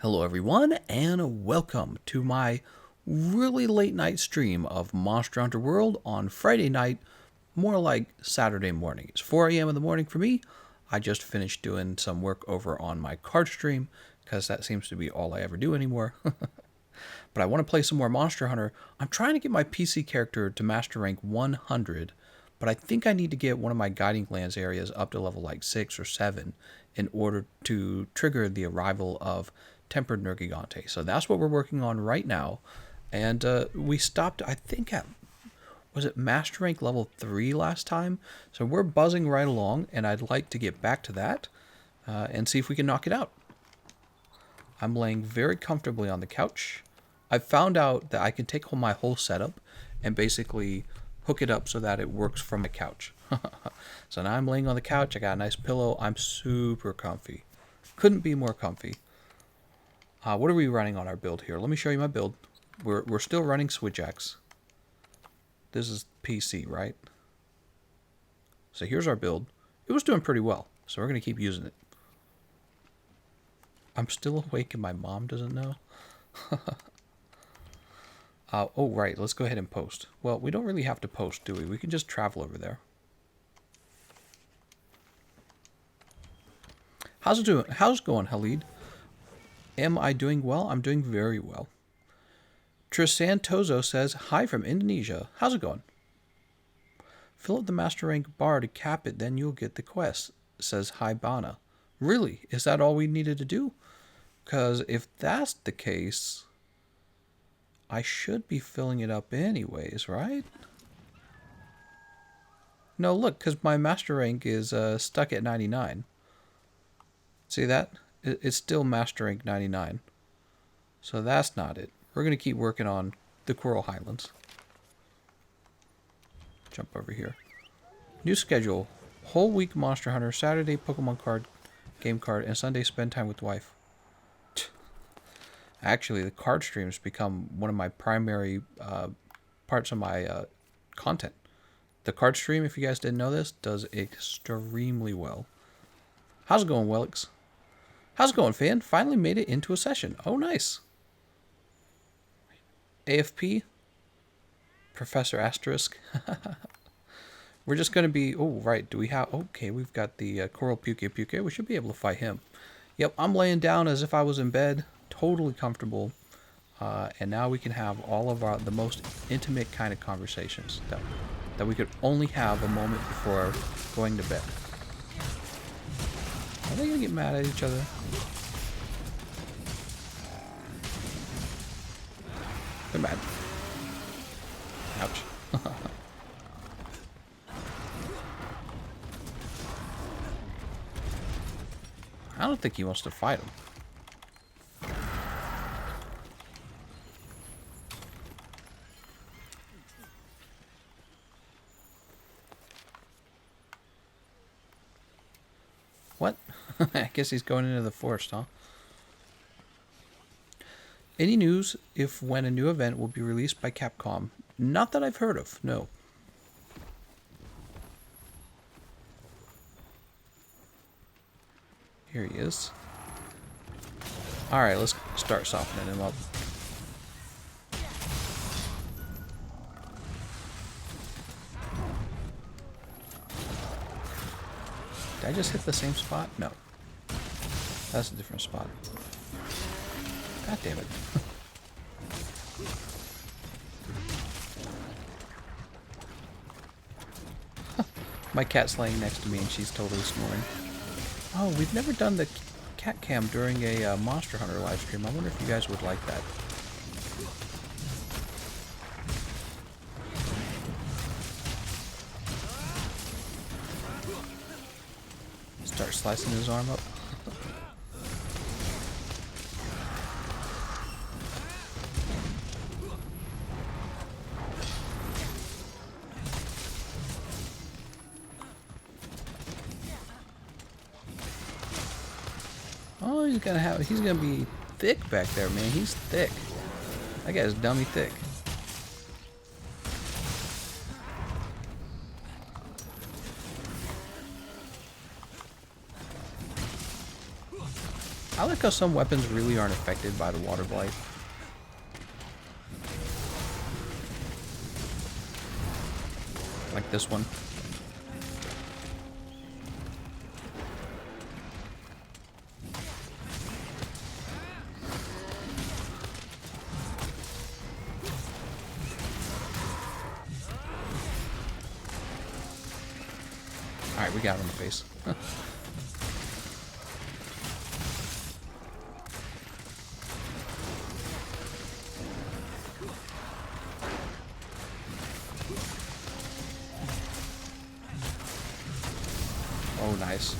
Hello everyone, and welcome to my really late night stream of Monster Hunter World on Friday night, more like Saturday morning. It's 4 a.m. in the morning for me. I just finished doing some work over on my card stream, because that seems to be all I ever do anymore. But I want to play some more Monster Hunter. I'm trying to get my PC character to master rank 100, but I think I need to get one of my guiding lands areas up to level like 6 or 7 in order to trigger the arrival of Tempered Nergigante. So that's what we're working on right now. And we stopped, I think, at, was it Master Rank level 3 last time? So we're buzzing right along, and I'd like to get back to that and see if we can knock it out. I'm laying very comfortably on the couch. I found out that I can take my whole setup and basically hook it up so that it works from the couch. So now I'm laying on the couch. I got a nice pillow. I'm super comfy. Couldn't be more comfy. What are we running on our build here? Let me show you my build. We're still running Switchaxe. This is PC, right? So here's our build. It was doing pretty well, so we're going to keep using it. I'm still awake and my mom doesn't know. Oh, right. Let's go ahead and post. Well, we don't really have to post, do we? We can just travel over there. How's it doing? How's it going, Halid? Am I doing well? I'm doing very well. Tristan Tozo says, hi from Indonesia. How's it going? Fill up the master rank bar to cap it, then you'll get the quest, says Hi Bana. Really? Is that all we needed to do? Because if that's the case, I should be filling it up anyways, right? No, look, because my master rank is stuck at 99. See that? It's still master rank 99. So that's not it. We're going to keep working on the Coral Highlands. Jump over here. New schedule. Whole week Monster Hunter. Saturday Pokemon card, game card, and Sunday spend time with wife. Actually, the card streams become one of my primary parts of my content. The card stream, if you guys didn't know this, does extremely well. How's it going, Wellix? How's it going, fan? Finally made it into a session. Oh, nice. AFP? Professor Asterisk? We're just going to be... Oh, right. Do we have... Okay, we've got the Coral Puke. We should be able to fight him. Yep, I'm laying down as if I was in bed. Totally comfortable. And now we can have all of the most intimate kind of conversations that we could only have a moment before going to bed. Are they going to get mad at each other? They're mad. Ouch. I don't think he wants to fight him. What? I guess he's going into the forest, huh? Any news if when a new event will be released by Capcom? Not that I've heard of, no. Here he is. Alright, let's start softening him up. Did I just hit the same spot? No. That's a different spot. God damn it. My cat's laying next to me and she's totally snoring. Oh, we've never done the cat cam during a Monster Hunter live stream. I wonder if you guys would like that. Start slicing his arm up. Oh, he's gonna be thick back there, man. He's thick. That guy's dummy thick. I like how some weapons really aren't affected by the water blight. Like this one. Alright, we got him in the face. Oh, nice.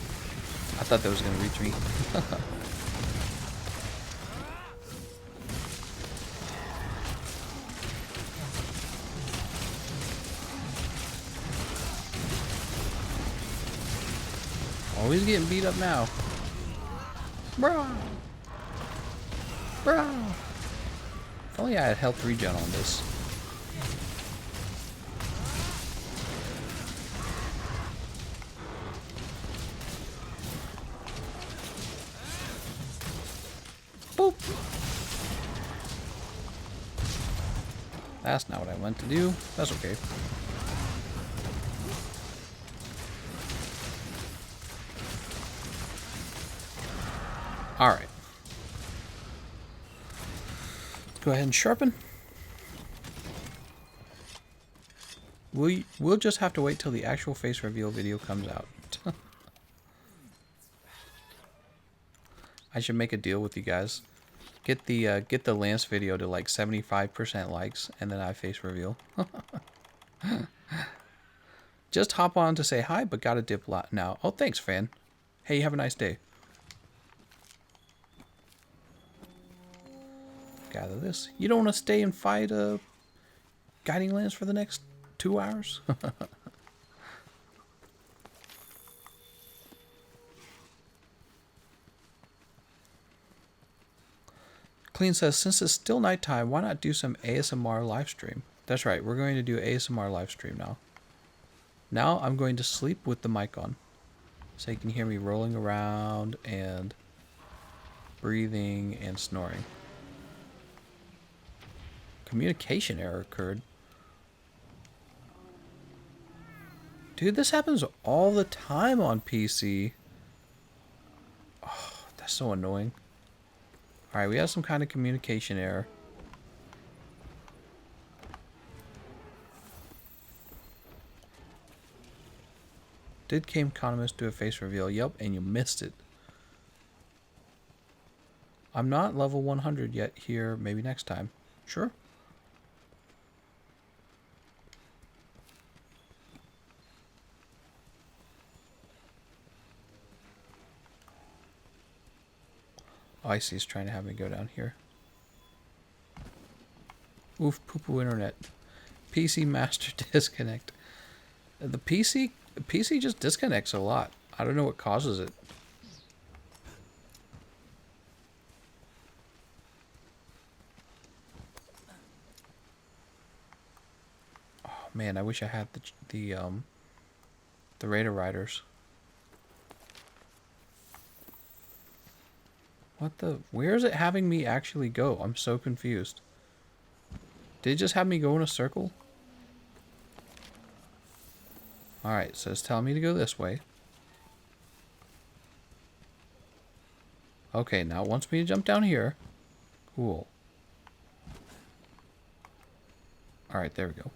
I thought that was going to reach me. Oh, he's getting beat up now. Bro! Bro! If only I had health regen on this. Boop! That's not what I meant to do. That's okay. Alright. Let's go ahead and sharpen. We'll just have to wait till the actual face reveal video comes out. I should make a deal with you guys. Get the Lance video to like 75% likes, and then I face reveal. Just hop on to say hi, but gotta dip now. Oh, thanks, fan. Hey, have a nice day. Gather this. You don't want to stay and fight Guiding Lance for the next 2 hours? Clean says, since it's still nighttime, why not do some ASMR live stream? That's right, we're going to do ASMR live stream now. Now I'm going to sleep with the mic on, so you can hear me rolling around and breathing and snoring. Communication error occurred. Dude, this happens all the time on PC. Oh, that's so annoying. Alright, we have some kind of communication error. Did Gameconomist do a face reveal? Yep, and you missed it. I'm not level 100 yet here. Maybe next time. Sure. Oh, I see. He's trying to have me go down here. Oof, poo-poo internet. PC master disconnect. The PC just disconnects a lot. I don't know what causes it. Oh man, I wish I had the Raider Riders. What the? Where is it having me actually go? I'm so confused. Did it just have me go in a circle? Alright, so it's telling me to go this way. Okay, now it wants me to jump down here. Cool. Alright, there we go.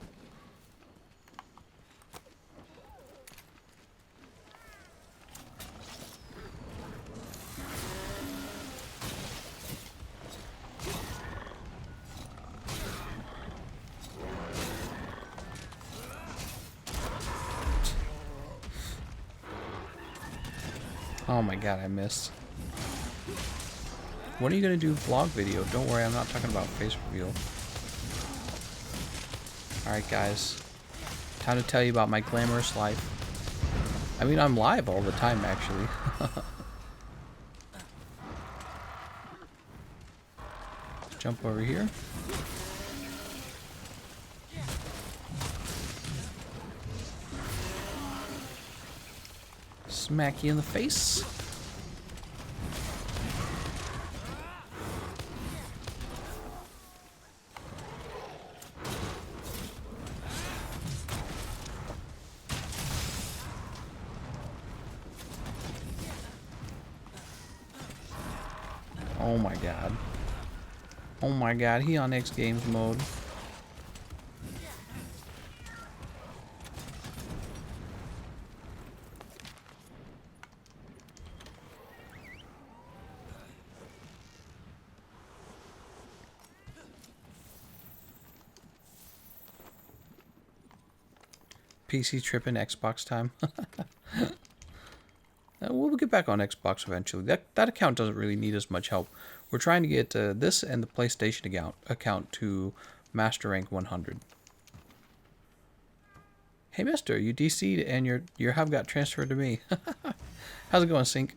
Oh my god, I missed. When are you going to do vlog video? Don't worry, I'm not talking about face reveal. Alright guys, time to tell you about my glamorous life. I mean, I'm live all the time actually. Jump over here. Smack you in the face. Oh my god. Oh my god, he on X Games mode. PC tripping, Xbox time. We'll get back on Xbox eventually. That account doesn't really need as much help. We're trying to get this and the PlayStation account to Master Rank 100. Hey, mister, you DC'd and your hub got transferred to me. How's it going, Sync?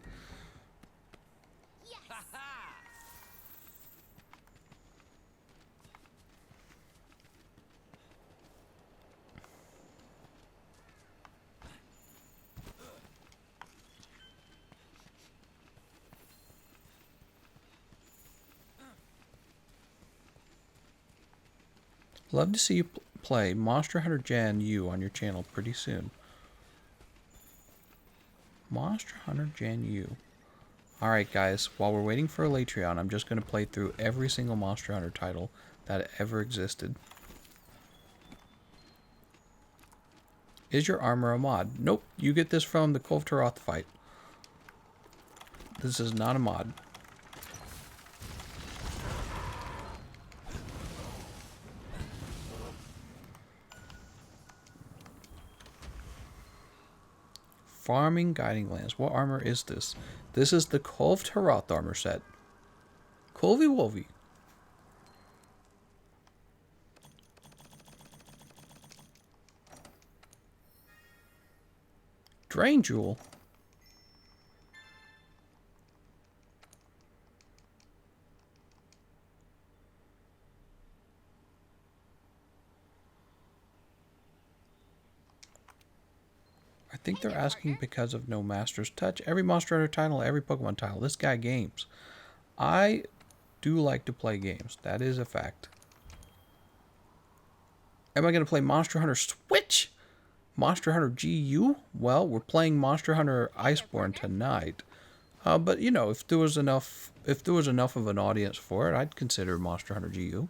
Love to see you play Monster Hunter Gen U on your channel pretty soon. Monster Hunter Gen U. Alright guys, while we're waiting for a Latreon, I'm just going to play through every single Monster Hunter title that ever existed. Is your armor a mod? Nope, you get this from the Kulve fight. This is not a mod. Farming Guiding Lands. What armor is this? This is the Kulve armor set. Colvy Wolvie. Drain Jewel. I think they're asking because of no Master's Touch. Every Monster Hunter title, every Pokemon title. This guy games. I do like to play games. That is a fact. Am I going to play Monster Hunter Switch? Monster Hunter GU? Well, we're playing Monster Hunter Iceborne tonight. But you know, if there was enough of an audience for it, I'd consider Monster Hunter GU.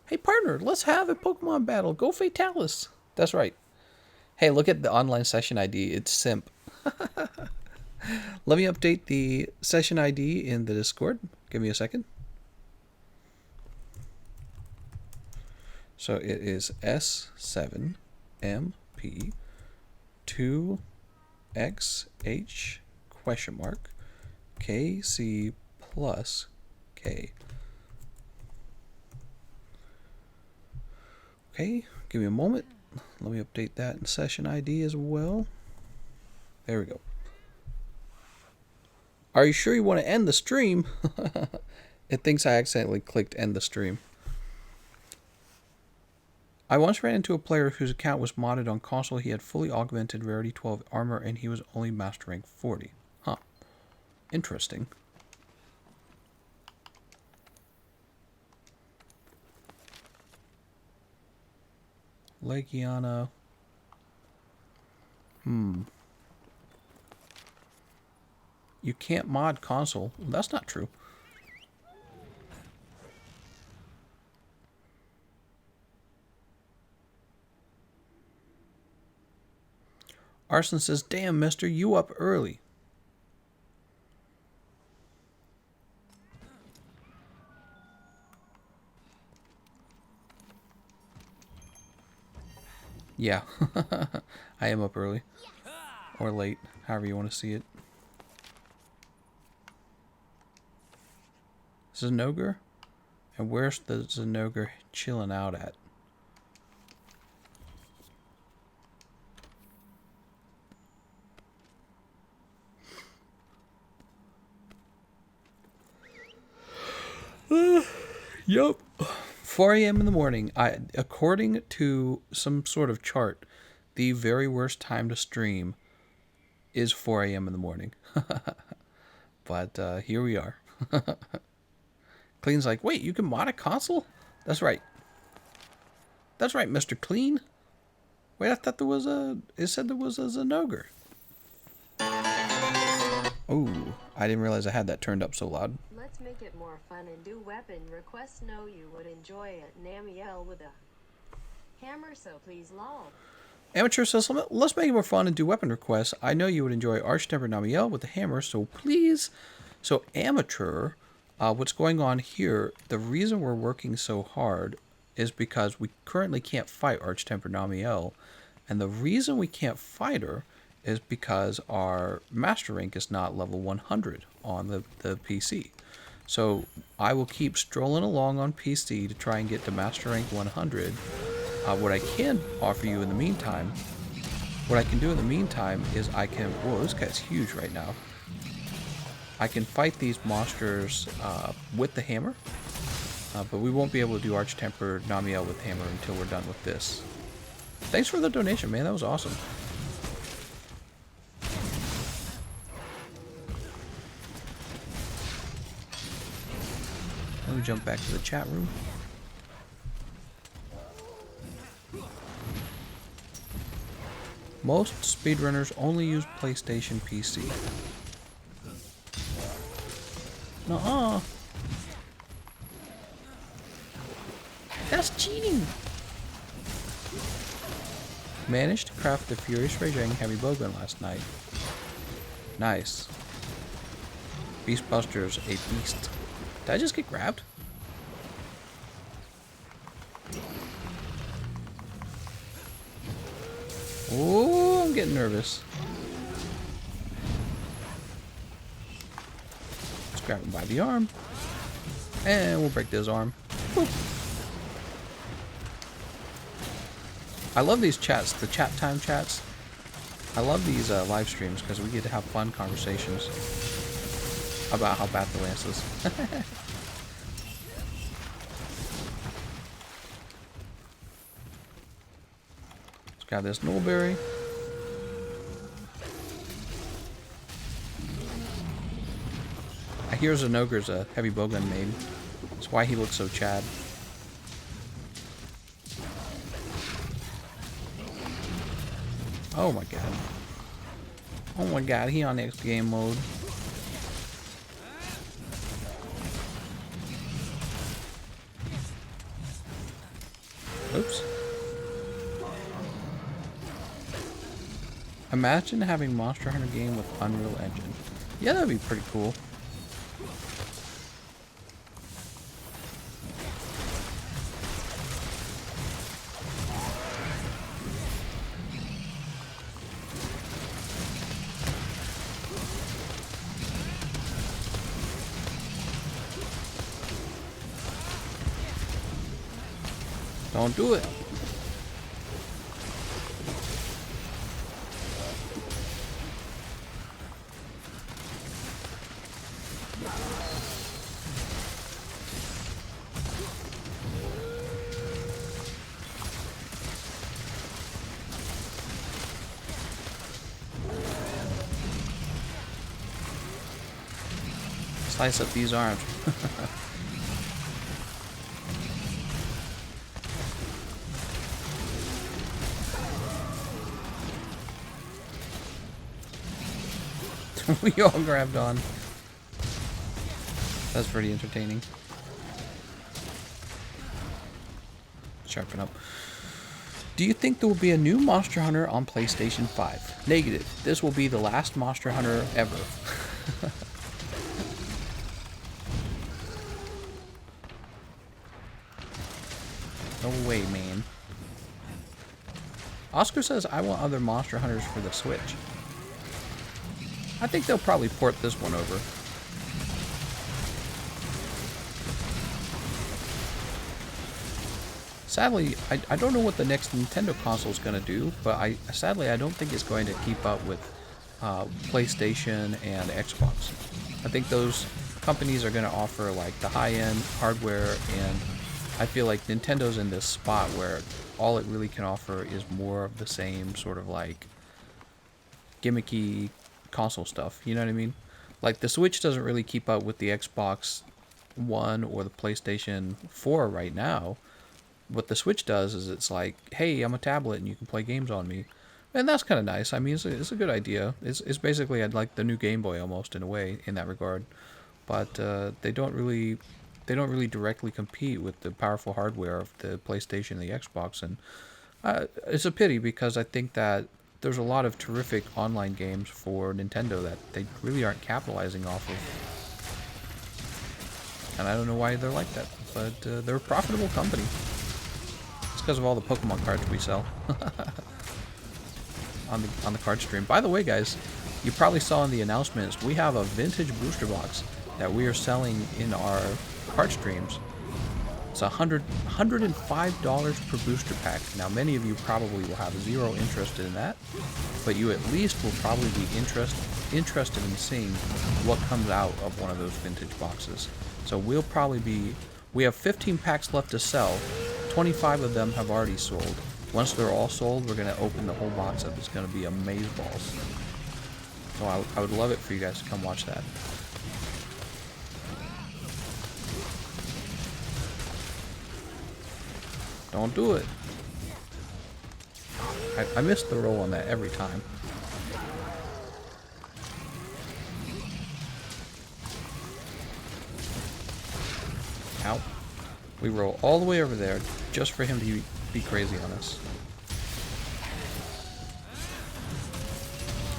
Hey partner, let's have a Pokemon battle. Go Fatalis. That's right. Hey, look at the online session ID. It's Simp. Let me update the session ID in the Discord. Give me a second. So it is S7MP2XH?KC plus K. Okay, give me a moment. Let me update that in session ID as well. There we go. Are you sure you want to end the stream? It thinks I accidentally clicked end the stream. I once ran into a player whose account was modded on console. He had fully augmented Rarity 12 armor and he was only Master Rank 40. Huh. Interesting. Legiana. You can't mod console. Well, that's not true. Arson says, damn, mister, you up early. Yeah, I am up early. Or late, however you want to see it. Zinogre? And where's the Zinogre chilling out at? Yup. 4 a.m. in the morning. According to some sort of chart, the very worst time to stream is 4 a.m. in the morning. But here we are. Clean's like, wait, you can mod a console? That's right. That's right, Mr. Clean. Wait, I thought there was it said there was a Zinogre. Oh, I didn't realize I had that turned up so loud. Let's Let's make it more fun and do weapon requests. Know you would enjoy it. Namiel with a hammer, so please lol. Amateur says, let's make it more fun and do weapon requests. I know you would enjoy Arch-Tempered Namiel with the hammer, so please. So Amateur, what's going on here, the reason we're working so hard is because we currently can't fight Arch-Tempered Namiel. And the reason we can't fight her is because our master rank is not level 100 on the PC. So I will keep strolling along on PC to try and get to master rank 100. What I can offer you in the meantime, what I can do in the meantime is I can, whoa, this guy's huge right now. I can fight these monsters with the hammer, but we won't be able to do Arch-Tempered Namiel with the hammer until we're done with this. Thanks for the donation, man. That was awesome. Let me jump back to the chat room. Most speedrunners only use PlayStation PC. Nuh-uh. That's cheating. Managed to craft the Furious Regen heavy bowgun last night. Nice. Beastbuster's a beast. Did I just get grabbed? Oh, I'm getting nervous. Let's grab him by the arm. And we'll break this arm. Boop. I love these chats, the chat time chats. I love these live streams because we get to have fun conversations about how bad the lance is. Let's grab this Nullberry. I hear Zenogre's a heavy bowgun main. That's why he looks so Chad. Oh my god. Oh my god, he on X game mode. Oops. Imagine having Monster Hunter game with Unreal Engine. Yeah, that'd be pretty cool. Don't do it. Slice up these arms. We all grabbed on. That's pretty entertaining. Sharpen up. Do you think there will be a new Monster Hunter on PlayStation 5? Negative. This will be the last Monster Hunter ever. No way, man. Oscar says, I want other Monster Hunters for the Switch. I think they'll probably port this one over. Sadly, I don't know what the next Nintendo console is going to do, but sadly I don't think it's going to keep up with PlayStation and Xbox. I think those companies are going to offer like the high-end hardware, and I feel like Nintendo's in this spot where all it really can offer is more of the same sort of like gimmicky console stuff, you know what I mean? Like the Switch doesn't really keep up with the Xbox One or the PlayStation 4 right now. What the Switch does is it's like, hey, I'm a tablet and you can play games on me. And that's kind of nice. I mean, it's a good idea. It's basically I'd like the new Game Boy almost in a way in that regard. but they don't really directly compete with the powerful hardware of the PlayStation and the Xbox, and it's a pity because I think that there's a lot of terrific online games for Nintendo that they really aren't capitalizing off of. And I don't know why they're like that, but they're a profitable company. It's because of all the Pokemon cards we sell on the card stream. By the way, guys, you probably saw in the announcements, we have a vintage booster box that we are selling in our card streams. It's $105 per booster pack. Now, many of you probably will have zero interest in that, but you at least will probably be interested in seeing what comes out of one of those vintage boxes. So we have 15 packs left to sell. 25 of them have already sold. Once they're all sold, we're going to open the whole box up. It's going to be amazeballs. So I would love it for you guys to come watch that. Don't do it. I missed the roll on that every time. Ow. We roll all the way over there just for him to be crazy on us.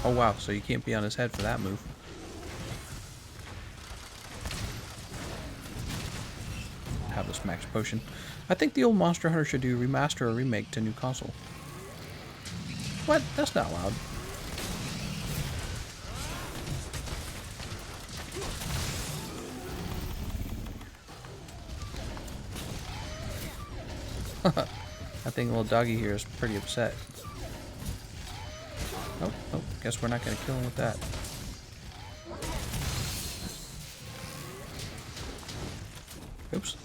Oh wow, so you can't be on his head for that move. Have this max potion. I think the old Monster Hunter should do remaster or remake to new console. What? That's not allowed. I think little doggy here is pretty upset. Oh, guess we're not going to kill him with that. Oops.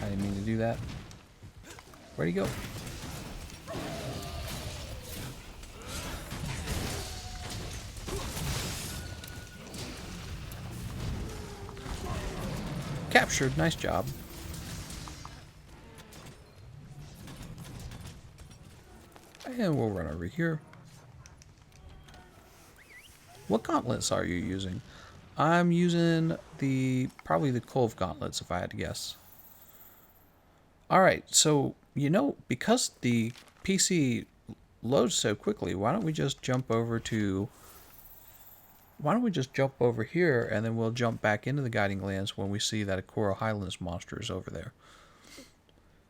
I didn't mean to do that. Where'd he go? Captured. Nice job. And we'll run over here. What gauntlets are you using? I'm using probably the Cove gauntlets, if I had to guess. Alright, so, because the PC loads so quickly, why don't we just jump over here, and then we'll jump back into the Guiding Lands when we see that a Coral Highlands monster is over there.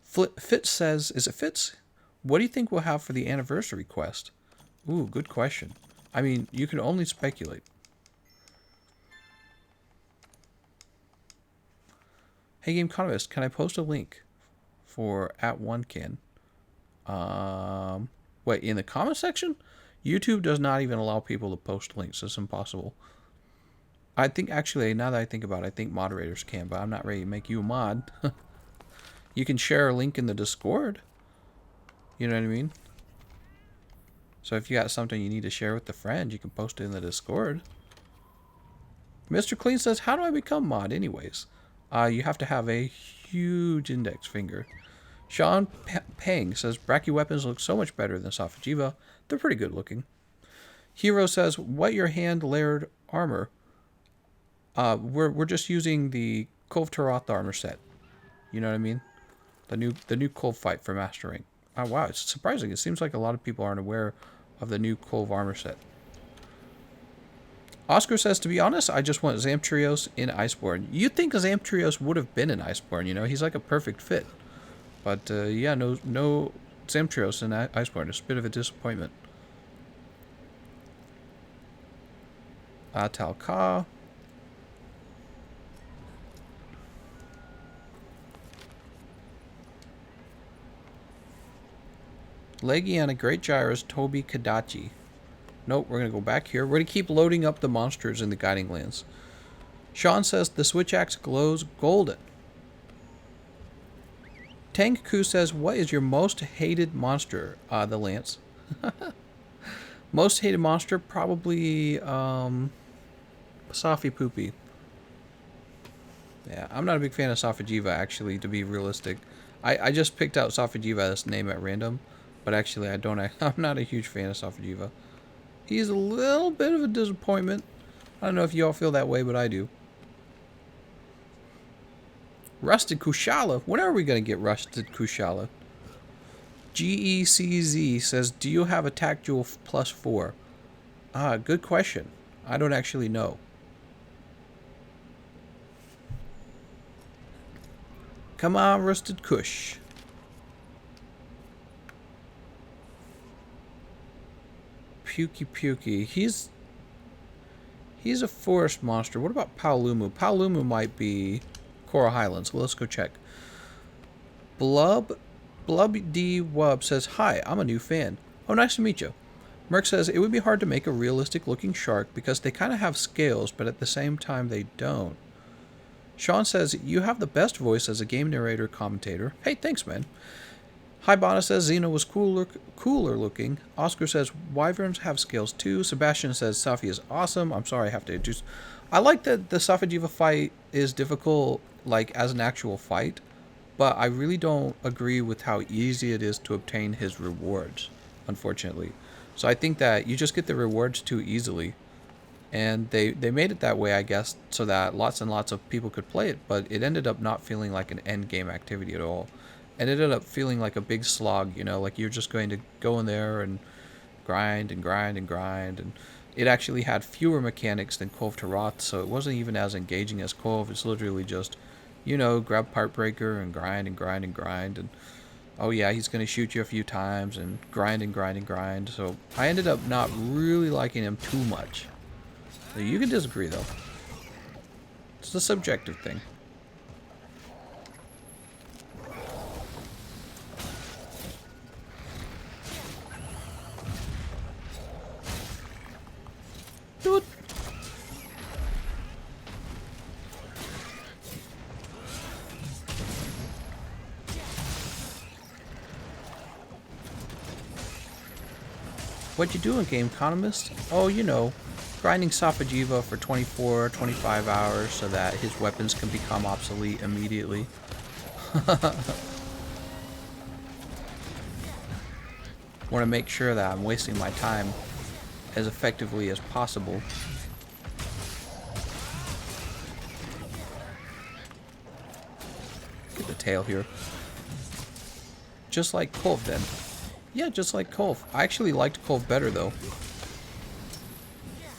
Fitz says, is it Fitz? What do you think we'll have for the anniversary quest? Ooh, good question. I mean, you can only speculate. Hey, Gameconomist, can I post a link for @1can? Wait, in the comment section? YouTube does not even allow people to post links. It's impossible. I think, actually, now that I think about it, I think moderators can, but I'm not ready to make you a mod. You can share a link in the Discord. You know what I mean? So if you got something you need to share with a friend, you can post it in the Discord. Mr. Clean says, how do I become mod anyways? You have to have a huge index finger. Sean Pang says, Bracky weapons look so much better than Safajiva. They're pretty good looking. Hero says, what your hand layered armor? We're just using the Cove Taroth armor set. You know what I mean? The new Cove fight for mastering. Oh wow, it's surprising. It seems like a lot of people aren't aware of the new Cove armor set. Oscar says, to be honest, I just want Zamtrios in Iceborne. You'd think Zamtrios would have been in Iceborne, he's like a perfect fit. But yeah, no Zamtrios in Iceborne. It's a bit of a disappointment. Talca. Legiana, Great Gyros, Toby, Kadachi. Nope, we're going to go back here. We're going to keep loading up the monsters in the Guiding Lands. Sean says, the Switch Axe glows golden. Tangku says, what is your most hated monster? The Lance. Most hated monster? Probably, Safi Poopy. Yeah, I'm not a big fan of Safajiva, actually, to be realistic. I just picked out Safajiva as name at random. But actually, I'm not a huge fan of Safajiva. He's a little bit of a disappointment. I don't know if you all feel that way, but I do. Rusted Kushala? When are we going to get Rusted Kushala? GECZ says, do you have attack jewel +4? Good question. I don't actually know. Come on, Rusted Kush. Pukey. He's a forest monster. What about Paolumu? Paolumu might be Coral Highlands. Well, let's go check. Blub D Wub says, hi, I'm a new fan. Oh, nice to meet you. Merc says, it would be hard to make a realistic looking shark because they kind of have scales, but at the same time they don't. Sean says, you have the best voice as a game narrator commentator. Hey, thanks, man. Hi, Bonna says, Xena was cooler looking. Oscar says, wyverns have scales too. Sebastian says, Safi is awesome. I'm sorry, I have to introduce. I like that the Safijiva fight is difficult, like, as an actual fight. But I really don't agree with how easy it is to obtain his rewards, unfortunately. So I think that you just get the rewards too easily. And they made it that way, I guess, so that lots and lots of people could play it. But it ended up not feeling like an end game activity at all. And it ended up feeling like a big slog, you know, like you're just going to go in there and grind. And it actually had fewer mechanics than Cove to Roth, so it wasn't even as engaging as Cove. It's literally just, you know, grab Part Breaker and grind. And oh yeah, he's going to shoot you a few times and grind. So I ended up not really liking him too much. So you can disagree, though. It's a subjective thing. Dude. What you doing, Gameconomist? Oh, you know, grinding Safijiva for 24, 25 hours so that his weapons can become obsolete immediately. Want to make sure that I'm wasting my time as effectively as possible. Get the tail here. Just like Kolv, then. Yeah, just like Kolv. I actually liked Kolv better, though.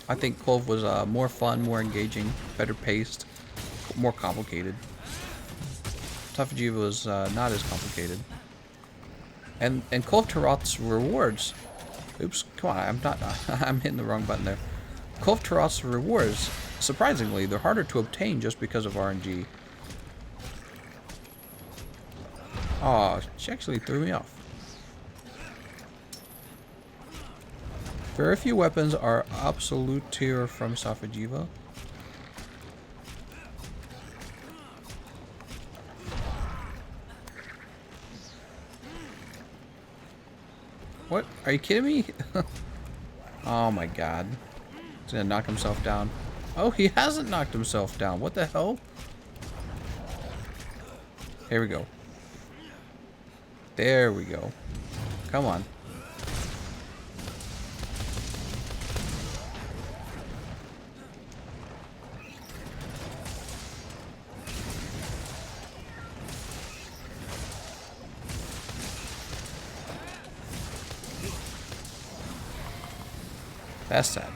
I think Kolv was more fun, more engaging, better paced, more complicated. Safijiva was not as complicated. And Kolv Taroth's rewards. Oops, come on, I'm hitting the wrong button there. Kolv Taroth's rewards, surprisingly, they're harder to obtain just because of RNG. Oh, she actually threw me off. Very few weapons are absolute tier from Safijiva. What? Are you kidding me? Oh my god. He's gonna knock himself down. Oh, he hasn't knocked himself down. What the hell? Here we go. There we go. Come on. That's sad.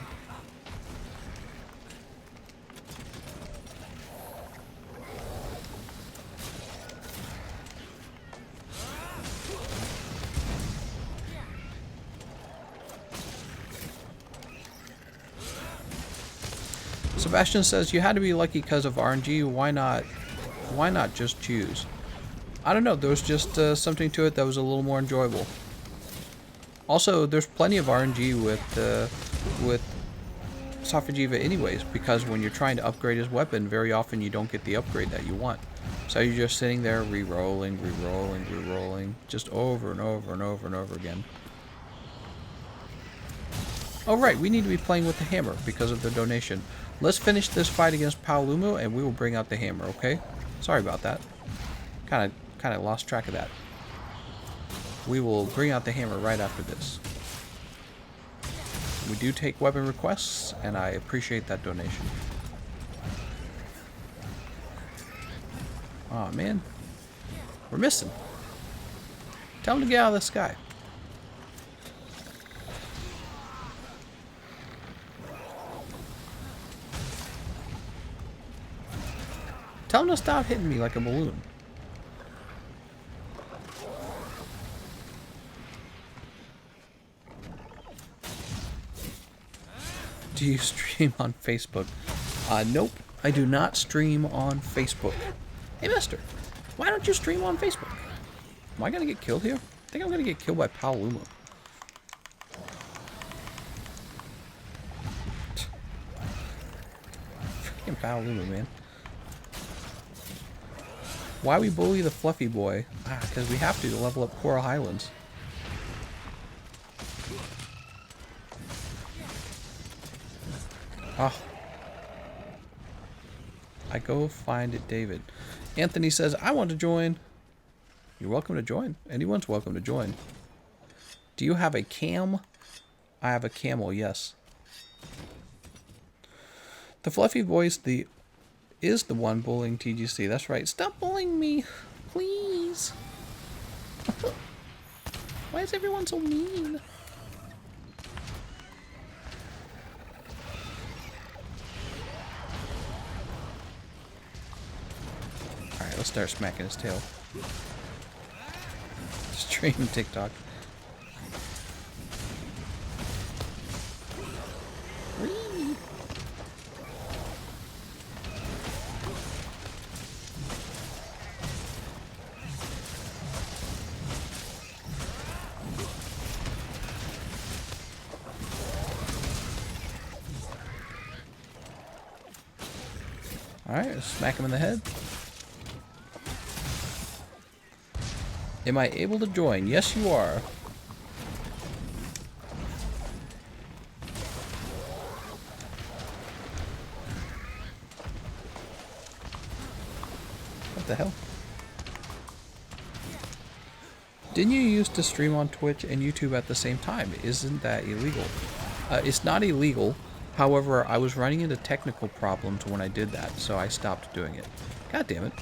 Sebastian says you had to be lucky because of RNG. Why not just choose? I don't know. There was just something to it that was a little more enjoyable. Also, there's plenty of RNG with Safijiva anyways, because when you're trying to upgrade his weapon, very often you don't get the upgrade that you want. So you're just sitting there re-rolling, just over and over again. Oh right, we need to be playing with the hammer because of the donation. Let's finish this fight against Paolumu and we will bring out the hammer, okay? Sorry about that. Kind of lost track of that. We will bring out the hammer right after this. We do take weapon requests, and I appreciate that donation. Aw, man. We're missing. Tell him to get out of the sky. Tell him to stop hitting me like a balloon. Do you stream on Facebook? Nope. I do not stream on Facebook. Hey, mister. Why don't you stream on Facebook? Am I gonna get killed here? I think I'm gonna get killed by Paluma. Freaking Paluma, man. Why we bully the fluffy boy? Because we have to level up Coral Highlands. Oh. I go find it, David. Anthony says, I want to join. You're welcome to join. Anyone's welcome to join. Do you have a cam? I have a camel, yes. The fluffy voice is the one bullying TGC. That's right. Stop bullying me, please. Why is everyone so mean? Alright, let's start smacking his tail. Stream TikTok. Whee! Alright, let's smack him in the head. Am I able to join? Yes, you are. What the hell? Didn't you used to stream on Twitch and YouTube at the same time? Isn't that illegal? It's not illegal. However, I was running into technical problems when I did that, so I stopped doing it. God damn it.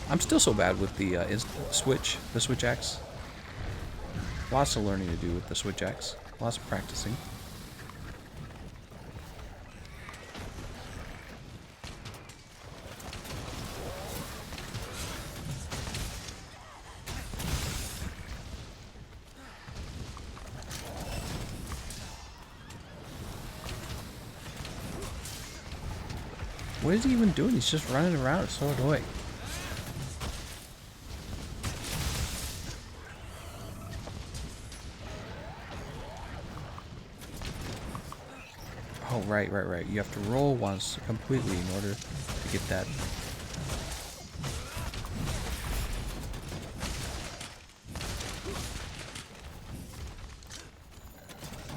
I'm still so bad with the Switch X. Lots of learning to do with the Switch X. Lots of practicing. What is he even doing? He's just running around. It's so annoying. Oh, right. You have to roll once completely in order to get that.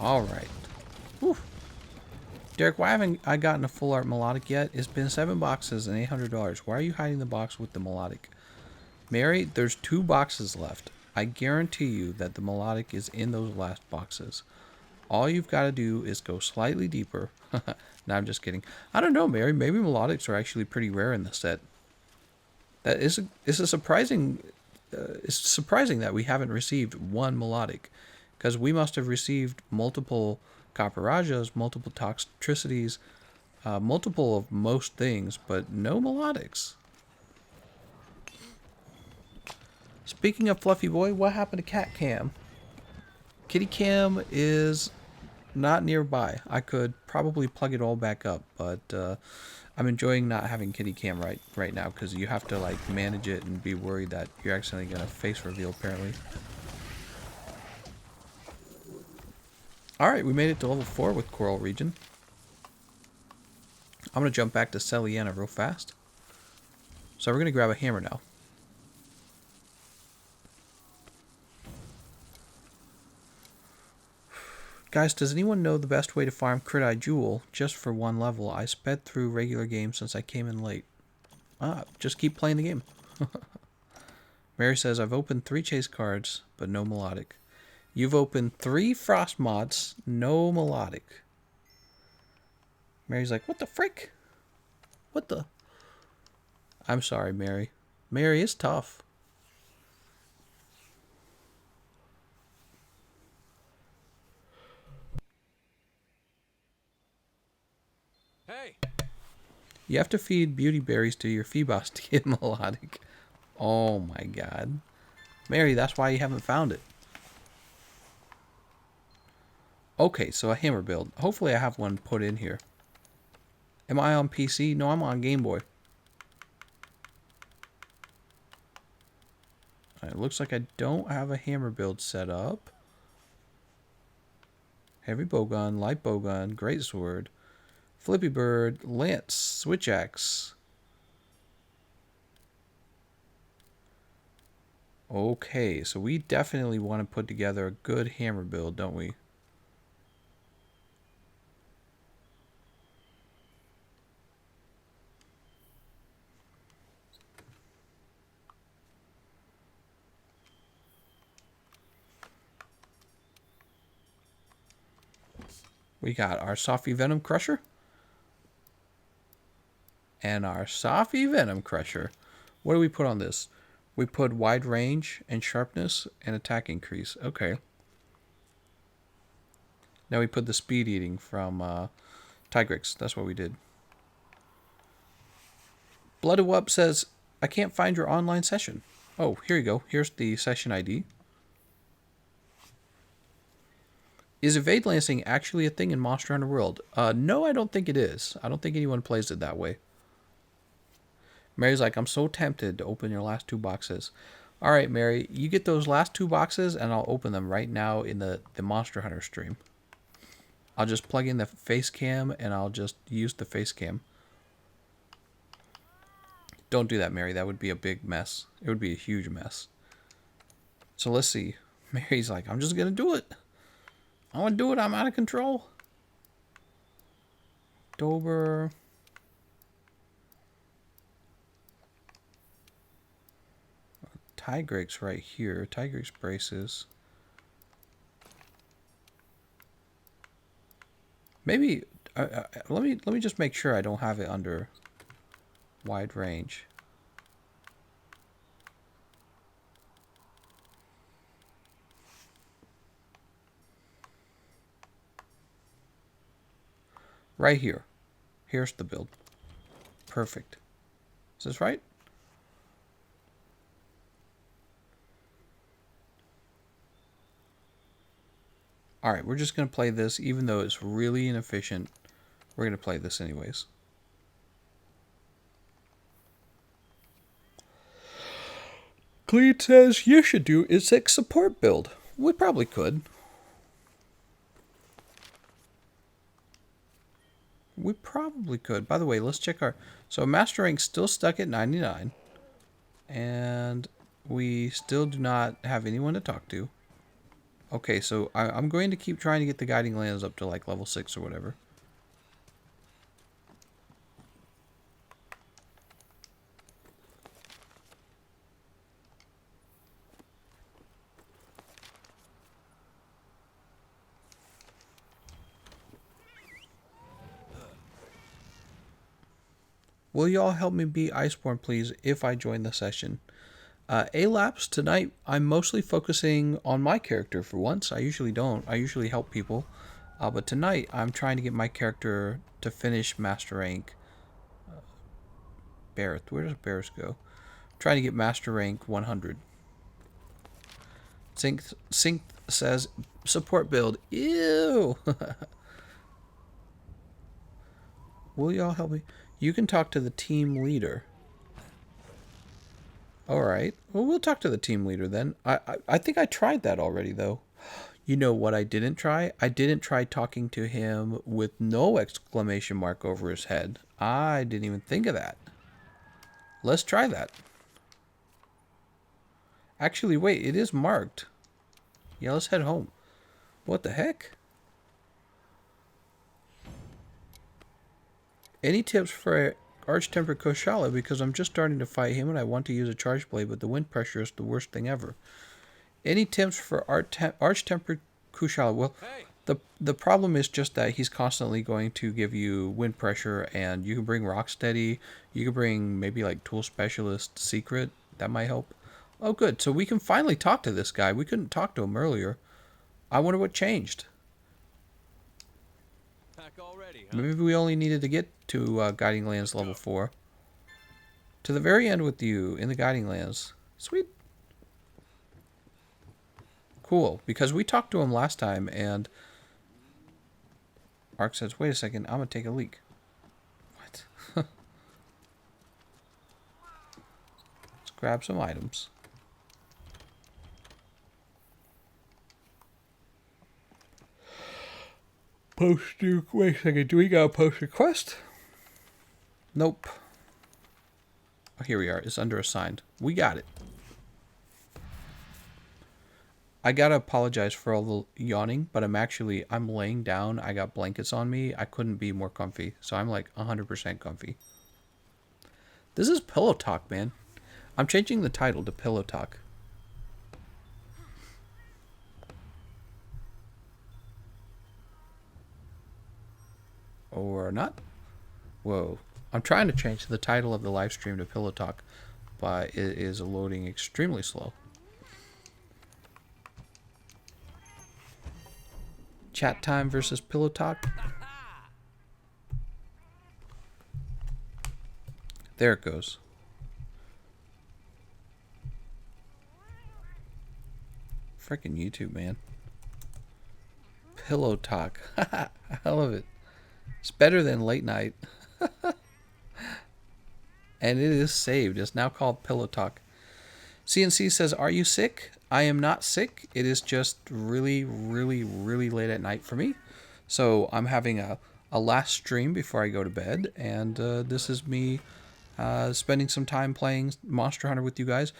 Alright. Derek, why haven't I gotten a full art melodic yet? It's been 7 boxes and $800. Why are you hiding the box with the melodic? Mary, there's 2 boxes left. I guarantee you that the melodic is in those last boxes. All you've got to do is go slightly deeper. No, I'm just kidding. I don't know, Mary. Maybe melodics are actually pretty rare in the set. That is a surprising. It's surprising that we haven't received one melodic, because we must have received multiple Copper-Rajas, multiple Toxtricities, multiple of most things, but no melodics. Speaking of Fluffy Boy, what happened to Cat Cam? Kitty Cam is not nearby. I could probably plug it all back up, but I'm enjoying not having Kitty Cam right now, because you have to like manage it and be worried that you're accidentally gonna face reveal apparently. Alright, we made it to level 4 with Coral Regen. I'm going to jump back to Celiana real fast. So we're going to grab a hammer now. Guys, does anyone know the best way to farm Crit Eye Jewel just for 1 level? I sped through regular games since I came in late. Just keep playing the game. Mary says, I've opened 3 chase cards, but no melodic. You've opened 3 frost mods, no melodic. Mary's like, what the frick? What the? I'm sorry, Mary. Mary is tough. Hey! You have to feed beauty berries to your Phoebos to get melodic. Oh my god. Mary, that's why you haven't found it. Okay, so a hammer build. Hopefully I have one put in here. Am I on PC? No, I'm on Game Boy. It looks like I don't have a hammer build set up. Heavy bowgun, light bowgun, great sword, flippy bird, lance, switch axe. Okay, so we definitely want to put together a good hammer build, don't we? We got our Sophy Venom Crusher. And our Sophy Venom Crusher. What do we put on this? We put wide range and sharpness and attack increase. Okay. Now we put the speed eating from Tigrex. That's what we did. Blooded Wub says, I can't find your online session. Oh, here you go. Here's the session ID. Is evade lancing actually a thing in Monster Hunter World? No, I don't think it is. I don't think anyone plays it that way. Mary's like, I'm so tempted to open your last 2 boxes. All right, Mary, you get those last 2 boxes, and I'll open them right now in the Monster Hunter stream. I'll just plug in the face cam, and I'll just use the face cam. Don't do that, Mary. That would be a big mess. It would be a huge mess. So let's see. Mary's like, I'm just going to do it. I want to do it. I'm out of control. Dober. Tigrex right here. Tigrex braces. Maybe let me just make sure I don't have it under wide range. Right here. Here's the build. Perfect. Is this right? Alright, we're just going to play this, even though it's really inefficient. We're going to play this anyways. Cleet says you should do a 6 support build. We probably could. We probably could. By the way, let's check our... So Master Rank's still stuck at 99. And we still do not have anyone to talk to. Okay, so I'm going to keep trying to get the Guiding Lands up to like level 6 or whatever. Will y'all help me beat Iceborne, please, if I join the session? A-Laps, tonight I'm mostly focusing on my character for once. I usually don't. I usually help people. But tonight I'm trying to get my character to finish Master Rank. Barrett, where does Barrett go? I'm trying to get Master Rank 100. Sync says, support build. Ew! Will y'all help me? You can talk to the team leader. Alright. Well, we'll talk to the team leader then. I think I tried that already, though. You know what I didn't try? I didn't try talking to him with no exclamation mark over his head. I didn't even think of that. Let's try that. Actually, wait. It is marked. Yeah, let's head home. What the heck? Any tips for Arch-Tempered Koshala? Because I'm just starting to fight him and I want to use a charge blade, but the wind pressure is the worst thing ever. Any tips for Arch-Tempered Kushala? Well, Hey. the problem is just that he's constantly going to give you wind pressure, and you can bring Rocksteady. You can bring maybe like Tool Specialist Secret. That might help. Oh, good. So we can finally talk to this guy. We couldn't talk to him earlier. I wonder what changed. Pack already, huh? Maybe we only needed to get to Guiding Lands level 4. To the very end with you in the Guiding Lands. Sweet. Cool. Because we talked to him last time, and Ark says, wait a second, I'm going to take a leak. What? Let's grab some items. Post new. Wait a second. Do we got a post request? Nope. Oh, here we are. It's under assigned. We got it. I gotta apologize for all the yawning, but I'm laying down. I got blankets on me. I couldn't be more comfy. So I'm like 100% comfy. This is Pillow Talk, man. I'm changing the title to Pillow Talk. Or not? Whoa. I'm trying to change the title of the live stream to Pillow Talk, but it is loading extremely slow. Chat time versus Pillow Talk. There it goes. Freaking YouTube, man. Pillow Talk. I love it. It's better than late night. And it is saved. It's now called Pillow Talk. CNC says, are you sick? I am not sick. It is just really, really, really late at night for me. So I'm having a last stream before I go to bed. And this is me spending some time playing Monster Hunter with you guys.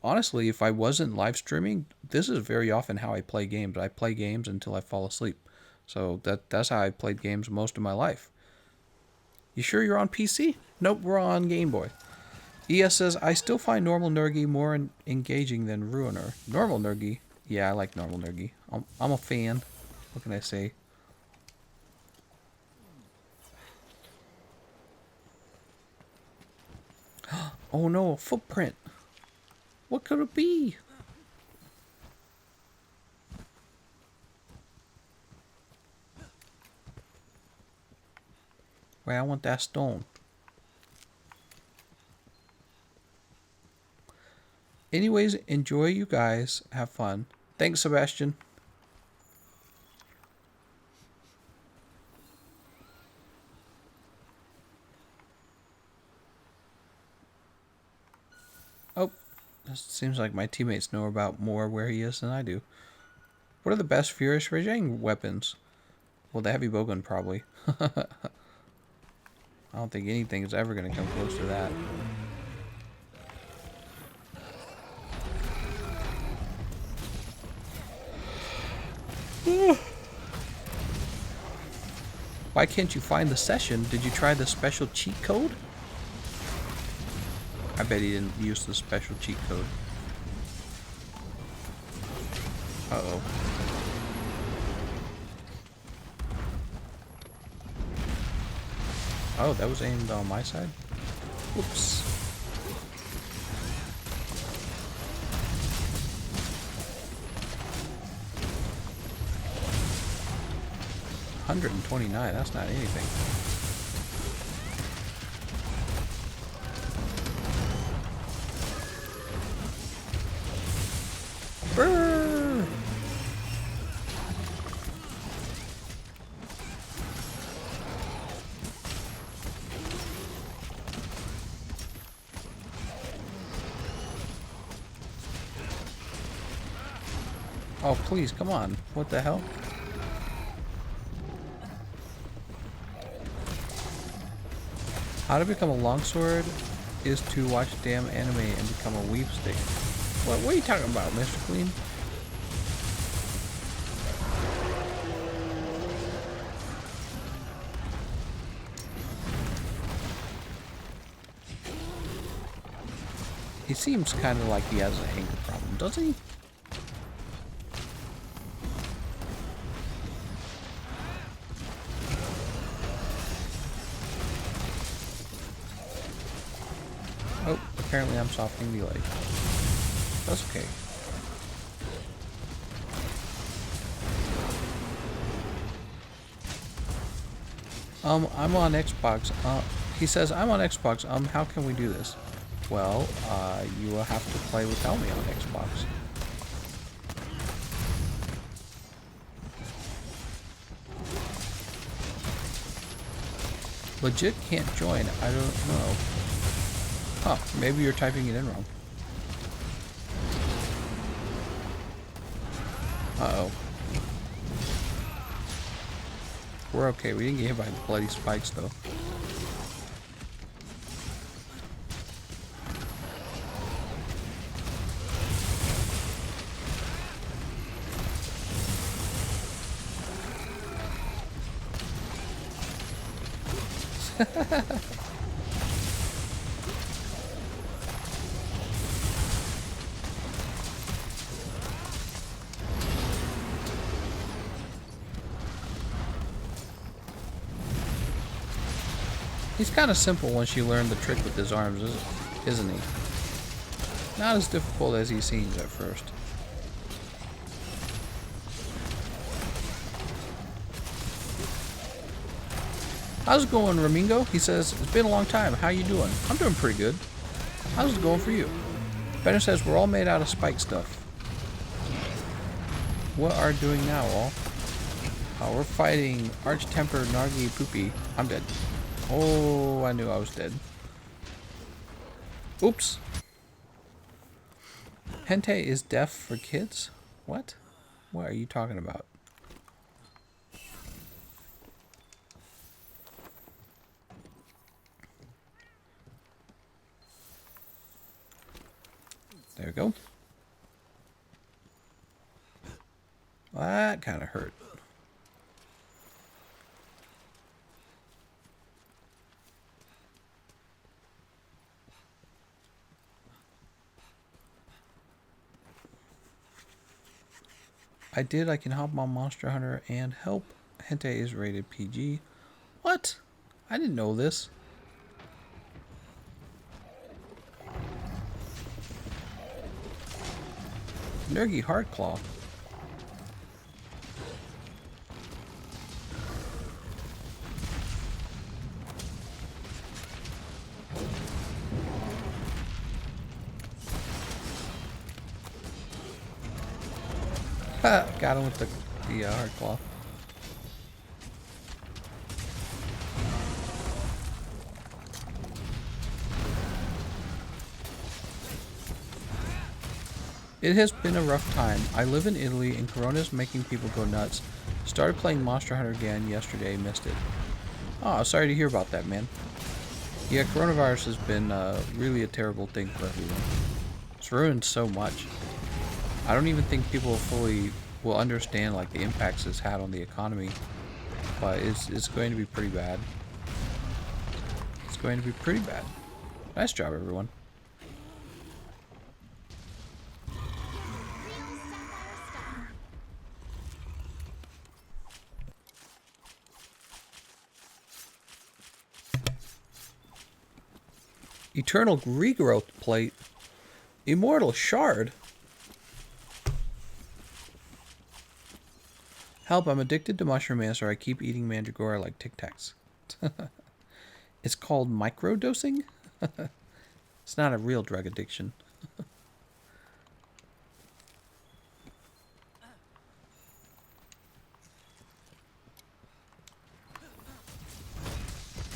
Honestly, if I wasn't live streaming, this is very often how I play games. I play games until I fall asleep. So that's how I played games most of my life. You sure you're on PC? Nope, we're on Game Boy. ES says, I still find normal Nergi more engaging than Ruiner. Normal Nergi? Yeah, I like normal Nergi. I'm a fan. What can I say? Oh no, a footprint. What could it be? Wait, I want that stone. Anyways, enjoy, you guys. Have fun. Thanks, Sebastian. Oh, it seems like my teammates know about more where he is than I do. What are the best Furious Regen weapons? Well, the heavy bowgun, probably. I don't think anything is ever going to come close to that. Why can't you find the session? Did you try the special cheat code? I bet he didn't use the special cheat code. Uh-oh. Oh, that was aimed on my side? Whoops. $129, that's not anything. Brrr. Oh, please, come on. What the hell? How to become a longsword is to watch damn anime and become a weep stick. What are you talking about, Mr. Clean? He seems kind of like he has an anger problem, doesn't he? Apparently I'm softening the leg. That's okay. I'm on Xbox. He says, I'm on Xbox. How can we do this? Well, you will have to play without me on Xbox. Legit can't join. I don't know. Huh, maybe you're typing it in wrong. Uh-oh. We're okay. We didn't get hit by the bloody spikes, though. He's kind of simple once you learn the trick with his arms, isn't he? Not as difficult as he seems at first. How's it going, Ramingo? He says, it's been a long time. How you doing? I'm doing pretty good. How's it going for you? Benner says, we're all made out of spike stuff. What are doing now, all? We're fighting Arch-Tempered Nargi Poopy. I'm dead. Oh, I knew I was dead. Oops. Hentai is deaf for kids? What? What are you talking about? There we go. That kind of hurt. I can hop on Monster Hunter and help. Hentai is rated PG. What? I didn't know this. Nergy Hardclaw. Got him with the Hardclaw. It has been a rough time. I live in Italy and Corona's making people go nuts. Started playing Monster Hunter again yesterday, missed it. Oh, sorry to hear about that, man. Yeah, coronavirus has been really a terrible thing for everyone. It's ruined so much. I don't even think people fully will understand like the impacts it's had on the economy, but it's going to be pretty bad. It's going to be pretty bad. Nice job, everyone. Eternal regrowth plate. Immortal shard. Help, I'm addicted to Mushroom Master. I keep eating Mandragora like Tic Tacs. It's called microdosing? It's not a real drug addiction.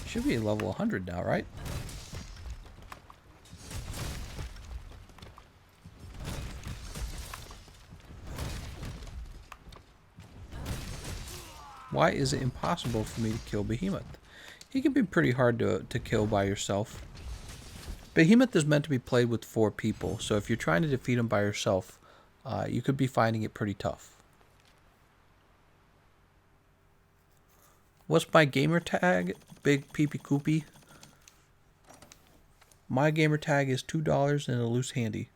Should be level 100 now, right? Why is it impossible for me to kill Behemoth? He can be pretty hard to kill by yourself. Behemoth is meant to be played with 4 people, so if you're trying to defeat him by yourself, you could be finding it pretty tough. What's my gamer tag? Big Peepee Koopy. My gamer tag is $2 and a loose handy.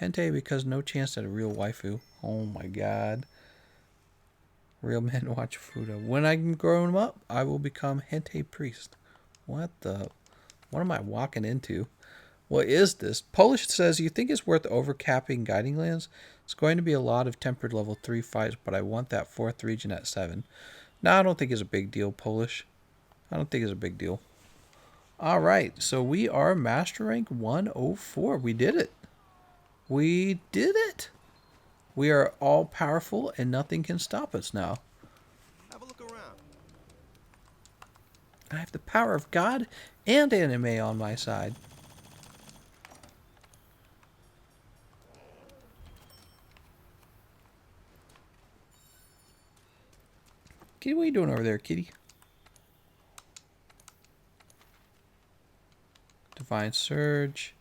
Hentai because no chance at a real waifu. Oh my god. Real men watch Fuda. When I can grow him up, I will become Hentai Priest. What the What am I walking into? What is this? Polish says, you think it's worth overcapping guiding lands? It's going to be a lot of tempered level 3 fights, but I want that 4th region at 7. No, I don't think it's a big deal, Polish. I don't think it's a big deal. Alright, so we are Master Rank 104. We did it. We did it. We are all powerful and nothing can stop us now. Have a look around. I have the power of God and anime on my side. Kitty, what are you doing over there, Kitty? Divine Surge.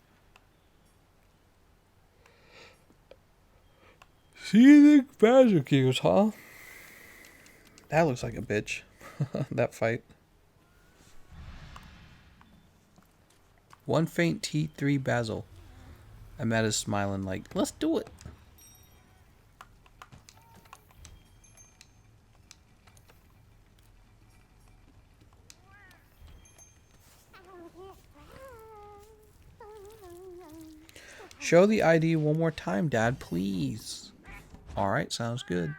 Seething Bazookas, huh? That looks like a bitch. That fight. One faint T3 Basil. Ameta's smiling like, let's do it. Show the ID one more time, Dad, please. Alright, sounds good.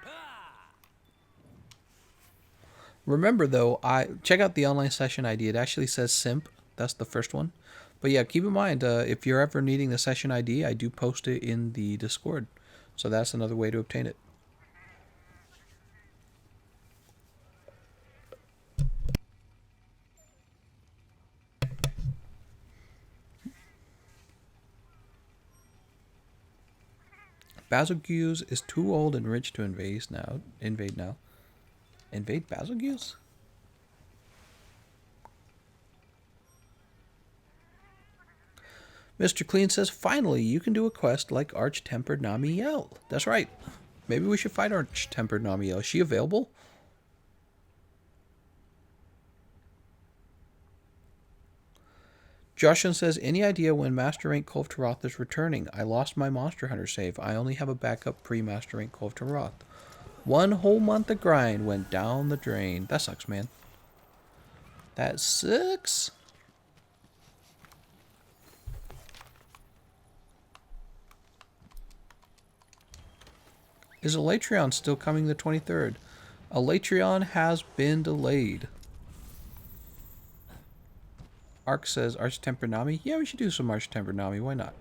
Remember though, check out the online session ID. It actually says simp. That's the first one. But yeah, keep in mind, if you're ever needing the session ID, I do post it in the Discord. So that's another way to obtain it. Basilgeuse is too old and rich to invade now. Invade Basilgeuse? Mr. Clean says, finally, you can do a quest like Arch-Tempered Namiel. That's right. Maybe we should fight Arch-Tempered Namiel. Is she available? Joshin says, any idea when Master Rank Kolv Taroth is returning? I lost my Monster Hunter save. I only have a backup pre-Master Rank Kolv Taroth. 1 whole month of grind went down the drain. That sucks, man. That sucks. Is Elytrion still coming the 23rd? Elytrion has been delayed. Ark says Arch-Tempered Nami. Yeah, we should do some Arch-Tempered Nami. Why not?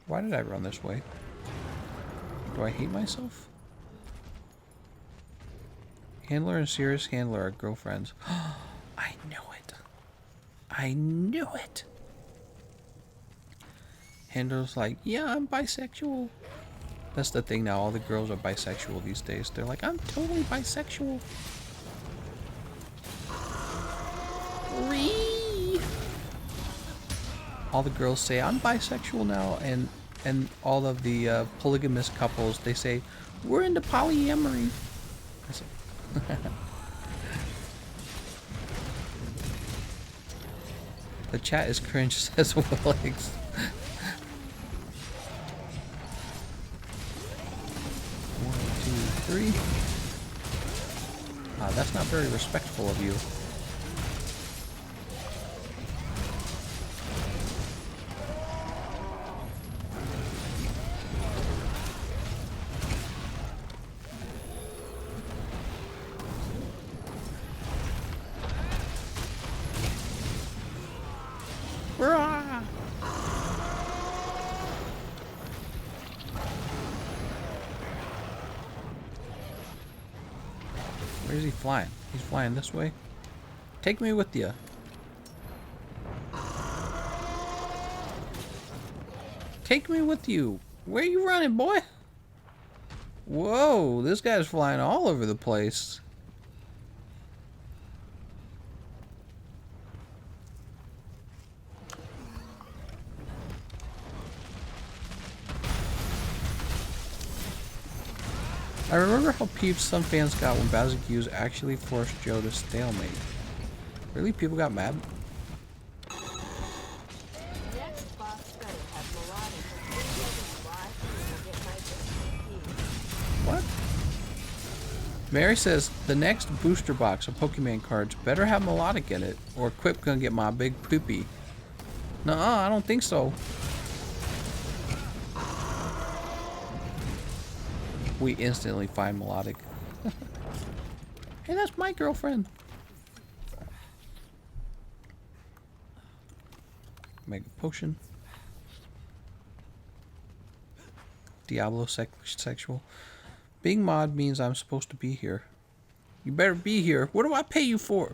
Why did I run this way? Do I hate myself? Handler and Serious Handler are girlfriends. I knew it. I knew it. Handler's like, yeah, I'm bisexual. That's the thing now. All the girls are bisexual these days. They're like, I'm totally bisexual. All the girls say, I'm bisexual now, and all of the polygamous couples, they say, we're into polyamory. The chat is cringe, says Willix. One, two, three. That's not very respectful of you. Where's he flying? He's flying this way. Take me with you. Take me with you. Where you running, boy? Whoa, this guy's flying all over the place. I remember how peeved some fans got when Bazoogeuse actually forced Joe to stalemate. Really? People got mad? Next boss better have Marauders and What? Mary says the next booster box of Pokemon cards better have Melodic in it, or Quip gonna get my big poopy. Nuh-uh, I don't think so. We instantly find Melodic. Hey, that's my girlfriend. Mega Potion. Diablo sexual. Being mod means I'm supposed to be here. You better be here. What do I pay you for?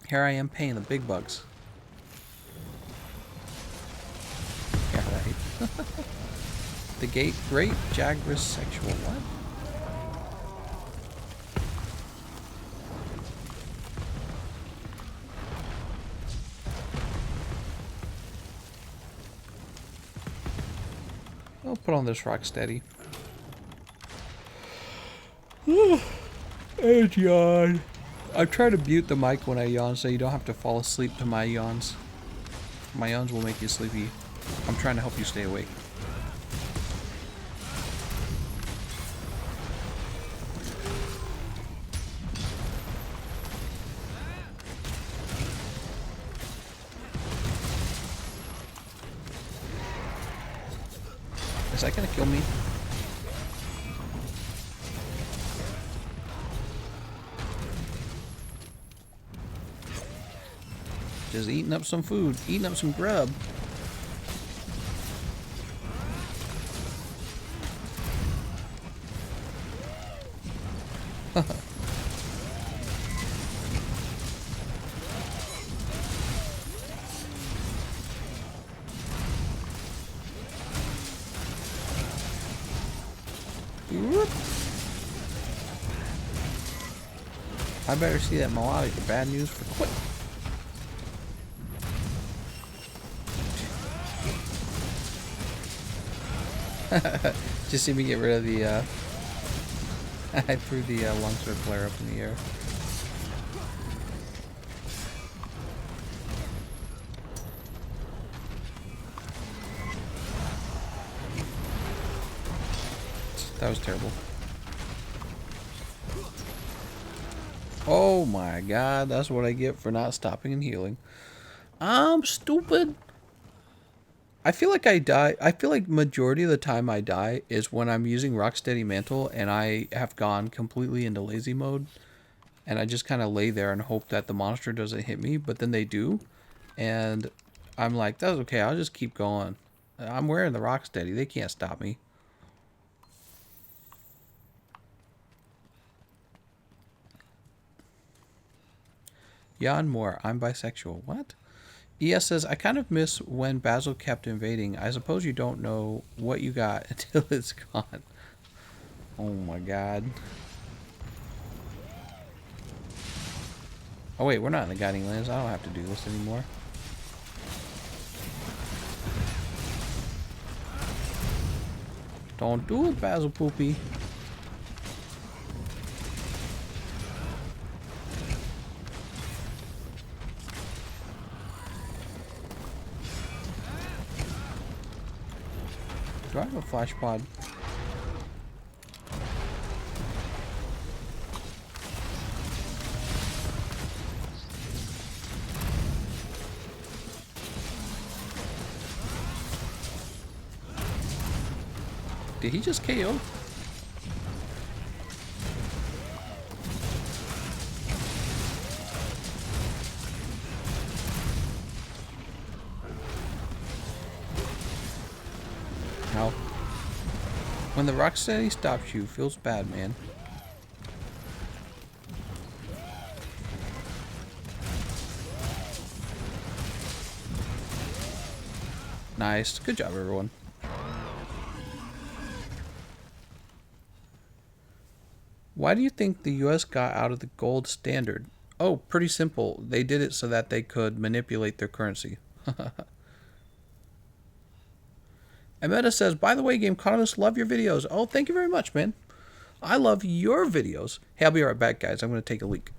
Here I am paying the big bucks. Yeah, right. The Great Jagras sexual. What? I'll put on this rock steady. And yawn. I try to mute the mic when I yawn so you don't have to fall asleep to my yawns. My yawns will make you sleepy. I'm trying to help you stay awake. Is that gonna kill me? Just eating up some food, eating up some grub. I better see that Melodic or bad news for Quip. Just see me get rid of the, I threw the longsword flare up in the air. That was terrible. Oh my god, that's what I get for not stopping and healing. I'm stupid. I feel like I die. I feel like majority of the time I die is when I'm using Rocksteady Mantle and I have gone completely into lazy mode. And I just kind of lay there and hope that the monster doesn't hit me, but then they do. And I'm like, that's okay, I'll just keep going. I'm wearing the Rocksteady, they can't stop me. Yawn more, I'm bisexual. What? ES says, I kind of miss when Basil kept invading. I suppose you don't know what you got until it's gone. Oh my god. Oh wait, we're not in the Guiding Lands. I don't have to do this anymore. Don't do it, Basil Poopy. Do I have a flash pod? Did he just KO? Ow. When the Rocksteady stops you, feels bad, man. Nice. Good job, everyone. Why do you think the US got out of the gold standard? Oh, pretty simple. They did it so that they could manipulate their currency. Amanda says, by the way, Gameconomist, love your videos. Oh, thank you very much, man. I love your videos. Hey, I'll be right back, guys. I'm going to take a leak.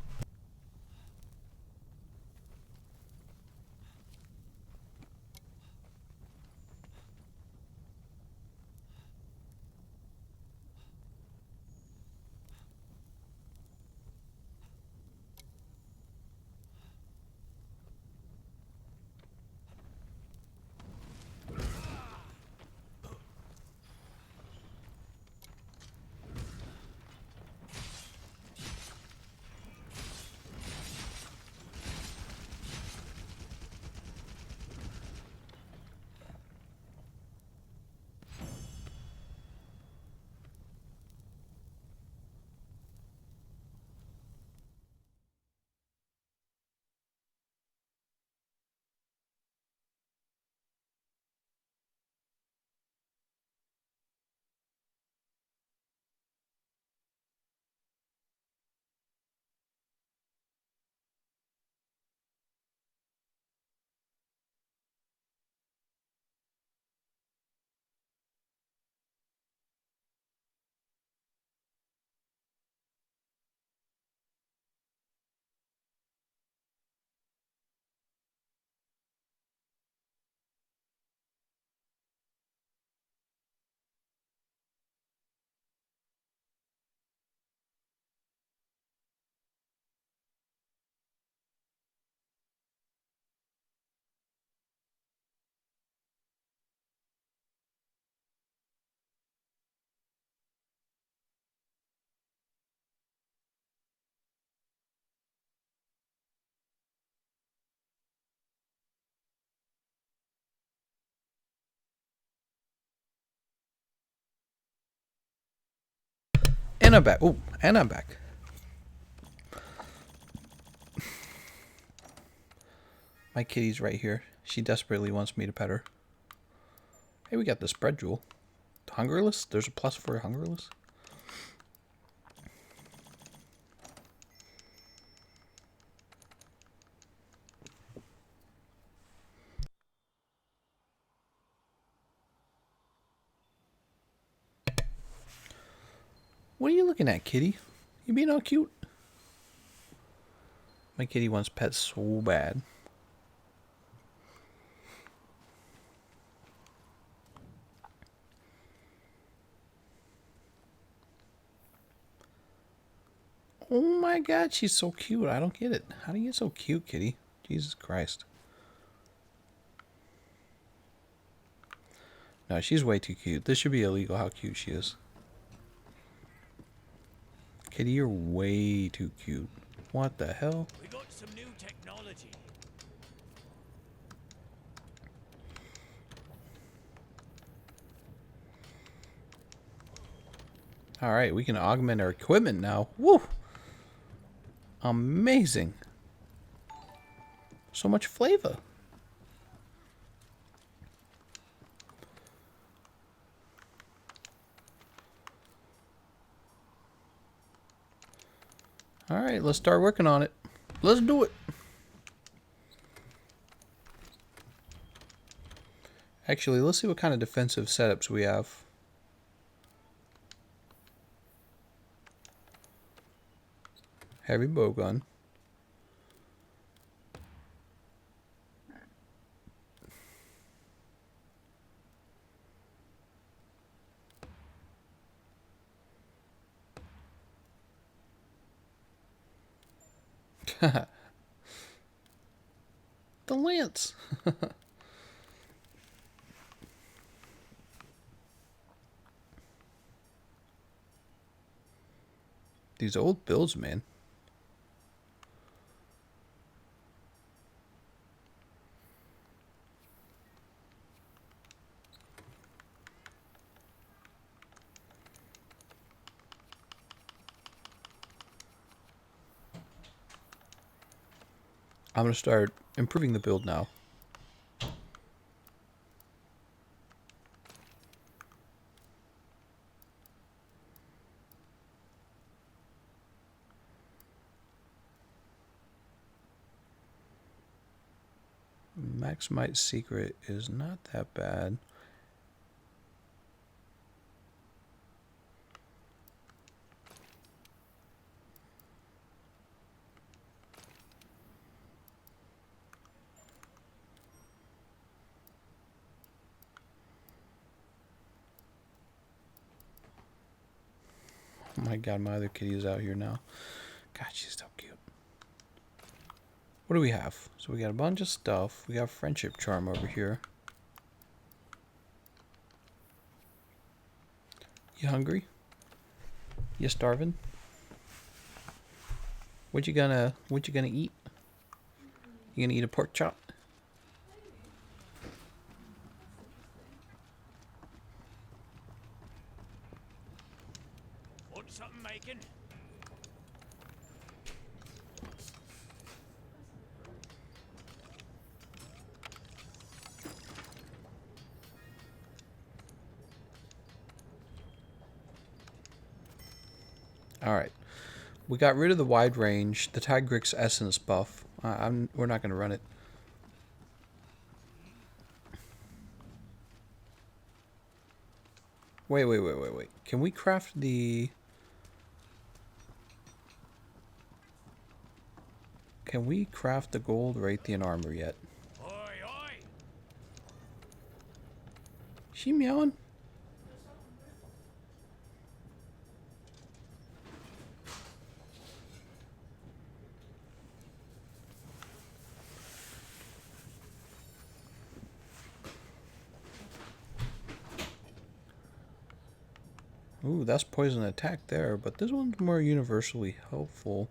And I'm back. Oh, and I'm back. My kitty's right here. She desperately wants me to pet her. Hey, we got the spread jewel. Hungerless? There's a plus for hungerless? What are you looking at, kitty? You being all cute? My kitty wants pets so bad. Oh my god, she's so cute. I don't get it. How do you get so cute, kitty? Jesus Christ. No, she's way too cute. This should be illegal how cute she is. Kitty, you're way too cute. What the hell? We got some new technology. Alright, we can augment our equipment now. Woo! Amazing. So much flavor. Alright, let's start working on it. Let's do it. Actually, let's see what kind of defensive setups we have. Heavy bowgun. The lance. These old builds, man. I'm going to start improving the build now. Max Might Secret is not that bad. Oh my god, my other kitty is out here now. God, she's so cute. What do we have? So we got a bunch of stuff. We got Friendship Charm over here. You hungry? You starving? What you gonna eat? You gonna eat a pork chop? Want something making? Alright. We got rid of the wide range, the Tigrex Essence buff. We're not going to run it. Wait. Can we craft the... Can we craft the gold Raytheon armor yet? Oi, oi! She meowing? Ooh, that's poison attack there, but this one's more universally helpful.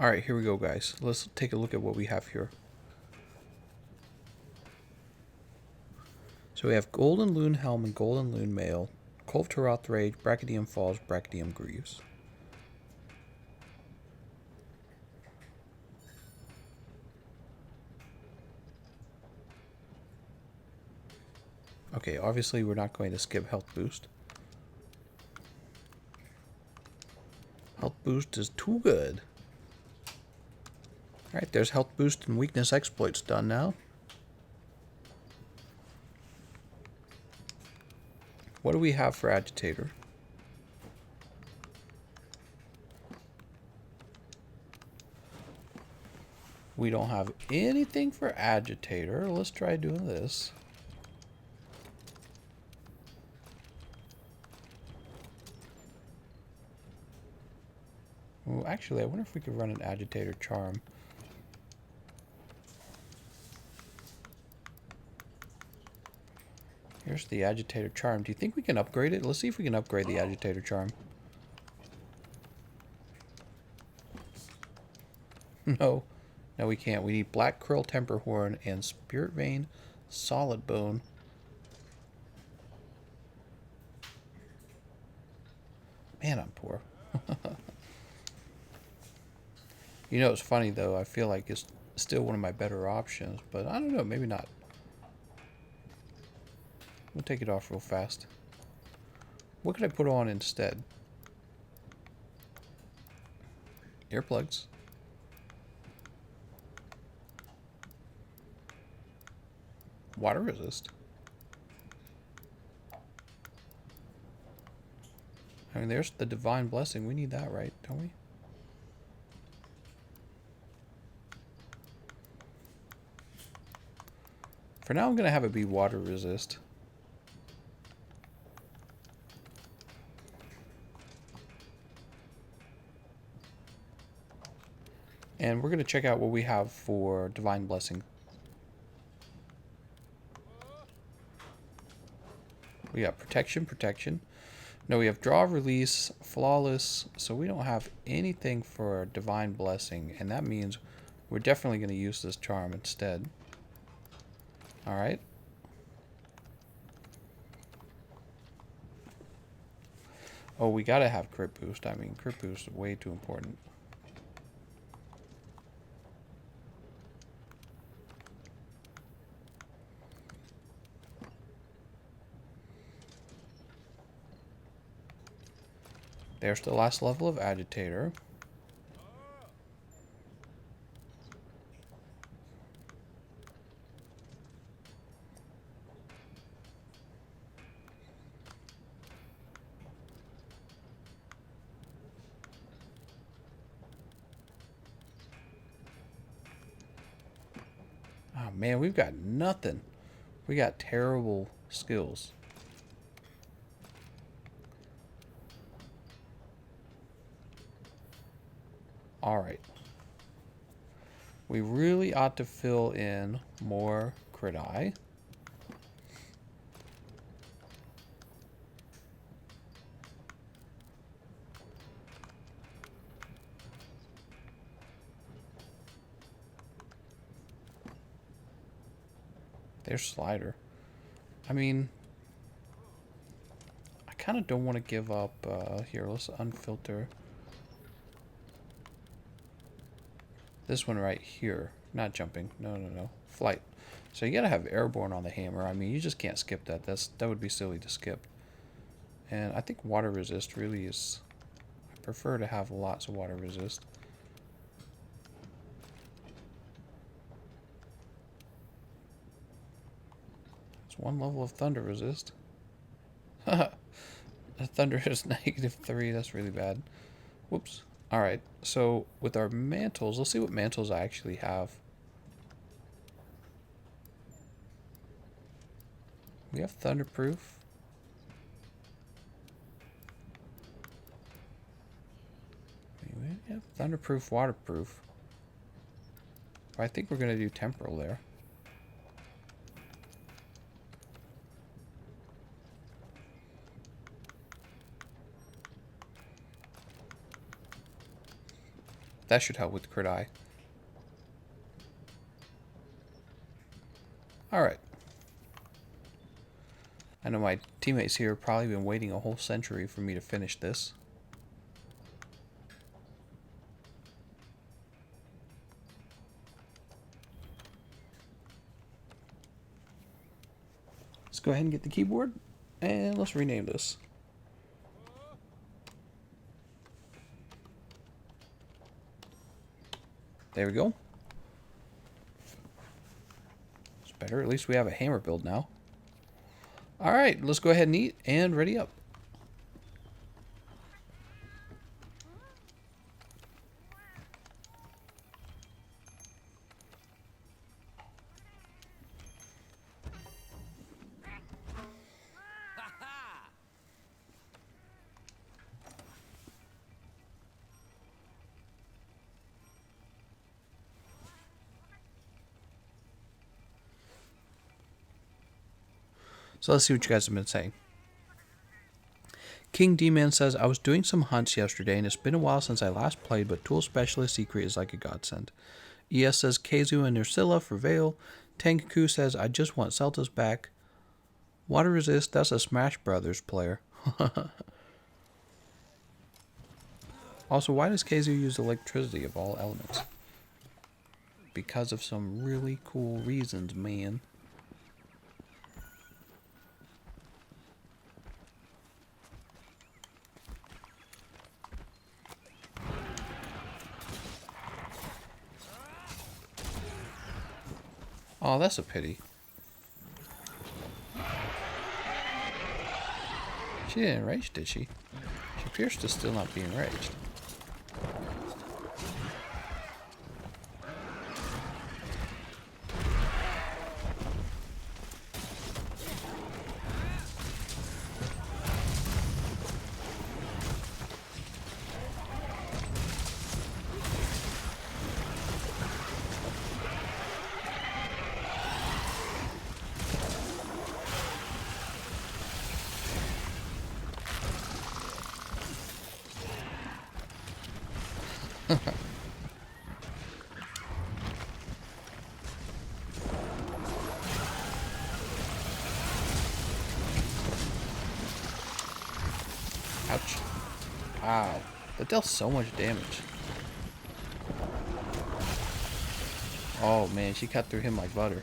Alright, here we go, guys. Let's take a look at what we have here. So we have Golden Loon Helm and Golden Loon Mail, Cove to Rage, Brachydium Falls, Brachydium Greaves. Okay, obviously we're not going to skip Health Boost. Health Boost is too good. Alright, there's Health Boost and Weakness Exploits done now. What do we have for Agitator? We don't have anything for Agitator. Let's try doing this. Well, actually, I wonder if we could run an Agitator Charm. Here's the Agitator Charm. Do you think we can upgrade it? Let's see if we can upgrade the Agitator Charm. No. No, we can't. We need Black Curl Temper Horn and Spirit Vein Solid Bone. Man, I'm poor. You know, it's funny, though. I feel like it's still one of my better options, but I don't know. Maybe not. We'll take it off real fast. What could I put on instead? Earplugs. Water resist. I mean, there's the Divine Blessing. We need that, right? Don't we? For now, I'm going to have it be water resist. And we're going to check out what we have for Divine Blessing. We got Protection, Protection. No, we have Draw, Release, Flawless. So we don't have anything for Divine Blessing. And that means we're definitely going to use this charm instead. Alright. Oh, we got to have Crit Boost. I mean, Crit Boost is way too important. There's the last level of Agitator. Oh man, we've got nothing. We got terrible skills. Alright. We really ought to fill in more Crit Eye. There's Slider. I mean, I kind of don't want to give up. Here, let's unfilter. This one right here. Not jumping. No, no, no. Flight. So you gotta have Airborne on the hammer. I mean, you just can't skip that. That would be silly to skip. And I think Water Resist really is... I prefer to have lots of Water Resist. It's one level of Thunder Resist. Thunder is -3. That's really bad. Whoops. Alright, so with our mantles, let's see what mantles I actually have. We have Thunderproof. We have Thunderproof, Waterproof. I think we're going to do Temporal there. That should help with crit eye. Alright. I know my teammates here have probably been waiting a whole century for me to finish this. Let's go ahead and get the keyboard, and let's rename this. There we go. It's better. At least we have a hammer build now. Alright, let's go ahead and eat and ready up. So let's see what you guys have been saying. King D-Man says, I was doing some hunts yesterday and it's been a while since I last played, but Tool Specialist Secret is like a godsend. ES says, Kazu and Ursula for Veil. Tenkaku says, I just want Celtas back. Water Resist, that's a Smash Brothers player. Also, why does Kazu use electricity of all elements? Because of some really cool reasons, man. Oh, that's a pity. She didn't enrage, did she? She appears to still not be enraged. Ouch. Wow. That dealt so much damage. Oh man, she cut through him like butter.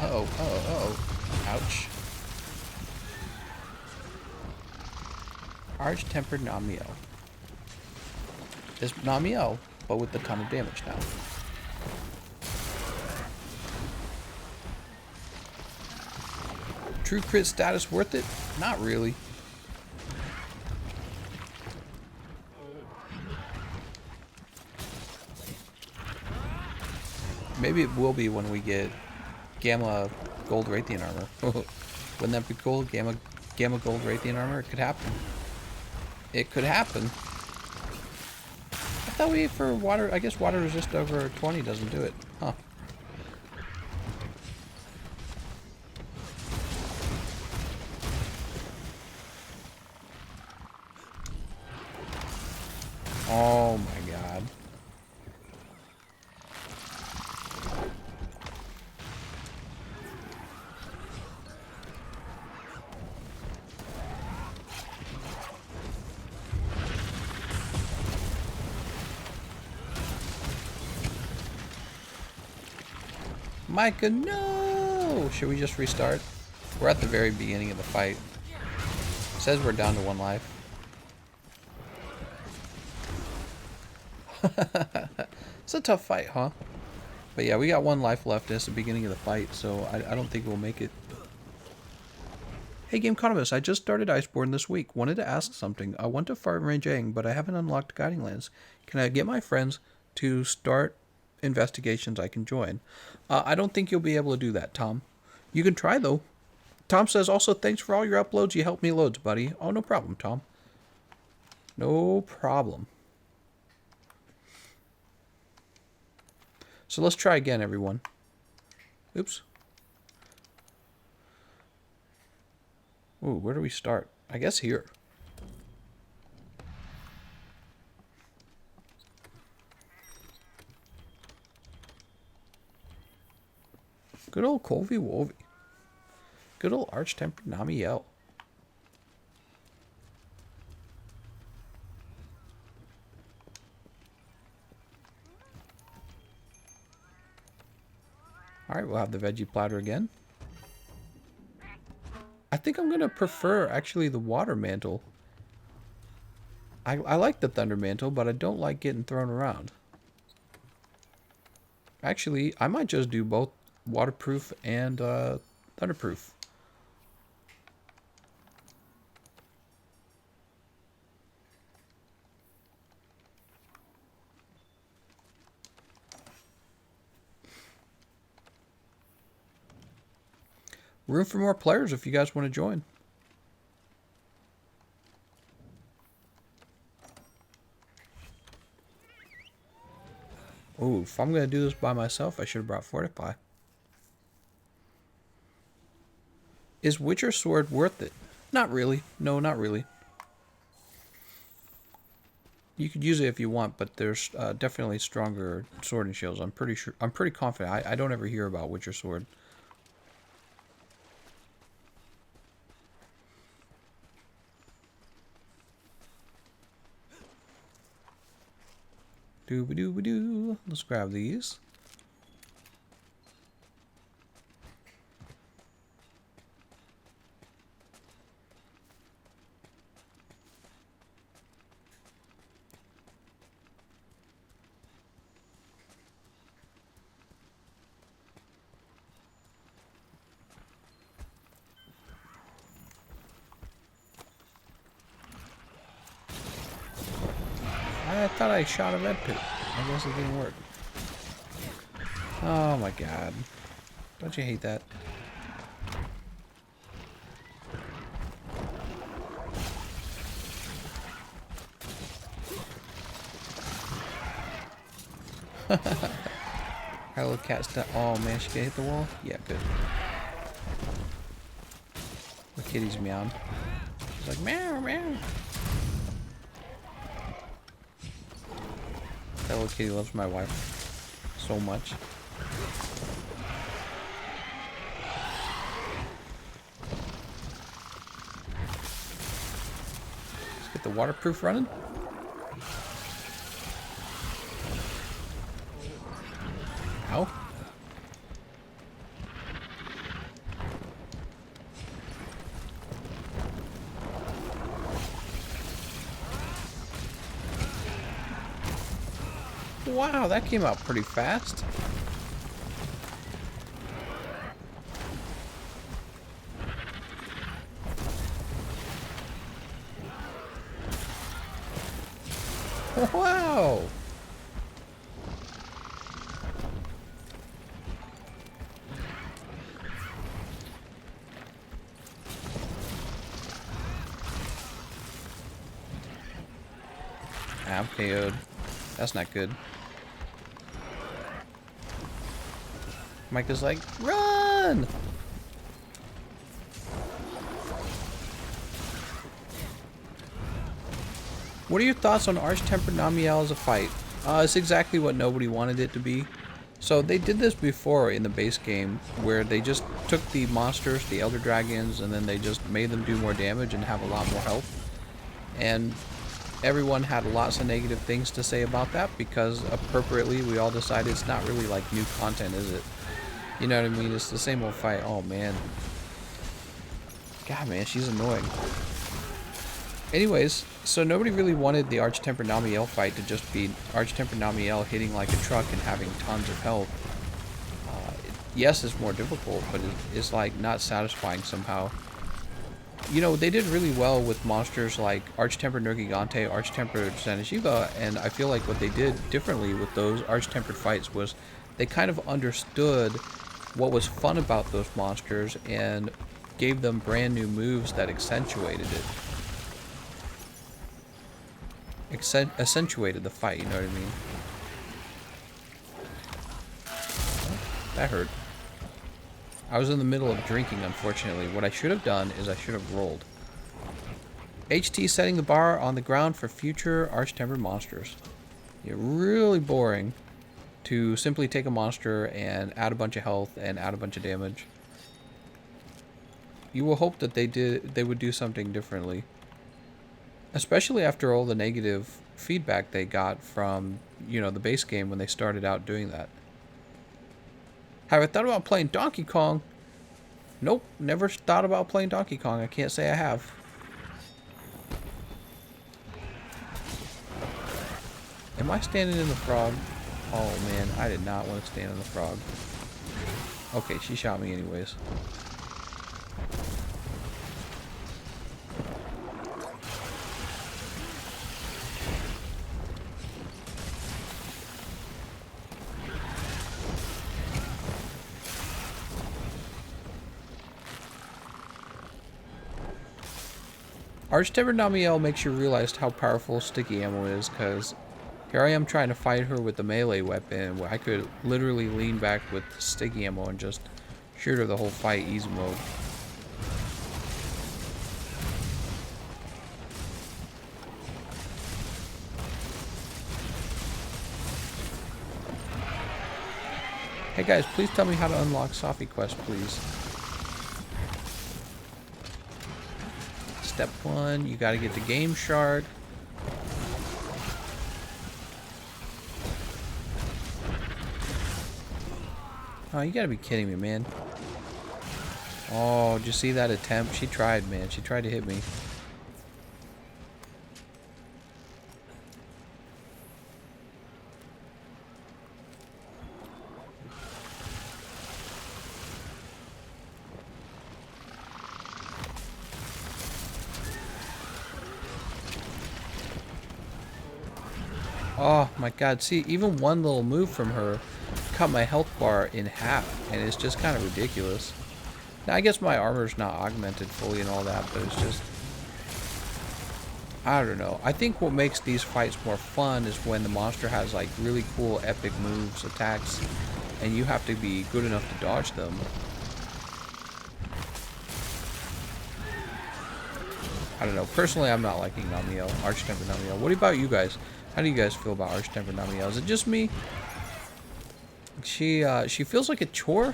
Uh-oh, uh-oh, uh-oh. Ouch. Arch-tempered Namiel. It's Namiel, but with a ton of damage now. True crit status worth it? Not really. Maybe it will be when we get Gamma Gold Raytheon armor. Wouldn't that be cool? Gamma Gold Raytheon armor? It could happen. It could happen. I thought we for water, I guess water resist over 20 doesn't do it. Huh. Oh my god. Micah, no! Should we just restart? We're at the very beginning of the fight. It says we're down to 1 life. It's a tough fight, huh? But yeah, we got 1 life left. It's the beginning of the fight, so I don't think we'll make it. Hey, Gameconomist, I just started Iceborne this week. Wanted to ask something. I want to farm Regen, but I haven't unlocked Guiding Lands. Can I get my friends to start investigations I can join? I don't think you'll be able to do that, Tom. You can try, though. Tom says, also, thanks for all your uploads. You helped me loads, buddy. Oh, no problem, Tom. No problem. So let's try again, everyone. Oops. Ooh, where do we start? I guess here. Good old Colby Wolvie. Good old Arch-Tempered Namiel. Alright, we'll have the veggie platter again. I think I'm going to prefer, actually, the water mantle. I like the thunder mantle, but I don't like getting thrown around. Actually, I might just do both waterproof and thunderproof. Room for more players if you guys want to join. Ooh, if I'm going to do this by myself, I should have brought Fortify. Is Witcher Sword worth it? Not really. No, not really. You could use it if you want, but there's definitely stronger sword and shields. I'm pretty sure. I'm pretty confident. I don't ever hear about Witcher Sword. Doo-ba-doo-ba-doo. Let's grab these. I thought I shot a red pit. I guess it didn't work. Oh my god. Don't you hate that? Our little cat's done. Oh man, she can hit the wall? Yeah, good. The kitty's meowing. She's like, meow, meow. That little kitty loves my wife so much. Let's get the waterproof running. Ow. Wow, that came out pretty fast. Wow. I'm KO'd. That's not good. Mike is like, run! What are your thoughts on Arch-Tempered Namiel as a fight? It's exactly what nobody wanted it to be. So they did this before in the base game, where they just took the monsters, the Elder Dragons, and then they just made them do more damage and have a lot more health. And everyone had lots of negative things to say about that, because appropriately we all decided it's not really like new content, is it? You know what I mean? It's the same old fight. Oh, man. God, man, she's annoying. Anyways, so nobody really wanted the Arch-Tempered Namiel fight to just be Arch-Tempered Namiel hitting like a truck and having tons of health. Yes, it's more difficult, but it's like not satisfying somehow. You know, they did really well with monsters like Arch-Tempered Nergigante, Arch-Tempered Sanashiva, and I feel like what they did differently with those Arch-Tempered fights was they kind of understood what was fun about those monsters and gave them brand new moves that accentuated it. Accentuated the fight, you know what I mean? That hurt. I was in the middle of drinking, unfortunately. What I should have done is I should have rolled. HT setting the bar on the ground for future arch-tempered monsters. Yeah, really boring to simply take a monster and add a bunch of health and add a bunch of damage. You will hope that they would do something differently. Especially after all the negative feedback they got from, you know, the base game when they started out doing that. Have I thought about playing Donkey Kong? Nope, never thought about playing Donkey Kong. I can't say I have. Am I standing in the frog? Oh man, I did not want to stand in the frog. Okay, she shot me anyways. Arch-tempered Namielle makes you realize how powerful sticky ammo is, because here I am trying to fight her with the melee weapon, where I could literally lean back with sticky ammo and just shoot her the whole fight easy mode. Hey guys, please tell me how to unlock Sophie Quest, please. Step 1, you gotta get the game shard. Oh, you gotta be kidding me, man. Oh, did you see that attempt? She tried, man. She tried to hit me. Oh my god, see, even one little move from her cut my health bar in half, and it's just kind of ridiculous. Now, I guess my armor's not augmented fully and all that, but it's just... I don't know. I think what makes these fights more fun is when the monster has, like, really cool epic moves, attacks, and you have to be good enough to dodge them. I don't know. Personally, I'm not liking Namielle, Arch-tempered Namielle. What about you guys? How do you guys feel about Arch-tempered Namielle? Is it just me? She feels like a chore,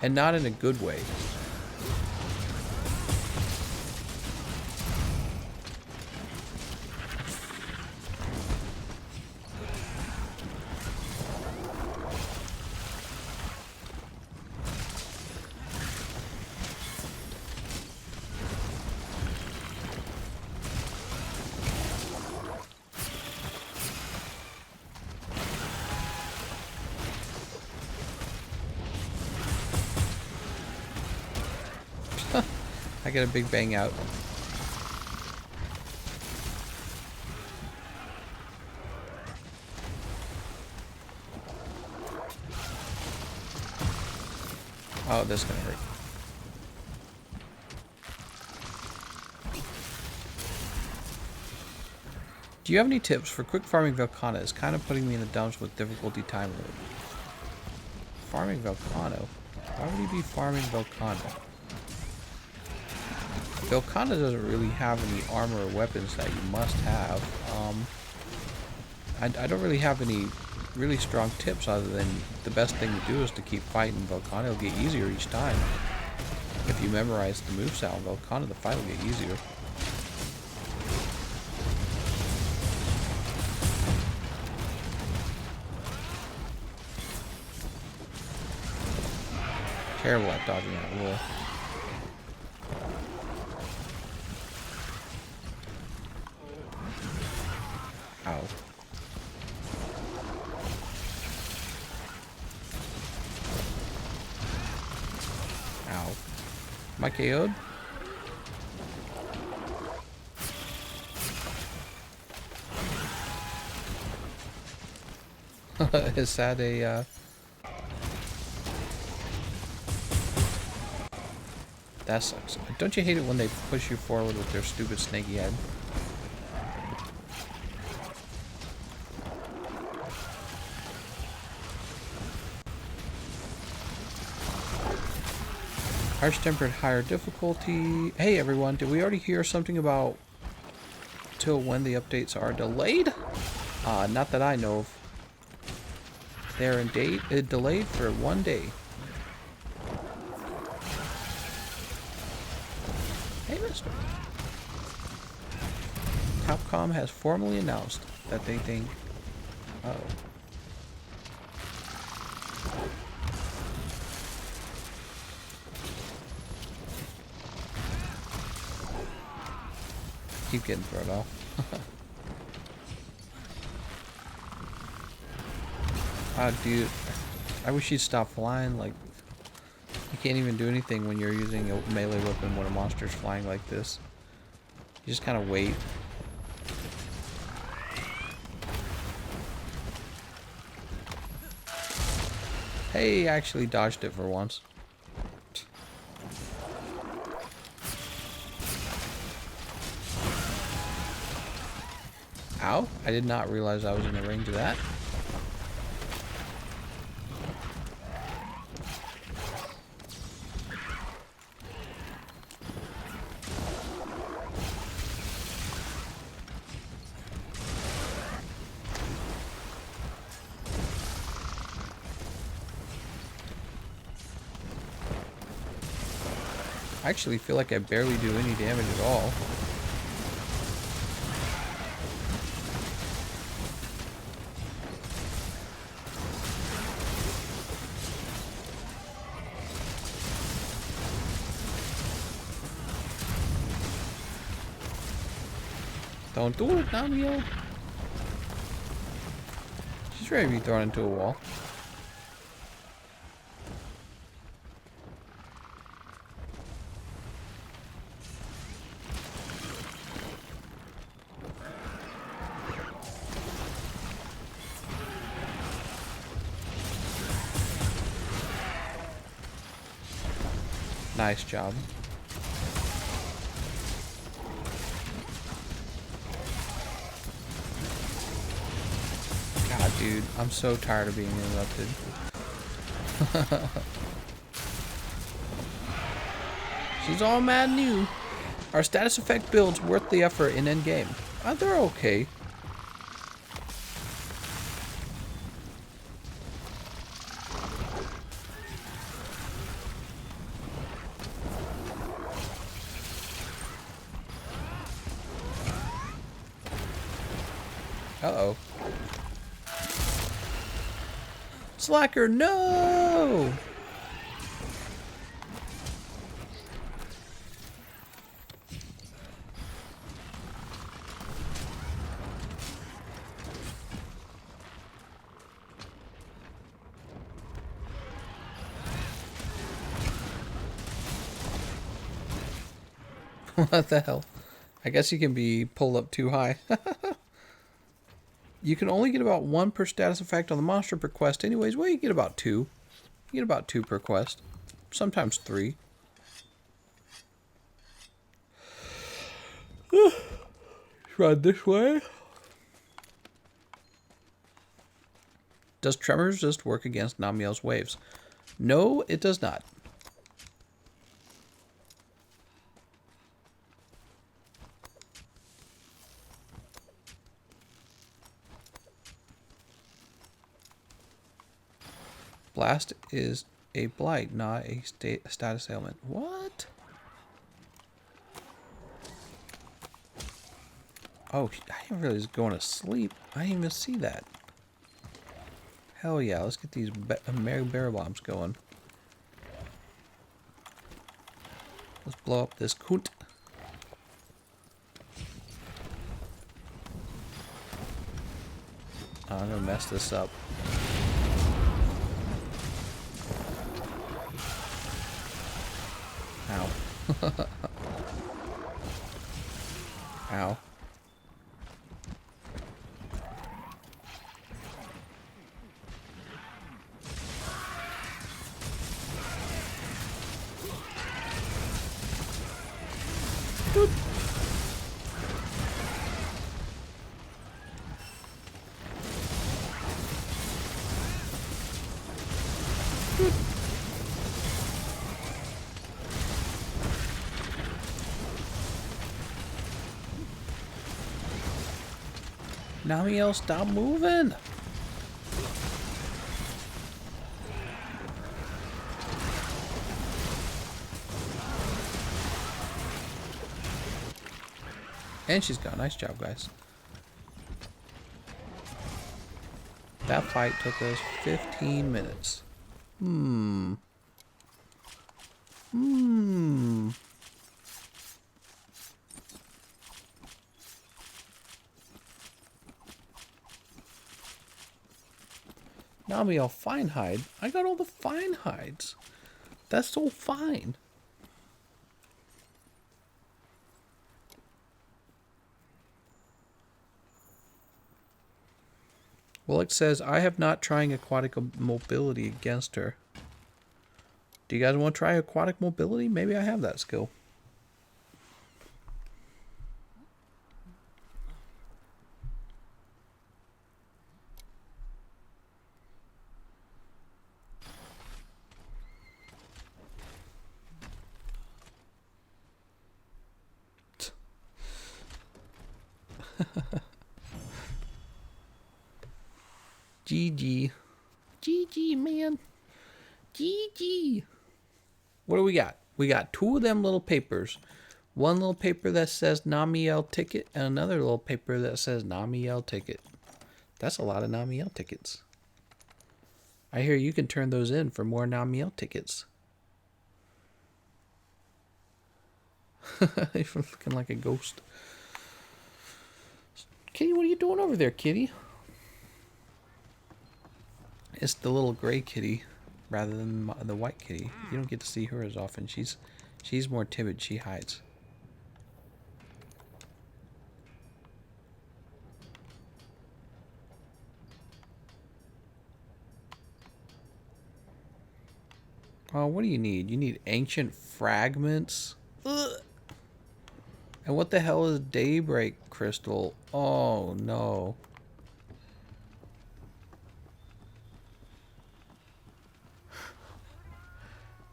and not in a good way. I get a big bang out. Oh, this is gonna hurt. Do you have any tips for quick farming Velkhana? It's kind of putting me in the dumps with difficulty time limit. Farming Velkhana? Why would he be farming Velkhana? Velkhana doesn't really have any armor or weapons that you must have. I don't really have any really strong tips other than the best thing to do is to keep fighting Velkhana. It'll get easier each time. If you memorize the moveset on Velkhana, the fight will get easier. Terrible at dodging that roll. Ow. Ow. Am I KO'd? Is that a, That sucks. Don't you hate it when they push you forward with their stupid snaky head? Harsh tempered higher difficulty. Hey everyone, did we already hear something about till when the updates are delayed? Not that I know of. They're delayed for 1 day. Hey mister. Capcom has formally announced that they think... Uh oh. Keep getting thrown off. Ah, dude. I wish you'd stop flying. Like, you can't even do anything when you're using a melee weapon when a monster's flying like this. You just kind of wait. Hey, I actually dodged it for once. Ow, I did not realize I was in the range of that. I actually feel like I barely do any damage at all. Don't do it, Namio. She's ready to be thrown into a wall. Nice job. God, dude, I'm so tired of being interrupted. She's all mad at you. Our status effect builds worth the effort in endgame. They're okay. Uh-oh. Slacker, no! What the hell? I guess you can be pulled up too high. You can only get about 1 per status effect on the monster per quest anyways. Well, you get about 2. You get about 2 per quest. Sometimes 3. Run this way. Does Tremors just work against Namiel's waves? No, it does not. Blast is a blight, not a status ailment. What? Oh, I didn't realize going to sleep. I didn't even see that. Hell yeah, let's get these Mary Bear Bombs going. Let's blow up this coot. I'm gonna mess this up. Ow. Ow. Boop. Namiel, stop moving! And she's gone. Nice job, guys. That fight took us 15 minutes. Namiel, fine hide. I got all the fine hides. That's so fine. Well, it says, I have not trying aquatic mobility against her. Do you guys want to try aquatic mobility? Maybe I have that skill. GG. GG, man. GG. What do we got? We got two of them little papers. One little paper that says Namiel ticket and another little paper that says Namiel ticket. That's a lot of Namiel tickets. I hear you can turn those in for more Namiel tickets. You're looking like a ghost. Kitty, what are you doing over there, kitty? It's the little gray kitty rather than the white kitty. You don't get to see her as often. She's more timid. She hides. Oh, what do you need? You need ancient fragments? Ugh. And what the hell is daybreak crystal? Oh, no.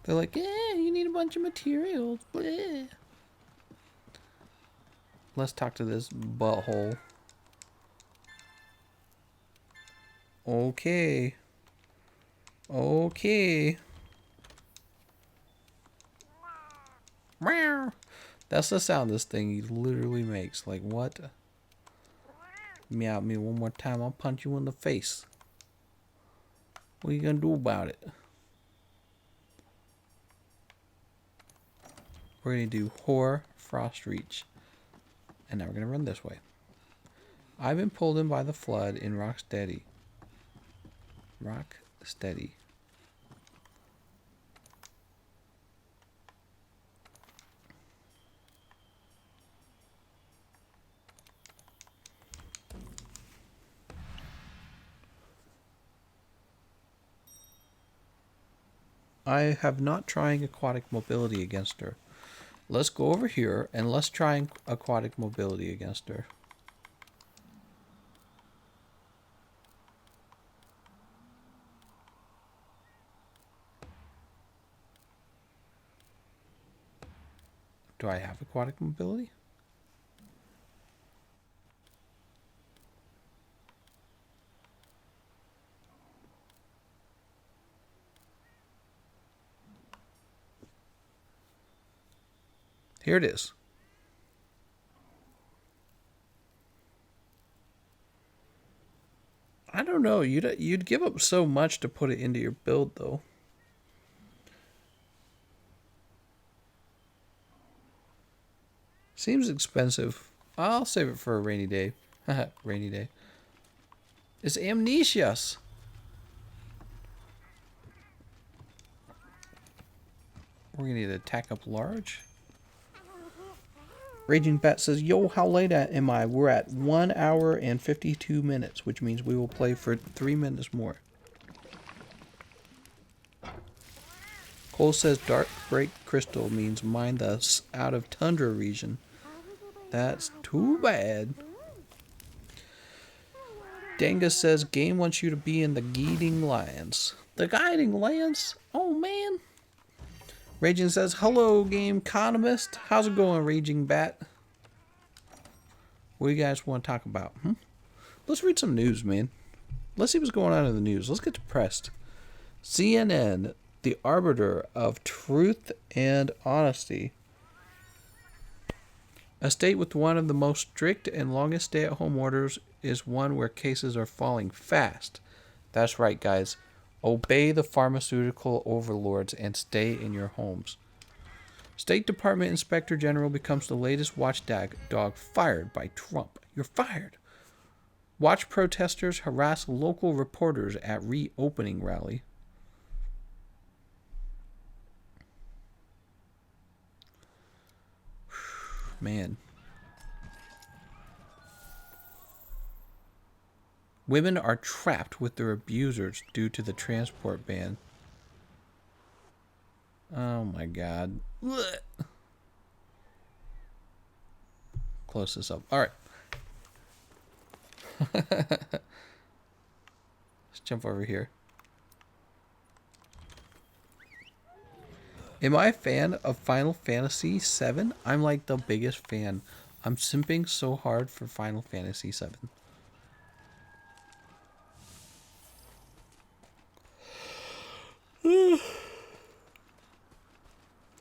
They're like, you need a bunch of materials. Bleh. Let's talk to this butthole. Okay. Okay. Meow. That's the sound this thing literally makes. Like, what? Meow at me one more time, I'll punch you in the face. What are you gonna do about it? We're going to do Horror, Frost Reach. And now we're going to run this way. I've been pulled in by the flood in Rocksteady. Rocksteady. I have not trying aquatic mobility against her. Let's go over here and let's try aquatic mobility against her. Do I have aquatic mobility? Here it is. I don't know. You'd give up so much to put it into your build, though. Seems expensive. I'll save it for a rainy day. Rainy day. It's Amnesius. We're gonna need to attack up large. Raging Bat says, yo, how late am I? We're at 1 hour and 52 minutes, which means we will play for 3 minutes more. Cole says, Dark Break Crystal means mine the out of Tundra region. That's too bad. Danga says, game wants you to be in the Guiding Lands. The Guiding Lands? Oh, man. Raging says, hello, Gameconomist. How's it going, Raging Bat? What do you guys want to talk about? Let's read some news, man. Let's see what's going on in the news. Let's get depressed. CNN, the arbiter of truth and honesty. A state with one of the most strict and longest stay-at-home orders is one where cases are falling fast. That's right, guys. Obey the pharmaceutical overlords and stay in your homes. State Department Inspector General becomes the latest watchdog fired by Trump. You're fired. Watch protesters harass local reporters at reopening rally. Man. Women are trapped with their abusers due to the transport ban. Oh my God. Ugh. Close this up. All right. Let's jump over here. Am I a fan of Final Fantasy VII? I'm like the biggest fan. I'm simping so hard for Final Fantasy VII.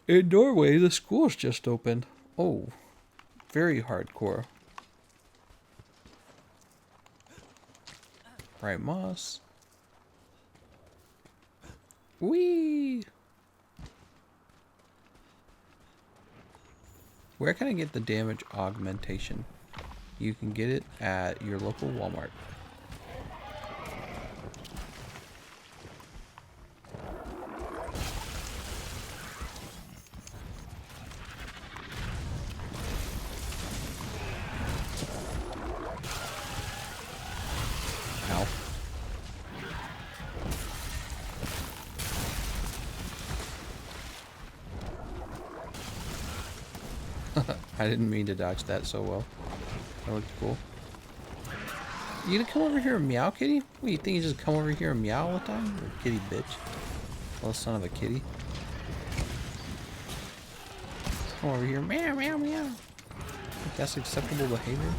In Norway, the school's just opened. Oh, very hardcore. Right, moss. Whee! Where can I get the damage augmentation? You can get it at your local Walmart. Ow. I didn't mean to dodge that so well. That looked cool. You gonna come over here and meow, kitty? What, you think you just come over here and meow all the time? You're a kitty bitch. Little son of a kitty. Come over here, meow, meow, meow. Think that's acceptable behavior?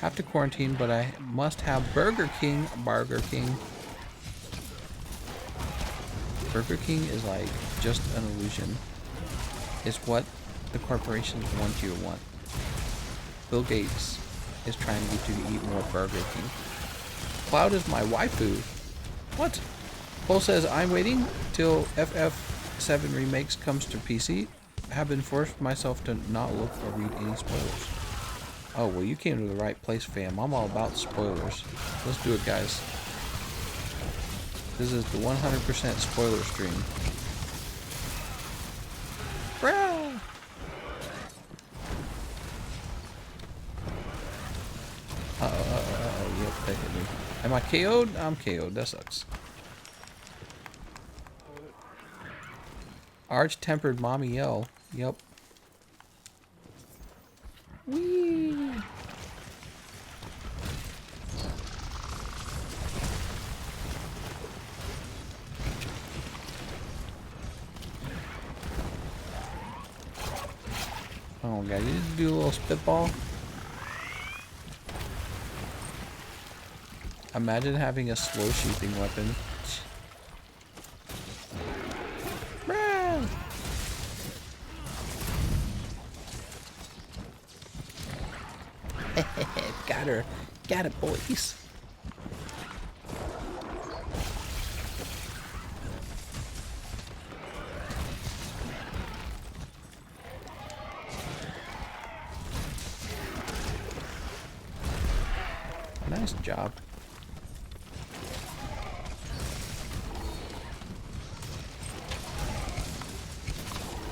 Have to quarantine, but I must have Burger King. Burger King. Burger King is like just an illusion. It's what the corporations want you to want. Bill Gates is trying to get you to eat more Burger King. Cloud is my waifu. What? Cole says, I'm waiting till FF7 Remakes comes to PC. I have been forced myself to not look or read any spoilers. Oh, well, you came to the right place, fam. I'm all about spoilers. Let's do it, guys. This is the 100% spoiler stream. Bro! Uh-oh, yep, that hit me. Am I KO'd? I'm KO'd, that sucks. Arch-tempered mommy yell. Yep. Whee! Oh god, you just do a little spitball. Imagine having a slow shooting weapon. Got her. Got it, boys. Nice job.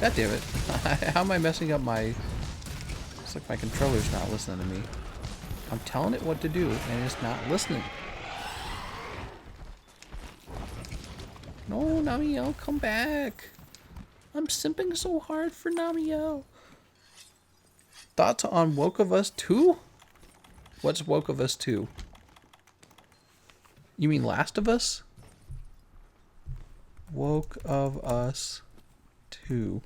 God damn it. How am I messing up my... It's like my controller's not listening to me. I'm telling it what to do, and it's not listening. No, Namiel, come back. I'm simping so hard for Namiel. Thoughts on Woke of Us 2? What's Woke of Us 2? You mean Last of Us? Woke of Us 2.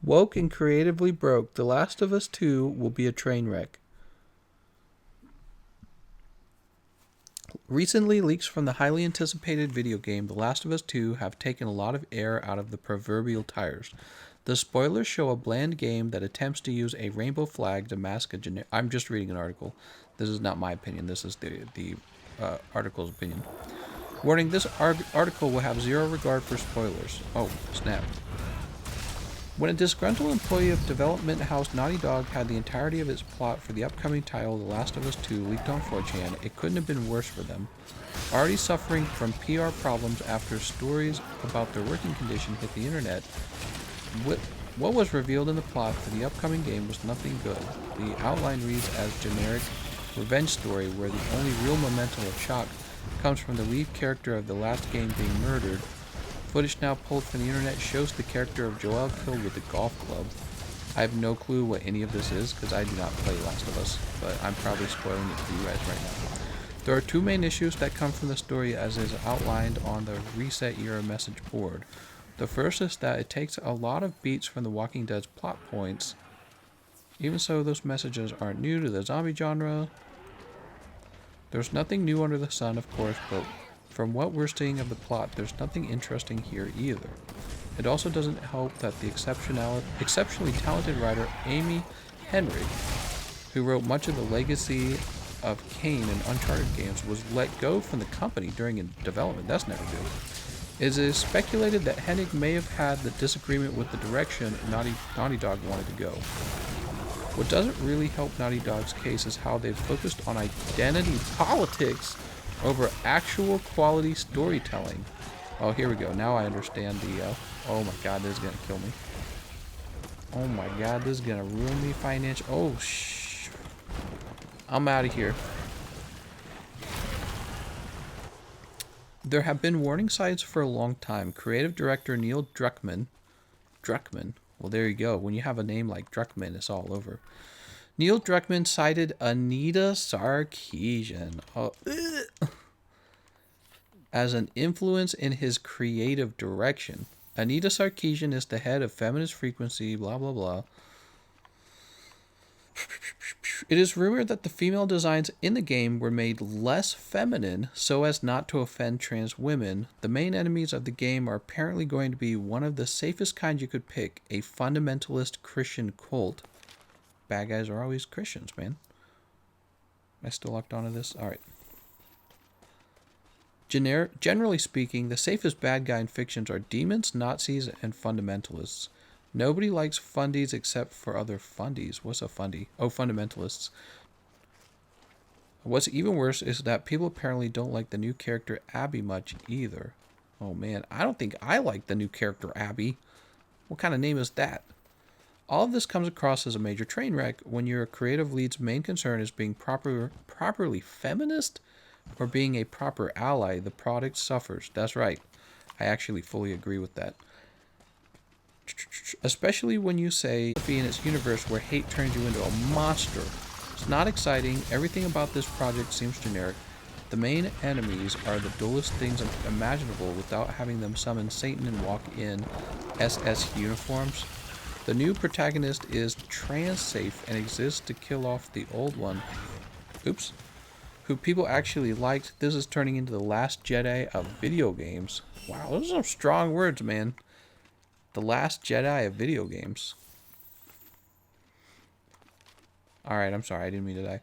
Woke and creatively broke, The Last of Us 2 will be a train wreck. Recently, leaks from the highly anticipated video game The Last of Us 2 have taken a lot of air out of the proverbial tires. The spoilers show a bland game that attempts to use a rainbow flag to mask a generic... I'm just reading an article. This is not my opinion. This is the article's opinion. Warning, this article will have zero regard for spoilers. Oh, snap. When a disgruntled employee of development house Naughty Dog had the entirety of its plot for the upcoming title The Last of Us 2 leaked on 4chan, it couldn't have been worse for them. Already suffering from PR problems after stories about their working condition hit the internet, what was revealed in the plot for the upcoming game was nothing good. The outline reads as generic revenge story where the only real memento of shock comes from the lead character of the last game being murdered. Footage now pulled from the internet shows the character of Joel killed with a golf club. I have no clue what any of this is because I do not play Last of Us, but I'm probably spoiling it for you guys right now. There are two main issues that come from the story as is outlined on the Reset Era message board. The first is that it takes a lot of beats from The Walking Dead's plot points. Even so, those messages aren't new to the zombie genre. There's nothing new under the sun, of course, but from what we're seeing of the plot, there's nothing interesting here either. It also doesn't help that the exceptionally talented writer Amy Henry, who wrote much of the legacy of Kane and Uncharted games, was let go from the company during development. That's never good. It is speculated that Hennig may have had the disagreement with the direction Naughty Dog wanted to go. What doesn't really help Naughty Dog's case is how they've focused on identity politics over actual quality storytelling. Oh, here we go. Now I understand the, oh my god, this is gonna kill me. Oh my god, this is gonna ruin me financially. Oh, I'm out of here. There have been warning signs for a long time. Creative director Neil Druckmann, well there you go. When you have a name like Druckmann, it's all over. Neil Druckmann cited Anita Sarkeesian as an influence in his creative direction. Anita Sarkeesian is the head of Feminist Frequency, blah blah blah. It is rumored that the female designs in the game were made less feminine so as not to offend trans women. The main enemies of the game are apparently going to be one of the safest kind you could pick, a fundamentalist Christian cult. Bad guys are always Christians, man. Am I still locked onto this? Alright. Generally speaking, the safest bad guy in fictions are demons, Nazis, and fundamentalists. Nobody likes fundies except for other fundies. What's a fundie? Oh, fundamentalists. What's even worse is that people apparently don't like the new character Abby much either. Oh man, I don't think I like the new character Abby. What kind of name is that? All of this comes across as a major train wreck when your creative lead's main concern is being properly feminist or being a proper ally. The product suffers. That's right. I actually fully agree with that. Especially when you say be in its universe where hate turns you into a monster. It's not exciting. Everything about this project seems generic. The main enemies are the dullest things imaginable without having them summon Satan and walk in SS uniforms. The new protagonist is trans safe and exists to kill off the old one. Oops. Who people actually liked. This is turning into the Last Jedi of video games. Wow, those are some strong words, man. The Last Jedi of video games. Alright, I'm sorry, I didn't mean to die.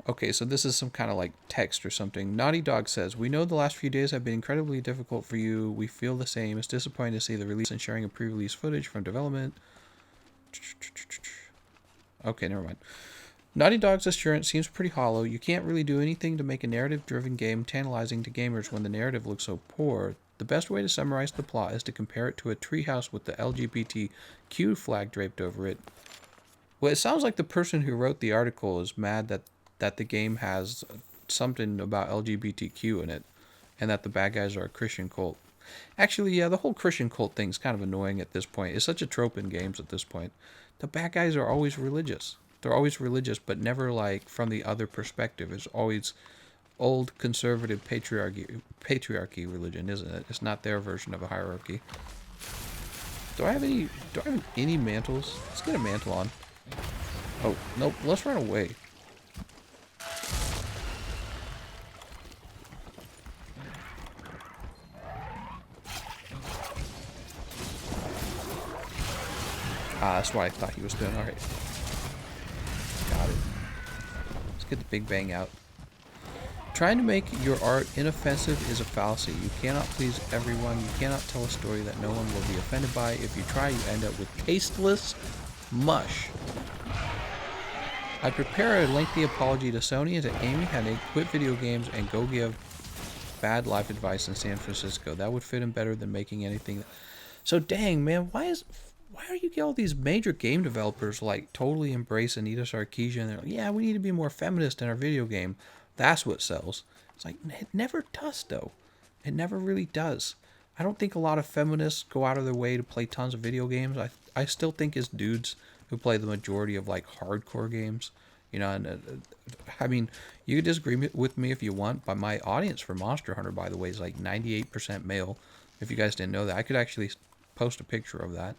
Okay, so this is some kind of like text or something. Naughty Dog says, "We know the last few days have been incredibly difficult for you. We feel the same. It's disappointing to see the release and sharing of pre-release footage from development." Okay, never mind. Naughty Dog's assurance seems pretty hollow. You can't really do anything to make a narrative-driven game tantalizing to gamers when the narrative looks so poor. The best way to summarize the plot is to compare it to a treehouse with the LGBTQ flag draped over it. Well, it sounds like the person who wrote the article is mad that the game has something about LGBTQ in it, and that the bad guys are a Christian cult. Actually, yeah, the whole Christian cult thing's kind of annoying at this point. It's such a trope in games at this point. The bad guys are always religious. They're always religious, but never like from the other perspective. It's always old conservative patriarchy religion, isn't it? It's not their version of a hierarchy. Do I have any mantles? Let's get a mantle on. Oh, nope. Let's run away. Ah, that's what I thought he was doing. Alright. Got it. Let's get the big bang out. Trying to make your art inoffensive is a fallacy. You cannot please everyone. You cannot tell a story that no one will be offended by. If you try, you end up with tasteless mush. I prepare a lengthy apology to Sony and to Amy had to quit video games and go give bad life advice in San Francisco. That would fit him better than making anything. So dang, man, why are you get all these major game developers like totally embrace Anita Sarkeesian? They're like, yeah, we need to be more feminist in our video game. That's what sells. It's like, it never does, though. It never really does. I don't think a lot of feminists go out of their way to play tons of video games. I still think it's dudes who play the majority of, like, hardcore games. You know, and I mean, you can disagree with me if you want, but my audience for Monster Hunter, by the way, is like 98% male. If you guys didn't know that, I could actually post a picture of that.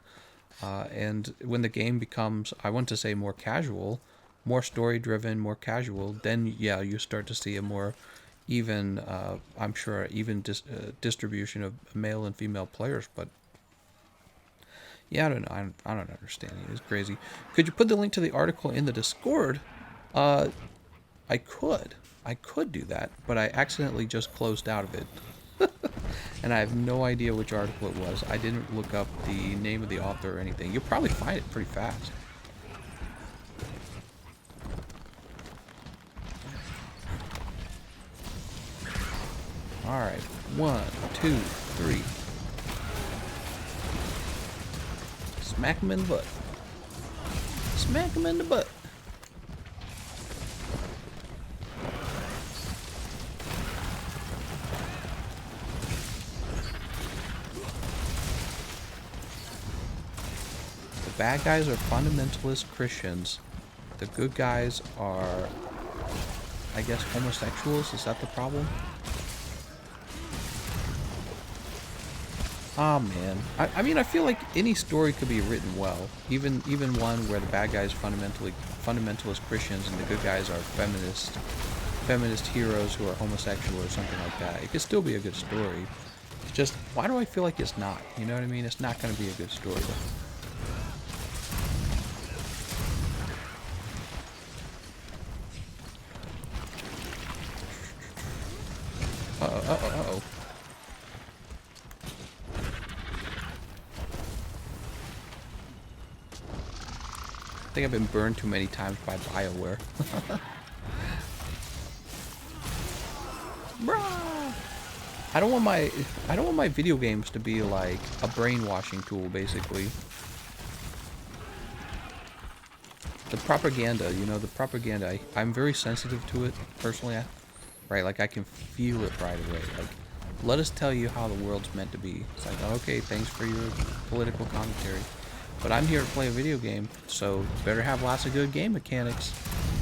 And when the game becomes, I want to say, more casual, more story-driven, more casual, then, yeah, you start to see a more even, I'm sure, even distribution of male and female players. But, yeah, I don't know. I don't understand it. It's crazy. Could you put the link to the article in the Discord? I could do that, but I accidentally just closed out of it. And I have no idea which article it was. I didn't look up the name of the author or anything. You'll probably find it pretty fast. Alright, 1, 2, 3. Smack him in the butt. Smack him in the butt. The bad guys are fundamentalist Christians. The good guys are, I guess, homosexuals. Is that the problem? Ah, man. I mean, I feel like any story could be written well. Even one where the bad guys are fundamentalist Christians and the good guys are feminist heroes who are homosexual or something like that. It could still be a good story. It's just, why do I feel like it's not? You know what I mean? It's not going to be a good story. Uh-oh. I think I've been burned too many times by BioWare. Bruh! I don't want my video games to be like a brainwashing tool, basically. The propaganda, you know, the propaganda, I'm very sensitive to it, personally. Right, like I can feel it right away. Like, let us tell you how the world's meant to be. It's like, okay, thanks for your political commentary. But I'm here to play a video game, so better have lots of good game mechanics.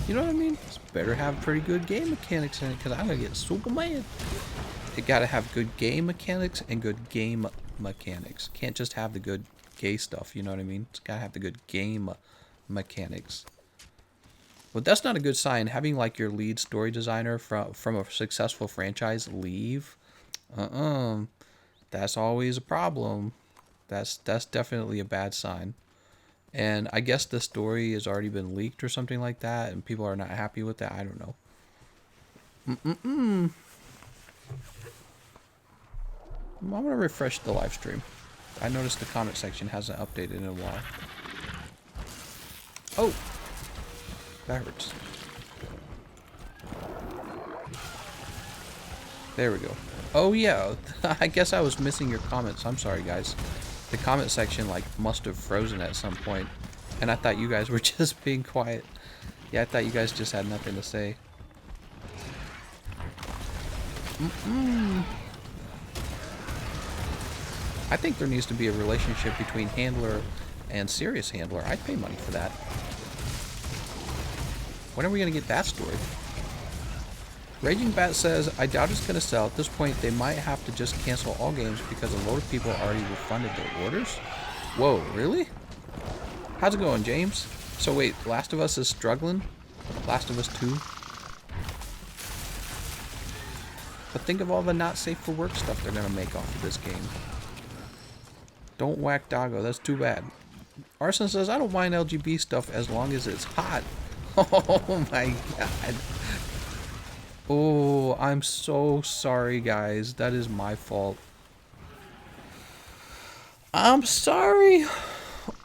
You know what I mean? It's better have pretty good game mechanics in it, because I'm going to get super mad. It got to have good game mechanics and good game mechanics. Can't just have the good gay stuff, you know what I mean? It's got to have the good game mechanics. Well, that's not a good sign. Having like your lead story designer from a successful franchise leave, that's always a problem. That's definitely a bad sign. And I guess the story has already been leaked or something like that, and people are not happy with that. I don't know. I'm gonna refresh the live stream. I noticed the comment section hasn't updated in a while. Oh. That hurts. There we go. Oh yeah, I guess I was missing your comments. I'm sorry, guys. The comment section like must have frozen at some point, and I thought you guys were just being quiet. Yeah, I thought you guys just had nothing to say. I think there needs to be a relationship between handler and serious handler. I'd pay money for that. When are we going to get that story? Raging Bat says, I doubt it's going to sell. At this point, they might have to just cancel all games because a load of people already refunded their orders. Whoa, really? How's it going, James? So wait, Last of Us is struggling? Last of Us 2? But think of all the not safe for work stuff they're gonna make off of this game. Don't whack Doggo, that's too bad. Arson says, I don't mind LGB stuff as long as it's hot. Oh my god. Oh, I'm so sorry, guys. That is my fault. I'm sorry.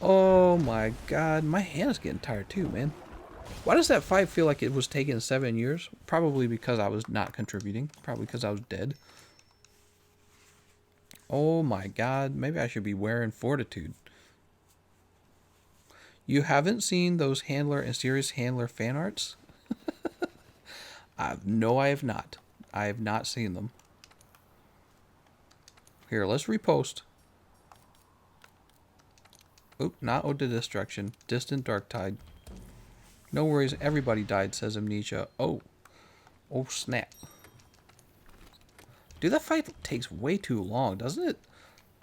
Oh my god. My hand is getting tired too, man. Why does that fight feel like it was taking 7 years? Probably because I was not contributing. Probably because I was dead. Oh my god. Maybe I should be wearing Fortitude. You haven't seen those Handler and Serious Handler fan arts? No, I have not. I have not seen them. Here, let's repost. Oop, not Ode to Destruction. Distant Dark Tide. No worries, everybody died, says Amnesia. Oh. Oh, snap. Dude, that fight takes way too long, doesn't it?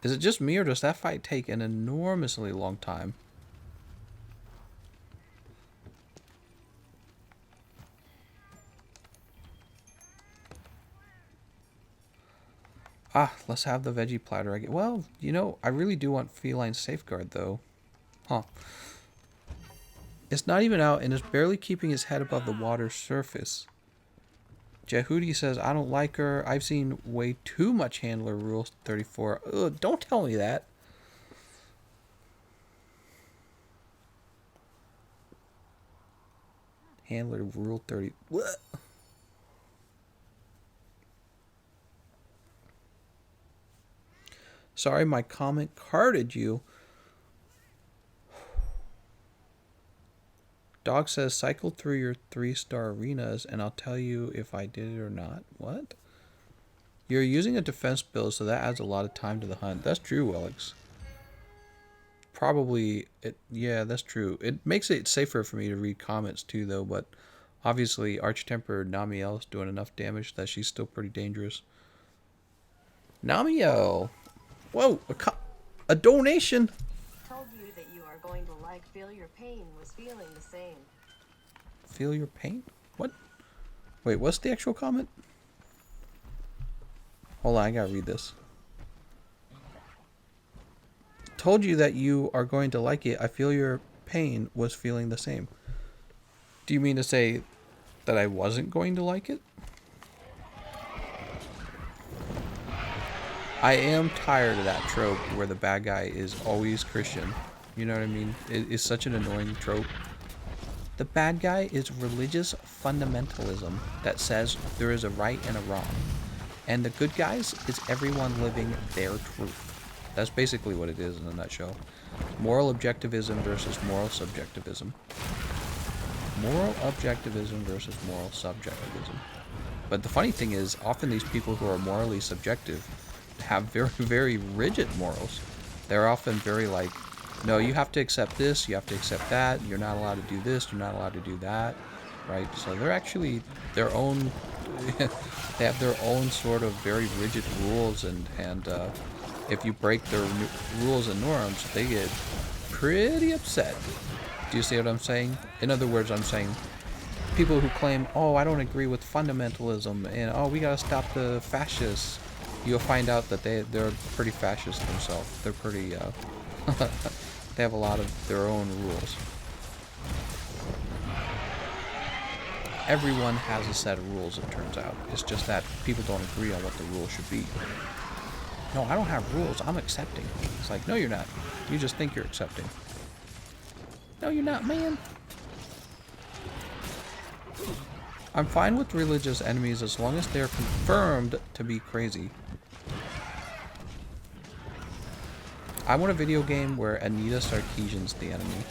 Is it just me, or does that fight take an enormously long time? Ah, let's have the veggie platter. Well, you know, I really do want Feline Safeguard, though. Huh. It's not even out, and is barely keeping his head above the water's surface. Jehudi says, I don't like her. I've seen way too much Handler Rule 34. Ugh, don't tell me that. Handler Rule 30. What? Sorry, my comment carded you. Dog says, cycle through your 3-star arenas and I'll tell you if I did it or not. What? You're using a defense build, so that adds a lot of time to the hunt. That's true, Alex. Probably, yeah, that's true. It makes it safer for me to read comments too, though, but obviously Archtemper Namiel is doing enough damage that she's still pretty dangerous. Namiel! Whoa, a donation! Told you that you are going to like Feel Your Pain was feeling the same. Feel your pain? What? Wait, what's the actual comment? Hold on, I gotta read this. Told you that you are going to like it. I feel your pain was feeling the same. Do you mean to say that I wasn't going to like it? I am tired of that trope where the bad guy is always Christian. You know what I mean? It is such an annoying trope. The bad guy is religious fundamentalism that says there is a right and a wrong. And the good guys is everyone living their truth. That's basically what it is in a nutshell. Moral objectivism versus moral subjectivism. Moral objectivism versus moral subjectivism. But the funny thing is, often these people who are morally subjective have very, very rigid morals. They're often very like, no, you have to accept this, you have to accept that, you're not allowed to do this, you're not allowed to do that, right? So they're actually their own, they have their own sort of very rigid rules, and if you break their rules and norms, they get pretty upset. Do you see what I'm saying? In other words, I'm saying people who claim, oh, I don't agree with fundamentalism, and oh, we gotta stop the fascists, you'll find out that they're pretty fascist themselves. They're pretty, they have a lot of their own rules. Everyone has a set of rules, it turns out. It's just that people don't agree on what the rules should be. No, I don't have rules. I'm accepting. It's like, no, you're not. You just think you're accepting. No, you're not, man. I'm fine with religious enemies as long as they're confirmed to be crazy. I want a video game where Anita Sarkeesian's the enemy.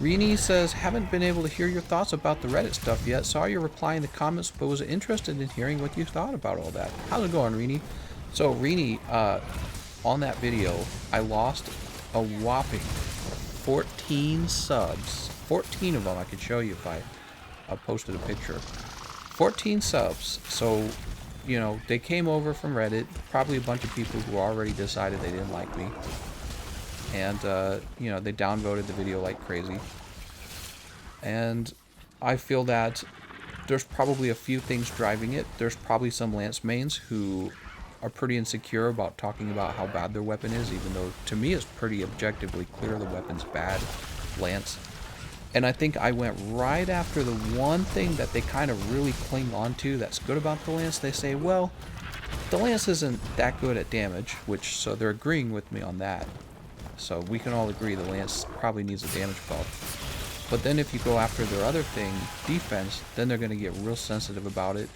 Rini says, haven't been able to hear your thoughts about the Reddit stuff yet. Saw your reply in the comments, but was interested in hearing what you thought about all that. How's it going, Rini? So, Rini, on that video, I lost a whopping 14 subs. 14 of them I could show you if I posted a picture. 14 subs. So, you know, they came over from Reddit. Probably a bunch of people who already decided they didn't like me. and you know, they downvoted the video like crazy. And I feel that there's probably a few things driving it. There's probably some Lance mains who are pretty insecure about talking about how bad their weapon is, even though to me it's pretty objectively clear the weapon's bad, Lance. And I think I went right after the one thing that they kind of really cling on to that's good about the Lance. They say, well, the Lance isn't that good at damage, which, so they're agreeing with me on that. So we can all agree the Lance probably needs a damage buff. But then if you go after their other thing, defense, then they're going to get real sensitive about it.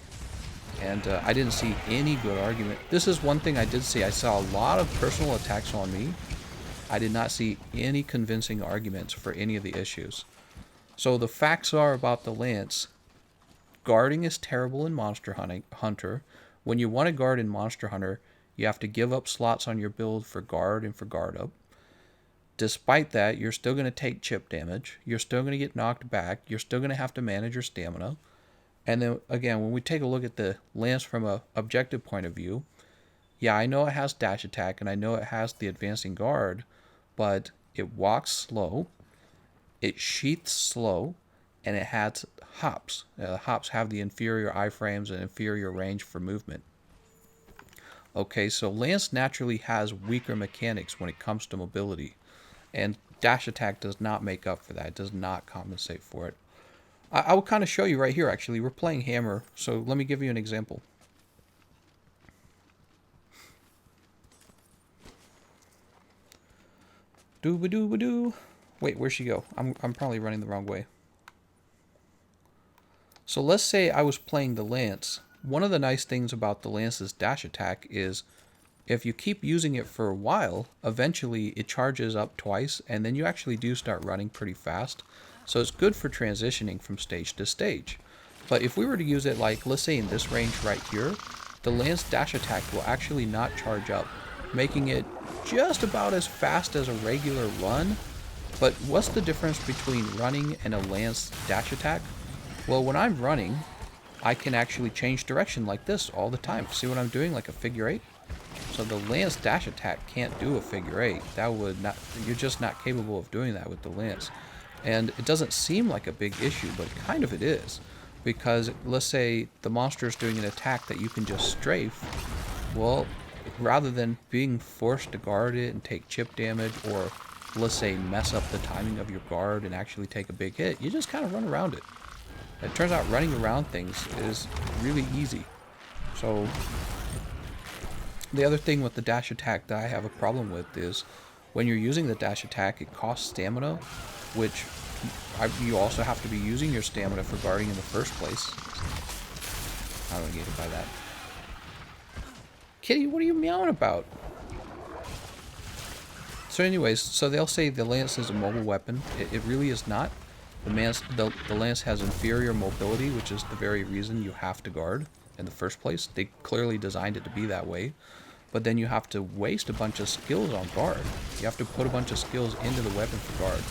And I didn't see any good argument. This is one thing I did see. I saw a lot of personal attacks on me. I did not see any convincing arguments for any of the issues. So the facts are about the Lance. Guarding is terrible in Monster Hunter. When you want to guard in Monster Hunter, you have to give up slots on your build for guard and for guard up. Despite that, you're still going to take chip damage. You're still going to get knocked back. You're still going to have to manage your stamina. And then, again, when we take a look at the Lance from an objective point of view, yeah, I know it has dash attack, and I know it has the advancing guard, but it walks slow, it sheaths slow, and it has hops. Hops have the inferior iframes and inferior range for movement. Okay, so Lance naturally has weaker mechanics when it comes to mobility. And dash attack does not make up for that. It does not compensate for it. I will kind of show you right here, actually. We're playing Hammer, so let me give you an example. Doo-ba-doo-ba-doo. Wait, where'd she go? I'm probably running the wrong way. So let's say I was playing the Lance. One of the nice things about the Lance's dash attack is if you keep using it for a while, eventually it charges up twice, and then you actually do start running pretty fast. So it's good for transitioning from stage to stage. But if we were to use it like, let's say in this range right here, the Lance dash attack will actually not charge up, making it just about as fast as a regular run. But what's the difference between running and a Lance dash attack? Well, when I'm running, I can actually change direction like this all the time. See what I'm doing, like a figure eight? So the Lance dash attack can't do a figure eight. That would not, you're just not capable of doing that with the Lance. And it doesn't seem like a big issue, but kind of it is. Because let's say the monster is doing an attack that you can just strafe. Well, rather than being forced to guard it and take chip damage, or let's say mess up the timing of your guard and actually take a big hit, you just kind of run around it. It turns out running around things is really easy. So the other thing with the dash attack that I have a problem with is when you're using the dash attack, it costs stamina, which you also have to be using your stamina for guarding in the first place. I don't get it by that. Kitty, what are you meowing about? So anyways, so they'll say the Lance is a mobile weapon. It really is not. The Lance has inferior mobility, which is the very reason you have to guard in the first place. They clearly designed it to be that way. But then you have to waste a bunch of skills on guard. You have to put a bunch of skills into the weapon for guard.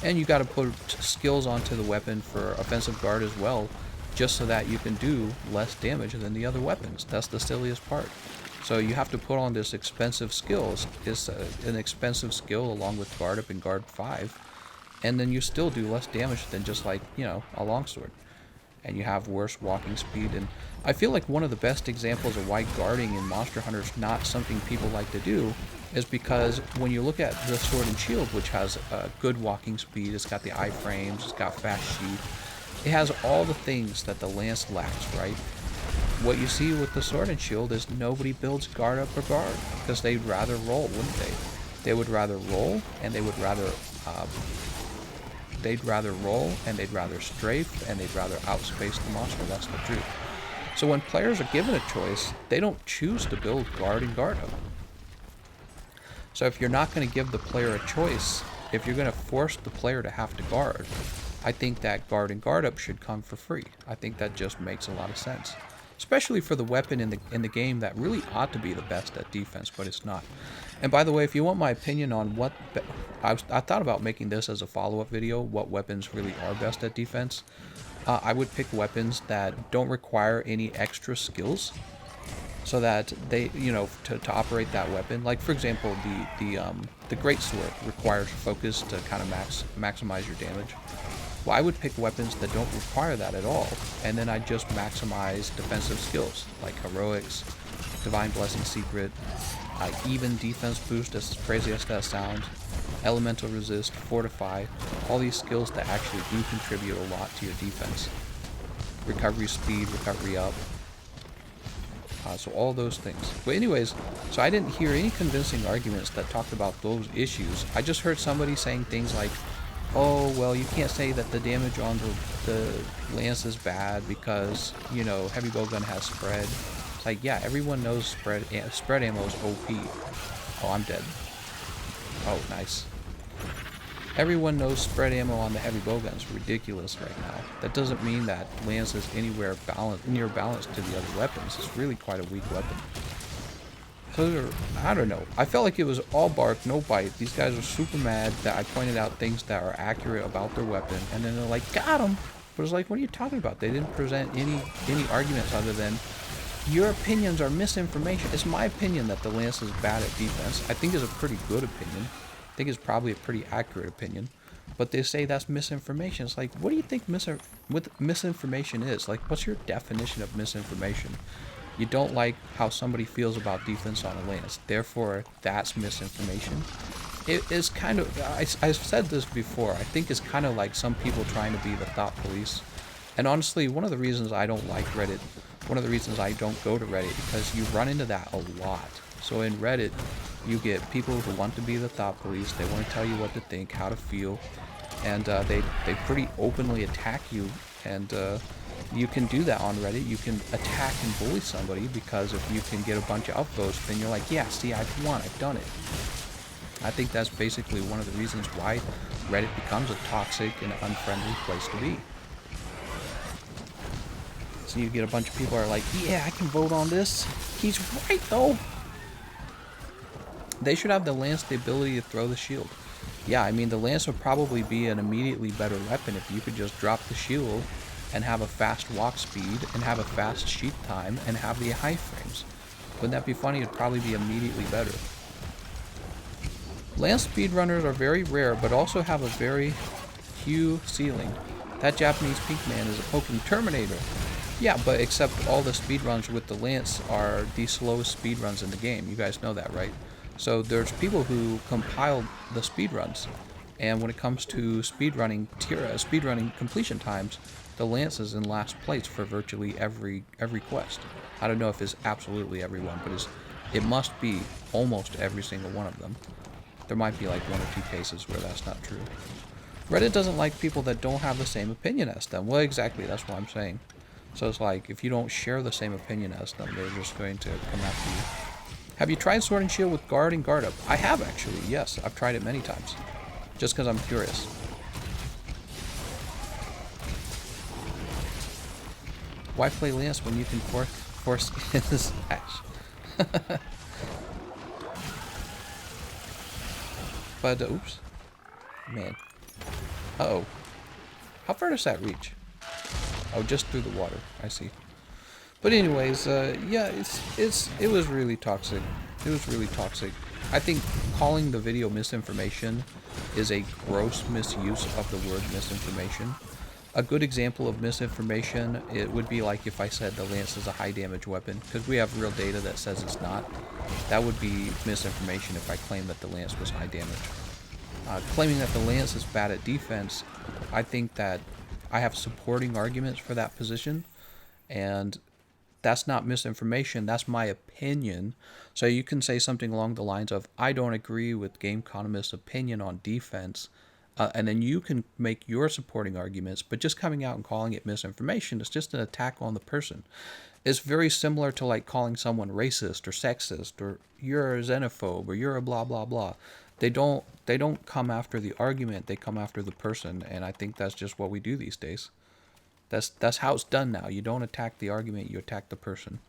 And you got to put skills onto the weapon for offensive guard as well, just so that you can do less damage than the other weapons. That's the silliest part. So you have to put on this expensive skills. It's an expensive skill along with guard up and guard 5. And then you still do less damage than just like, you know, a longsword. And you have worse walking speed. And I feel like one of the best examples of why guarding in Monster Hunter is not something people like to do is because when you look at the Sword and Shield, which has good walking speed, it's got the iframes, it's got fast sheath, it has all the things that the Lance lacks, right? What you see with the Sword and Shield is nobody builds guard up or guard because they'd rather roll, wouldn't they? They would rather roll, and they would rather strafe, and they'd rather outspace the monster. That's the truth. So when players are given a choice, they don't choose to build guard and guard up. So if you're not going to give the player a choice, if you're going to force the player to have to guard, I think that guard and guard up should come for free. I think that just makes a lot of sense. Especially for the weapon in the game that really ought to be the best at defense, but it's not. And by the way, if you want my opinion on what... I thought about making this as a follow-up video, what weapons really are best at defense. I would pick weapons that don't require any extra skills. so that they, to operate that weapon. Like for example, the great sword requires focus to kind of maximize your damage. Well, I would pick weapons that don't require that at all, and then I just maximize defensive skills like heroics, divine blessing secret, even defense boost, as crazy as that sounds, elemental resist, fortify, all these skills that actually do contribute a lot to your defense. Recovery speed, recovery up. So all those things. But anyways, so I didn't hear any convincing arguments that talked about those issues. I just heard somebody saying things like, oh, well, you can't say that the damage on the lance is bad because, heavy bowgun has spread. It's like, yeah, everyone knows spread ammo is OP. Oh, I'm dead. Oh, nice. Everyone knows spread ammo on the heavy bowgun is ridiculous right now. That doesn't mean that lance is anywhere near balanced to the other weapons. It's really quite a weak weapon. So, I don't know. I felt like it was all bark, no bite. These guys are super mad that I pointed out things that are accurate about their weapon, and then they're like, got him! But it's like, what are you talking about? They didn't present any arguments other than, your opinions are misinformation. It's my opinion that the lance is bad at defense. I think it's a pretty good opinion. I think it's probably a pretty accurate opinion. But they say that's misinformation. It's like, what do you think misinformation is? Like, what's your definition of misinformation? You don't like how somebody feels about defense on a lance, therefore that's misinformation. It is kind of, I've said this before, I think it's kind of like some people trying to be the thought police. And honestly, one of the reasons I don't like Reddit, one of the reasons I don't go to Reddit, because you run into that a lot. So in Reddit, you get people who want to be the thought police, they want to tell you what to think, how to feel, and they pretty openly attack you, and you can do that on Reddit. You can attack and bully somebody because if you can get a bunch of upvotes, then you're like, yeah, see, I've won, I've done it. I think that's basically one of the reasons why Reddit becomes a toxic and unfriendly place to be. So you get a bunch of people who are like, yeah, I can vote on this. He's right, though. They should have the lance the ability to throw the shield. Yeah, I mean, the lance would probably be an immediately better weapon if you could just drop the shield and have a fast walk speed, and have a fast sheath time, and have the high frames. Wouldn't that be funny? It'd probably be immediately better. Lance speedrunners are very rare, but also have a very few ceiling. That Japanese pink man is a poking Terminator. Yeah, but except all the speedruns with the lance are the slowest speedruns in the game. You guys know that, right? So there's people who compiled the speedruns, and when it comes to speedrunning completion times, the lance is in last place for virtually every quest. I don't know if it's absolutely everyone, but it must be almost every single one of them. There might be like one or two cases where that's not true. Reddit doesn't like people that don't have the same opinion as them. Well, exactly, that's what I'm saying. So it's like, if you don't share the same opinion as them, they're just going to come after you. Have you tried Sword and Shield with guard and guard up? I have actually, yes. I've tried it many times. Just because I'm curious. Why play Lance when you can force his ash? But, oops. Man. Uh-oh. How far does that reach? Oh, just through the water. I see. But anyways, yeah, it was really toxic. It was really toxic. I think calling the video misinformation is a gross misuse of the word misinformation. A good example of misinformation, it would be like if I said the lance is a high damage weapon, because we have real data that says it's not. That would be misinformation if I claimed that the lance was high damage. Claiming that the lance is bad at defense, I think that I have supporting arguments for that position, and that's not misinformation, that's my opinion. So you can say something along the lines of, I don't agree with Gameconomist's opinion on defense, and then you can make your supporting arguments, but just coming out and calling it misinformation is just an attack on the person. It's very similar to like calling someone racist or sexist, or you're a xenophobe, or you're a blah blah blah. They don't come after the argument, they come after the person, and I think that's just what we do these days. That's how it's done now. You don't attack the argument, you attack the person.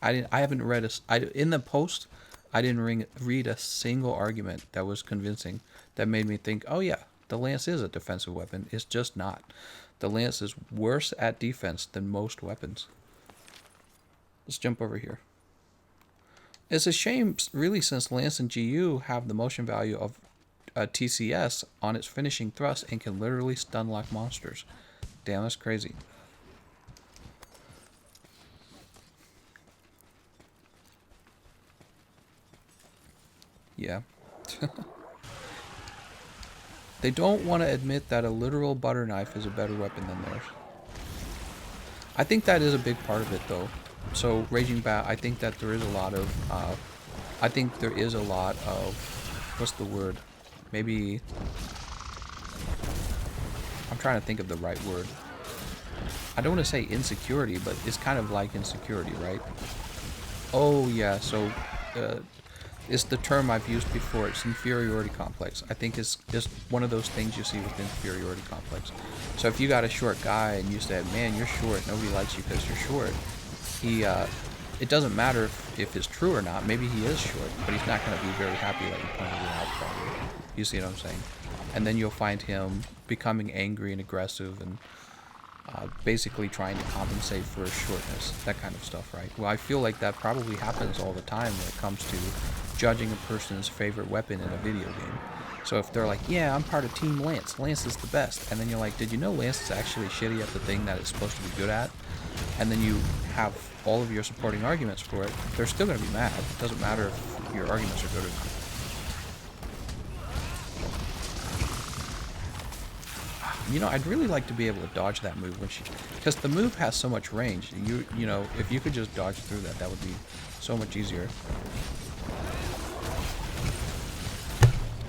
I haven't read in the post, I didn't read a single argument that was convincing, that made me think, oh yeah, The lance is a defensive weapon. It's just not. The lance is worse at defense than most weapons. Let's jump over here. It's a shame, really, since lance and GU have the motion value of TCS on its finishing thrust and can literally stun lock monsters. Damn, that's crazy. Yeah. They don't want to admit that a literal butter knife is a better weapon than theirs. I think that is a big part of it, though. So, Raging Bat, I think that there is a lot of, what's the word? Maybe, I'm trying to think of the right word. I don't want to say insecurity, but it's kind of like insecurity, right? Oh, yeah, so, it's the term I've used before. It's inferiority complex. I think it's just one of those things you see with inferiority complex. So if you got a short guy and you said, man, you're short, nobody likes you because you're short, it doesn't matter if it's true or not. Maybe he is short, but he's not going to be very happy that you pointed it out, probably. You see what I'm saying? And then you'll find him becoming angry and aggressive and basically trying to compensate for his shortness, that kind of stuff, right? Well, I feel like that probably happens all the time when it comes to judging a person's favorite weapon in a video game. So if they're like, yeah, I'm part of Team Lance, Lance is the best, and then you're like, did you know Lance is actually shitty at the thing that it's supposed to be good at? And then you have all of your supporting arguments for it, they're still going to be mad. It doesn't matter if your arguments are good or not. You know, I'd really like to be able to dodge that move when because the move has so much range. You know, if you could just dodge through that, that would be so much easier.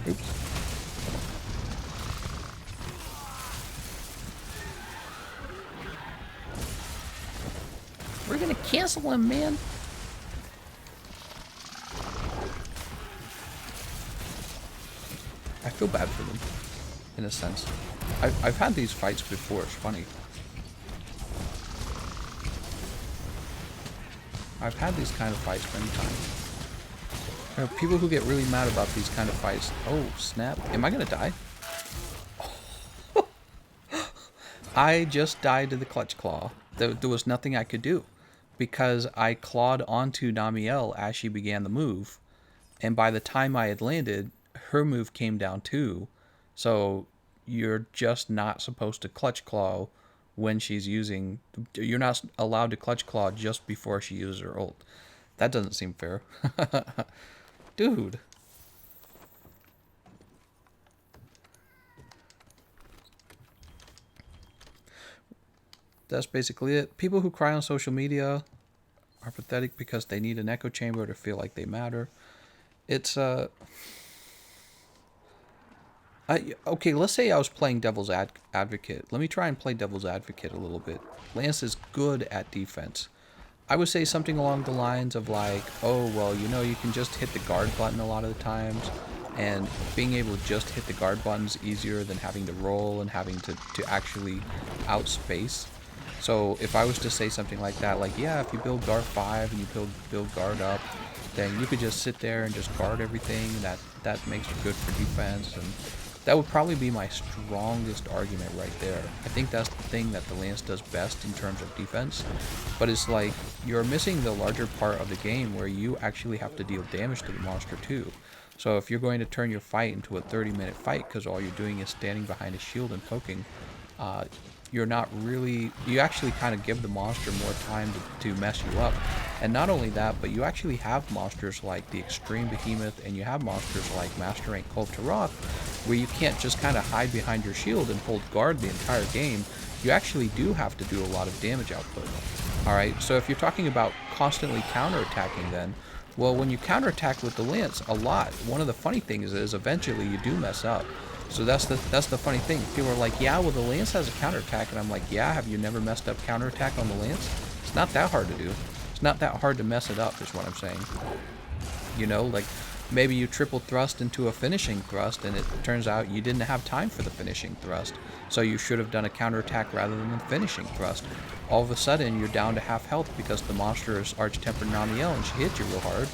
Oops. We're gonna cancel him, man. I feel bad for them, in a sense. I've had these fights before, it's funny. I've had these kind of fights many times. There are people who get really mad about these kind of fights. Oh, snap. Am I gonna die? I just died to the Clutch Claw. There was nothing I could do. Because I clawed onto Namielle as she began the move. And by the time I had landed, her move came down too. So you're just not supposed to Clutch Claw when she's using... You're not allowed to Clutch Claw just before she uses her ult. That doesn't seem fair. Dude. That's basically it. People who cry on social media are pathetic because they need an echo chamber to feel like they matter. It's okay, let's say I was playing devil's advocate. Let me try and play devil's advocate a little bit. Lance is good at defense. I would say something along the lines of like, oh, well, you know, you can just hit the guard button a lot of the times, and being able to just hit the guard button is easier than having to roll and having to actually outspace. So if I was to say something like that, like, yeah, if you build guard 5 and you build guard up, then you could just sit there and just guard everything. That makes you good for defense, and that would probably be my strongest argument right there. I think that's the thing that the Lance does best in terms of defense, but it's like you're missing the larger part of the game where you actually have to deal damage to the monster too. So if you're going to turn your fight into a 30-minute fight because all you're doing is standing behind a shield and poking, you're not really, you actually kind of give the monster more time to mess you up. And not only that, but you actually have monsters like the Extreme Behemoth, and you have monsters like Master Rank Kolb Taroth, where you can't just kind of hide behind your shield and hold guard the entire game. You actually do have to do a lot of damage output. Alright, so if you're talking about constantly counterattacking then, well, when you counterattack with the Lance a lot, one of the funny things is eventually you do mess up. So that's the funny thing. People are like, yeah, well, the Lance has a counterattack, and I'm like, yeah, have you never messed up counterattack on the Lance? It's not that hard to do. It's not that hard to mess it up, is what I'm saying. You know, like, maybe you triple thrust into a finishing thrust, and it turns out you didn't have time for the finishing thrust. So you should have done a counterattack rather than the finishing thrust. All of a sudden, you're down to half health because the monster is Arch-Tempered Namielle, and she hit you real hard.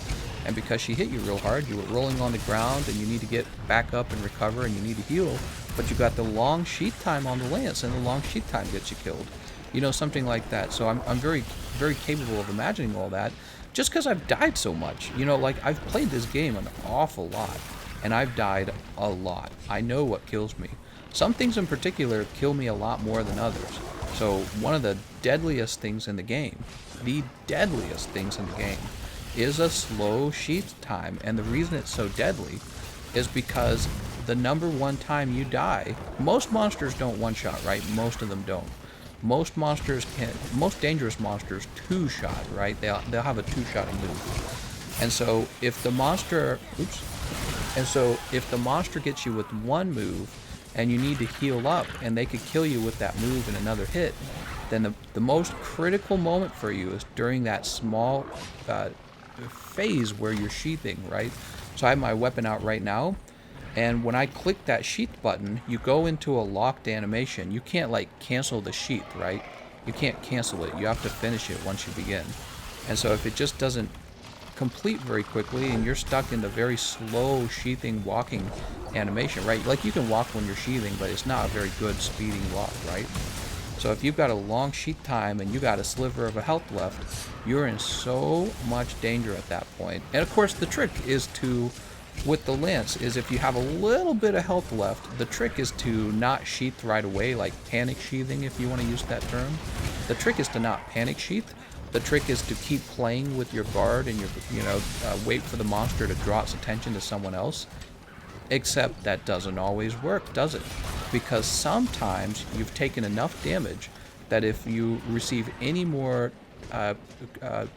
And because she hit you real hard, you were rolling on the ground and you need to get back up and recover and you need to heal. But you got the long sheath time on the lance, and the long sheath time gets you killed. You know, something like that. So I'm very, very capable of imagining all that, just because I've died so much. You know, like, I've played this game an awful lot, and I've died a lot. I know what kills me. Some things in particular kill me a lot more than others. So one of the deadliest things in the game, is a slow sheath time. And the reason it's so deadly is because the number one time you die, most monsters don't one-shot, right? Most of them don't. Most monsters can, most dangerous monsters two-shot, right? They'll have a two-shotting move. And so if the monster, if the monster gets you with one move and you need to heal up and they could kill you with that move in another hit, then the most critical moment for you is during that small phase where you're sheathing, right? So I have my weapon out right now, and when I click that sheath button, you go into a locked animation. You can't, like, cancel the sheath, right? You can't cancel it. You have to finish it once you begin. And so if it just doesn't complete very quickly and you're stuck in the very slow sheathing walking animation, right? Like, you can walk when you're sheathing, but it's not a very good speeding walk, right? So if you've got a long sheath time and you got a sliver of a health left, you're in so much danger at that point. And of course the trick is to, with the lance, is if you have a little bit of health left, the trick is to not sheath right away, like panic sheathing if you want to use that term. The trick is to not panic sheath. The trick is to keep playing with your guard and wait for the monster to draw its attention to someone else. Except that doesn't always work, does it? Because sometimes you've taken enough damage that if you receive any more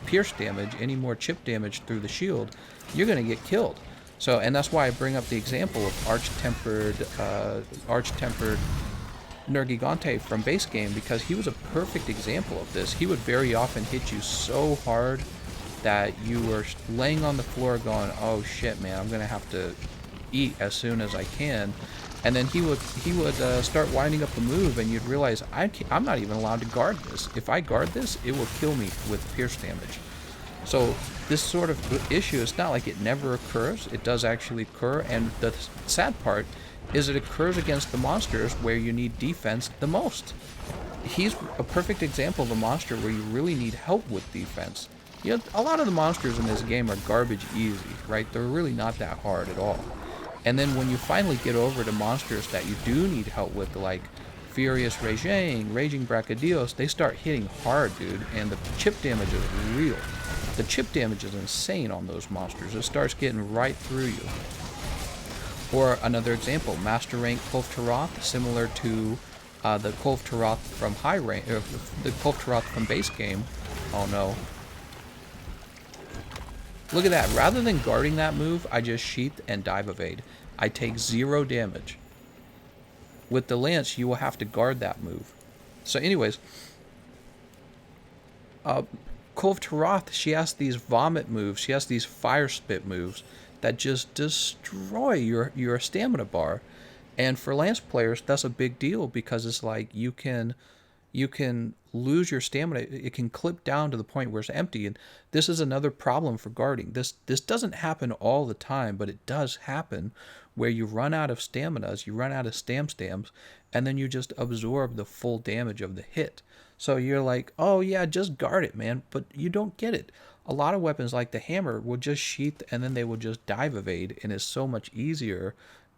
pierce damage, any more chip damage through the shield, you're going to get killed. So, and that's why I bring up the example of arch-tempered Nergigante from base game, because he was a perfect example of this. He would very often hit you so hard that you were laying on the floor going, oh shit, man, I'm going to have to eat as soon as I can. And then he would start winding up the move, and you'd realize, I'm not even allowed to guard this. If I guard this, it will kill me with pierce damage. So this sort of issue, it's not like it never occurs. It does actually occur, and the sad part is it occurs against the monsters where you need defense the most. He's a perfect example of a monster where you really need help with defense. You know, a lot of the monsters in this game are garbage easy, right? They're really not that hard at all. And then when you finally get over to monsters that you do need help with, like Furious Regen, Raging Brachydios, they start hitting hard, dude, and the chip damage is real. The chip damage is insane on those monsters. It starts getting right through you. Or another example, Master Rank Kulf Taroth, similar to the Kulf Taroth from high rank, the Kulf Taroth from base game. Oh no. Look at that. Rather than guarding that move, I just sheath and dive evade. I take 0 damage. With the lance, you will have to guard that move. So anyways, Kulf Taroth, she has these vomit moves, she has these fire spit moves that just destroy your stamina bar. And for lance players, that's a big deal, because it's like you can lose your stamina. It can clip down to the point where it's empty. And this is another problem for guarding. This doesn't happen all the time, but it does happen where you run out of staminas, you run out of stams, and then you just absorb the full damage of the hit. So you're like, oh yeah, just guard it, man. But you don't get it. A lot of weapons like the hammer will just sheath and then they will just dive evade, and it's so much easier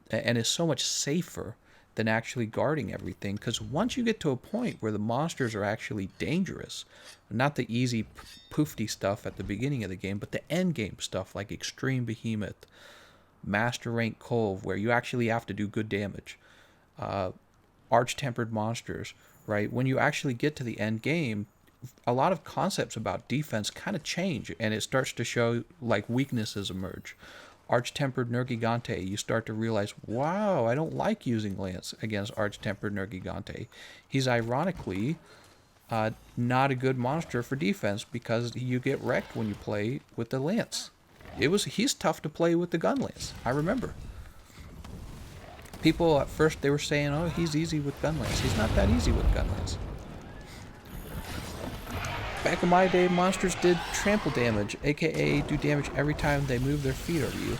and it's so much safer than actually guarding everything. Because once you get to a point where the monsters are actually dangerous, not the easy poofy stuff at the beginning of the game, but the end game stuff like Extreme Behemoth, Master Rank Kulf, where you actually have to do good damage, Arch-Tempered monsters, right? When you actually get to the end game, a lot of concepts about defense kind of change, and it starts to show like weaknesses emerge. Arch-Tempered Nergigante, you start to realize, wow, I don't like using lance against Arch-Tempered Nergigante. He's ironically not a good monster for defense, because you get wrecked when you play with the lance. He's tough to play with the gun lance. I remember people at first, they were saying, oh, he's easy with gun lance. He's not that easy with gun lance. Back in my day, monsters did trample damage, aka do damage every time they move their feet over you.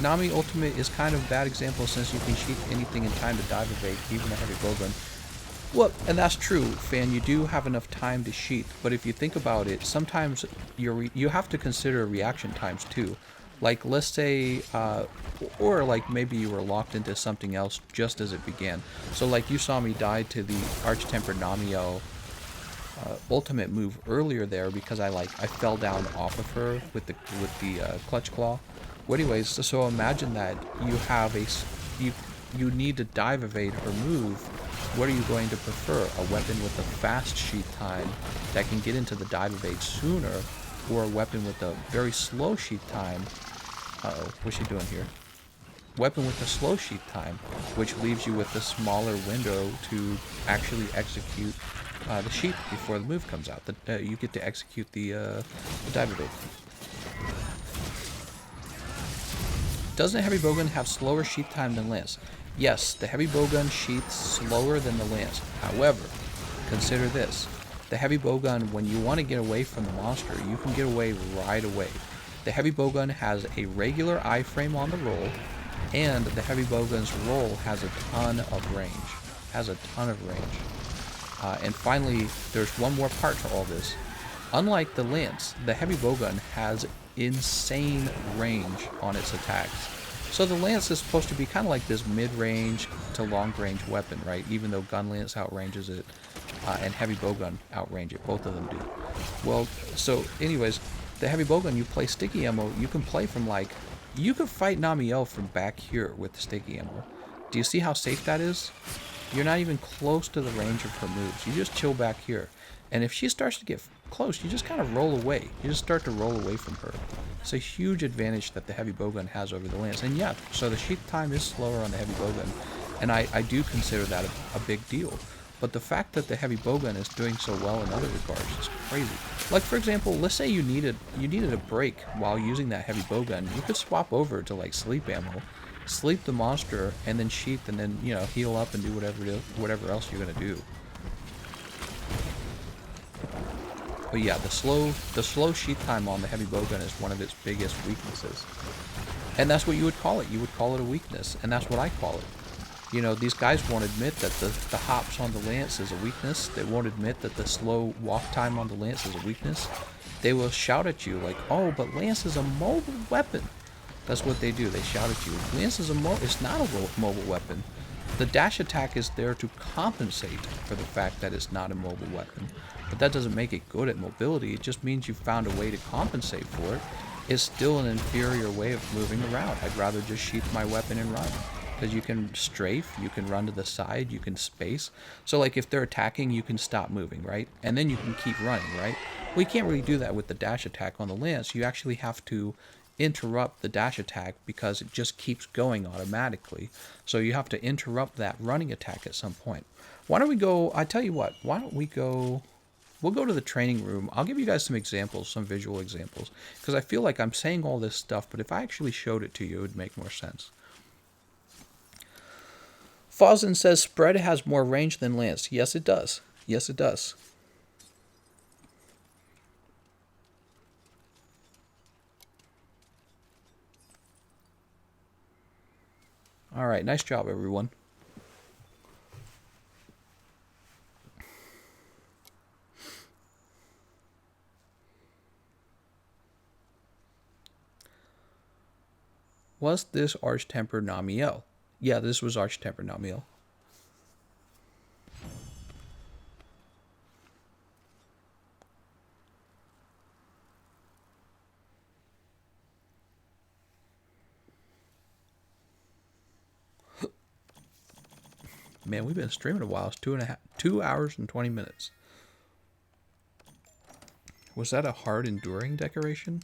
Nami Ultimate is kind of a bad example since you can sheath anything in time to dive evade, even a heavy bowgun. Well, and that's true, Fan, you do have enough time to sheath, but if you think about it, sometimes you have to consider reaction times too. Like, let's say, or like maybe you were locked into something else just as it began. So like you saw me die to the Arch-Tempered Namiel ultimate move earlier there because I fell down off of her with the clutch claw. Well, anyways, so imagine that you have you need to dive evade her move. What are you going to prefer? A weapon with a fast sheath time that can get into the dive evade sooner, or a weapon with a very slow sheath time? Uh-oh, what's she doing here? Weapon with a slow sheath time, which leaves you with a smaller window to actually execute the sheath before the move comes out. You get to execute the dive evade. Doesn't a heavy bowgun have slower sheath time than lance? Yes, the heavy bowgun sheaths slower than the lance. However, consider this. The heavy bowgun, when you want to get away from the monster, you can get away right away. The heavy bowgun has a regular iframe on the roll, and the heavy bowgun's roll has a ton of range. And finally, there's one more part to all this. Unlike the lance, the heavy bowgun has insane range on its attacks. So the lance is supposed to be kind of like this mid-range to long-range weapon, right? Even though gun lance outranges it and heavy bowgun outrange it. Both of them do. Well, so anyways, the heavy bowgun, you play sticky ammo, you can play from like, you could fight Namiel from back here with the sticky ammo. Do you see how safe that is? You're not even close to the range of her moves. You just chill back here. And if she starts to get close, you just kind of roll away. You just start to roll away from her. It's a huge advantage that the heavy bowgun has over the lance. And yeah, so the sheath time is slower on the heavy bowgun. And I do consider that a big deal. But the fact that the heavy bowgun is doing so well in other regards is crazy. Like, for example, let's say you needed a break while using that heavy bowgun. You could swap over to like sleep ammo, sleep the monster, and then sheath, and then, you know, heal up and do whatever else you're gonna do. But yeah, the slow sheath time on the heavy bowgun is one of its biggest weaknesses. And that's what you would call it. You would call it a weakness, and that's what I call it. You know, these guys won't admit that the hops on the lance is a weakness. They won't admit that the slow walk time on the lance is a weakness. They will shout at you like, oh, but lance is a mobile weapon. That's what they do. They shout at you. Lance is it's not a mobile weapon. The dash attack is there to compensate for the fact that it's not a mobile weapon. But that doesn't make it good at mobility. It just means you found a way to compensate for it. It's still an inferior way of moving around. I'd rather just sheath my weapon and run. Because you can strafe, you can run to the side, you can space. So like if they're attacking, you can stop moving, right? And then you can keep running, right? Well, you can't really do that with the dash attack on the lance. You actually have to interrupt the dash attack because it just keeps going automatically. So you have to interrupt that running attack at some point. Why don't we go, I tell you what, why don't we go, we'll go to the training room. I'll give you guys some examples, some visual examples. Because I feel like I'm saying all this stuff, but if I actually showed it to you, it would make more sense. Fawzin says spread has more range than lance. Yes, it does. Yes, it does. All right, nice job, everyone. Was this Arch-Tempered Namiel? Yeah, this was Arch-Tempered Namiel. Man, we've been streaming a while. It's 2 hours and 20 minutes. Was that a hard enduring decoration?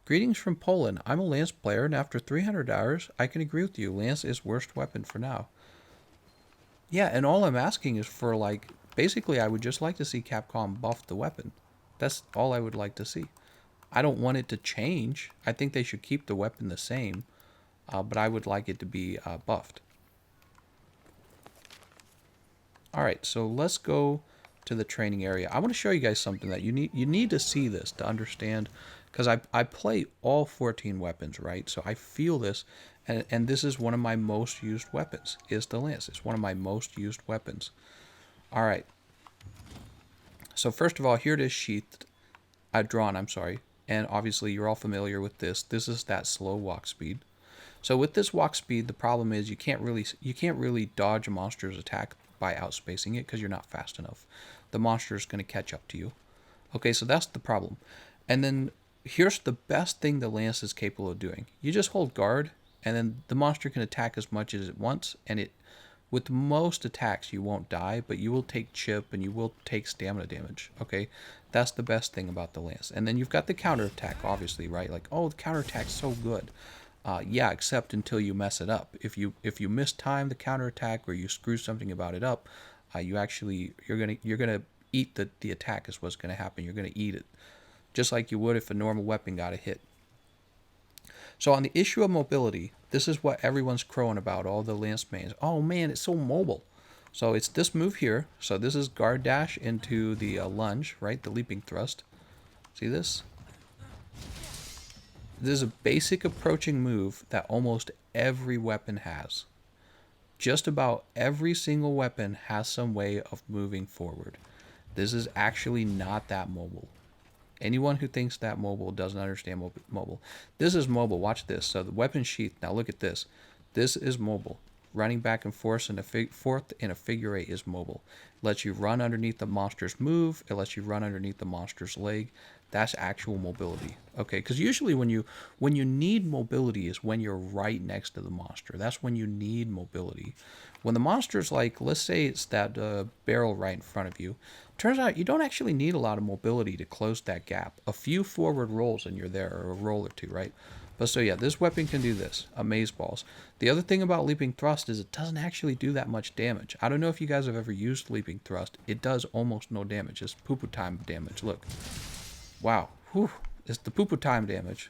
Greetings from Poland. I'm a Lance player, and after 300 hours, I can agree with you. Lance is worst weapon for now. Yeah, and all I'm asking is for, like, basically I would just like to see Capcom buff the weapon. That's all I would like to see. I don't want it to change. I think they should keep the weapon the same. but I would like it to be buffed. Alright, so let's go to the training area. I want to show you guys something that you need to see this to understand, because I play all 14 weapons, right? So I feel this, and this is one of my most used weapons, is the lance. It's one of my most used weapons. Alright, so first of all, here it is sheathed, drawn, I'm sorry, and obviously you're all familiar with this. This is that slow walk speed. So with this walk speed, the problem is you can't really dodge a monster's attack by outspacing it because you're not fast enough. The monster is going to catch up to you. Okay, so that's the problem. And then here's the best thing the lance is capable of doing. You just hold guard, and then the monster can attack as much as it wants, and with most attacks you won't die, but you will take chip and you will take stamina damage. Okay, that's the best thing about the lance. And then you've got the counterattack, obviously, right? Like, oh, the counterattack's so good. Yeah, except until you mess it up. If you mistime the counterattack or you screw something about it up, you're gonna eat the attack is what's gonna happen. You're gonna eat it, just like you would if a normal weapon got a hit. So on the issue of mobility, this is what everyone's crowing about. All the lance mains. Oh man, it's so mobile. So it's this move here. So this is guard dash into the lunge, right? The leaping thrust. See this? This is a basic approaching move that almost every weapon has. Just about every single weapon has some way of moving forward. This is actually not that mobile. Anyone who thinks that mobile doesn't understand mobile. This is mobile. Watch this. So the weapon sheath. Now look at this. This is mobile. Running back and forth in a figure eight is mobile. It lets you run underneath the monster's move. It lets you run underneath the monster's leg. That's actual mobility. Okay, because usually when you need mobility is when you're right next to the monster. That's when you need mobility. When the monster's like, let's say it's that barrel right in front of you, turns out you don't actually need a lot of mobility to close that gap. A few forward rolls and you're there, or a roll or two, right? But so yeah, this weapon can do this, amazeballs. The other thing about leaping thrust is it doesn't actually do that much damage. I don't know if you guys have ever used leaping thrust. It does almost no damage. It's poo-poo time damage. Look. Wow. Whew. It's the poo-poo time damage.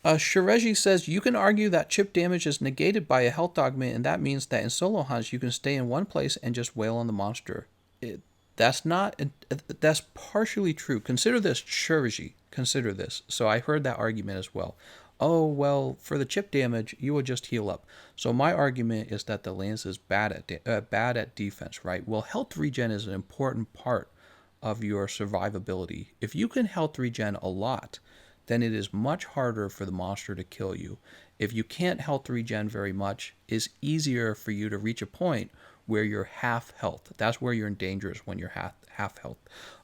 Shireji says, you can argue that chip damage is negated by a health augment, and that means that in solo hunts you can stay in one place and just wail on the monster. That's partially true. Consider this, Shireji. Consider this. So I heard that argument as well. Oh, well, for the chip damage, you will just heal up. So my argument is that the lance is bad at defense, right? Well, health regen is an important part of your survivability. If you can health regen a lot, then it is much harder for the monster to kill you. If you can't health regen very much, it's easier for you to reach a point where you're half health. That's where you're in danger, when you're half health.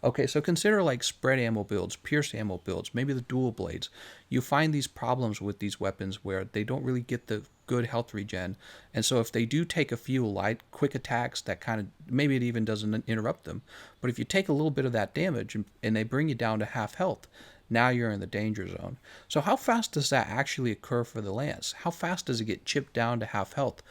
Okay, so consider like spread ammo builds, pierce ammo builds, maybe the dual blades. You find these problems with these weapons where they don't really get the good health regen, and so if they do take a few light quick attacks that kind of, maybe it even doesn't interrupt them, but if you take a little bit of that damage and they bring you down to half health, now you're in the danger zone. So how fast does that actually occur for the lance? How fast does it get chipped down to half health?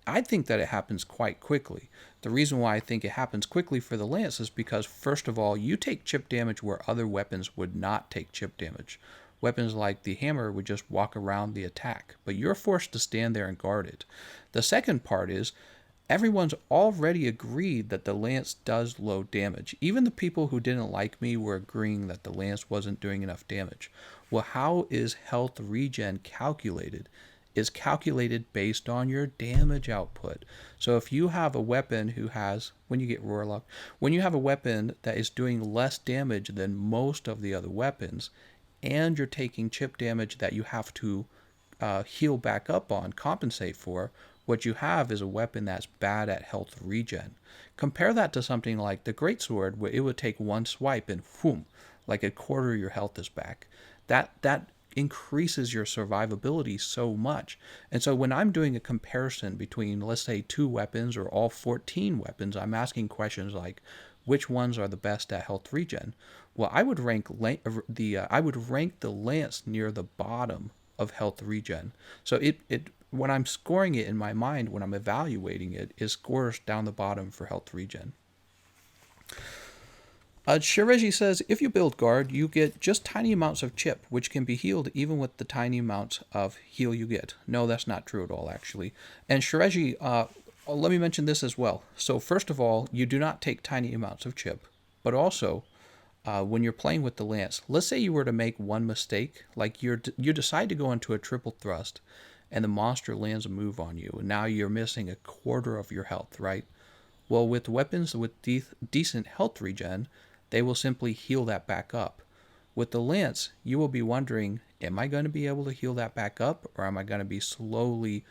I think that it happens quite quickly. The reason why I think it happens quickly for the lance is because, first of all, you take chip damage where other weapons would not take chip damage. Weapons like the hammer would just walk around the attack, but you're forced to stand there and guard it. The second part is, everyone's already agreed that the lance does low damage. Even the people who didn't like me were agreeing that the lance wasn't doing enough damage. Well, how is health regen calculated? Is calculated based on your damage output. So if you have a weapon who has, when you get Roarlock, when you have a weapon that is doing less damage than most of the other weapons, and you're taking chip damage that you have to heal back up on, compensate for, what you have is a weapon that's bad at health regen. Compare that to something like the Greatsword, where it would take one swipe and whoom, like a quarter of your health is back. That increases your survivability so much. And so when I'm doing a comparison between, let's say, 2 weapons or all 14 weapons, I'm asking questions like, which ones are the best at health regen? Well, I would rank the lance near the bottom of health regen. So it when I'm scoring it in my mind, when I'm evaluating it, scores down the bottom for health regen. Shireji says, if you build guard, you get just tiny amounts of chip, which can be healed even with the tiny amounts of heal you get. No, that's not true at all, actually. And Shireji, let me mention this as well. So first of all, you do not take tiny amounts of chip, but also when you're playing with the lance, let's say you were to make one mistake, like you decide to go into a triple thrust, and the monster lands a move on you, and now you're missing a quarter of your health, right? Well, with weapons with decent health regen, they will simply heal that back up. With the lance, you will be wondering, am I going to be able to heal that back up, or am I going to be slowly,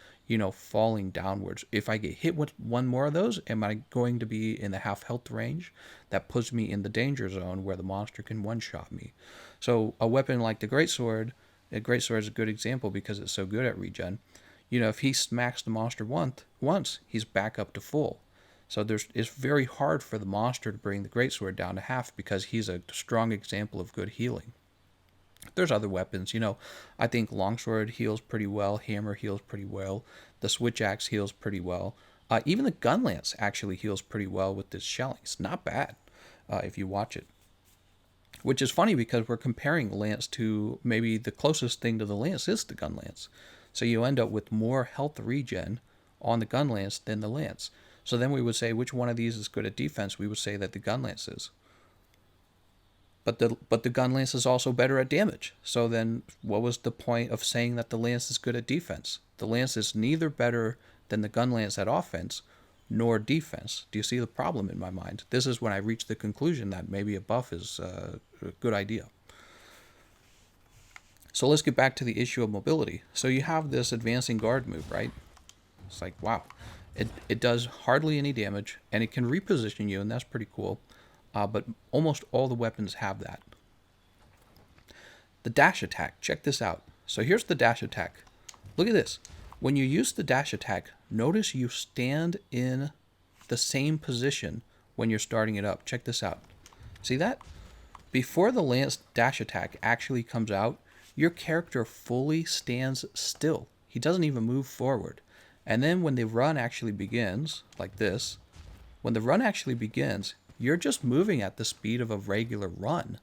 falling downwards? If I get hit with one more of those, am I going to be in the half health range? That puts me in the danger zone where the monster can one-shot me. So a weapon like the greatsword, a greatsword is a good example because it's so good at regen. If he smacks the monster once, he's back up to full. So it's very hard for the monster to bring the greatsword down to half because he's a strong example of good healing. There's other weapons, I think longsword heals pretty well, hammer heals pretty well, the switch axe heals pretty well. Even the gun lance actually heals pretty well with this shelling. It's not bad if you watch it. Which is funny because we're comparing lance to maybe the closest thing to the lance is the gun lance. So you end up with more health regen on the gun lance than the lance. So then we would say, which one of these is good at defense? We would say that the gun lance is. But the gun lance is also better at damage. So then what was the point of saying that the lance is good at defense? The lance is neither better than the gun lance at offense nor defense. Do you see the problem in my mind? This is when I reached the conclusion that maybe a buff is a good idea. So let's get back to the issue of mobility. So you have this advancing guard move, right? It's like, wow. It does hardly any damage, and it can reposition you, and that's pretty cool. But almost all the weapons have that. The dash attack, check this out. So here's the dash attack. Look at this. When you use the dash attack, notice you stand in the same position when you're starting it up. Check this out. See that? Before the lance dash attack actually comes out, your character fully stands still. He doesn't even move forward. And then when the run actually begins, like this, when the run actually begins, you're just moving at the speed of a regular run.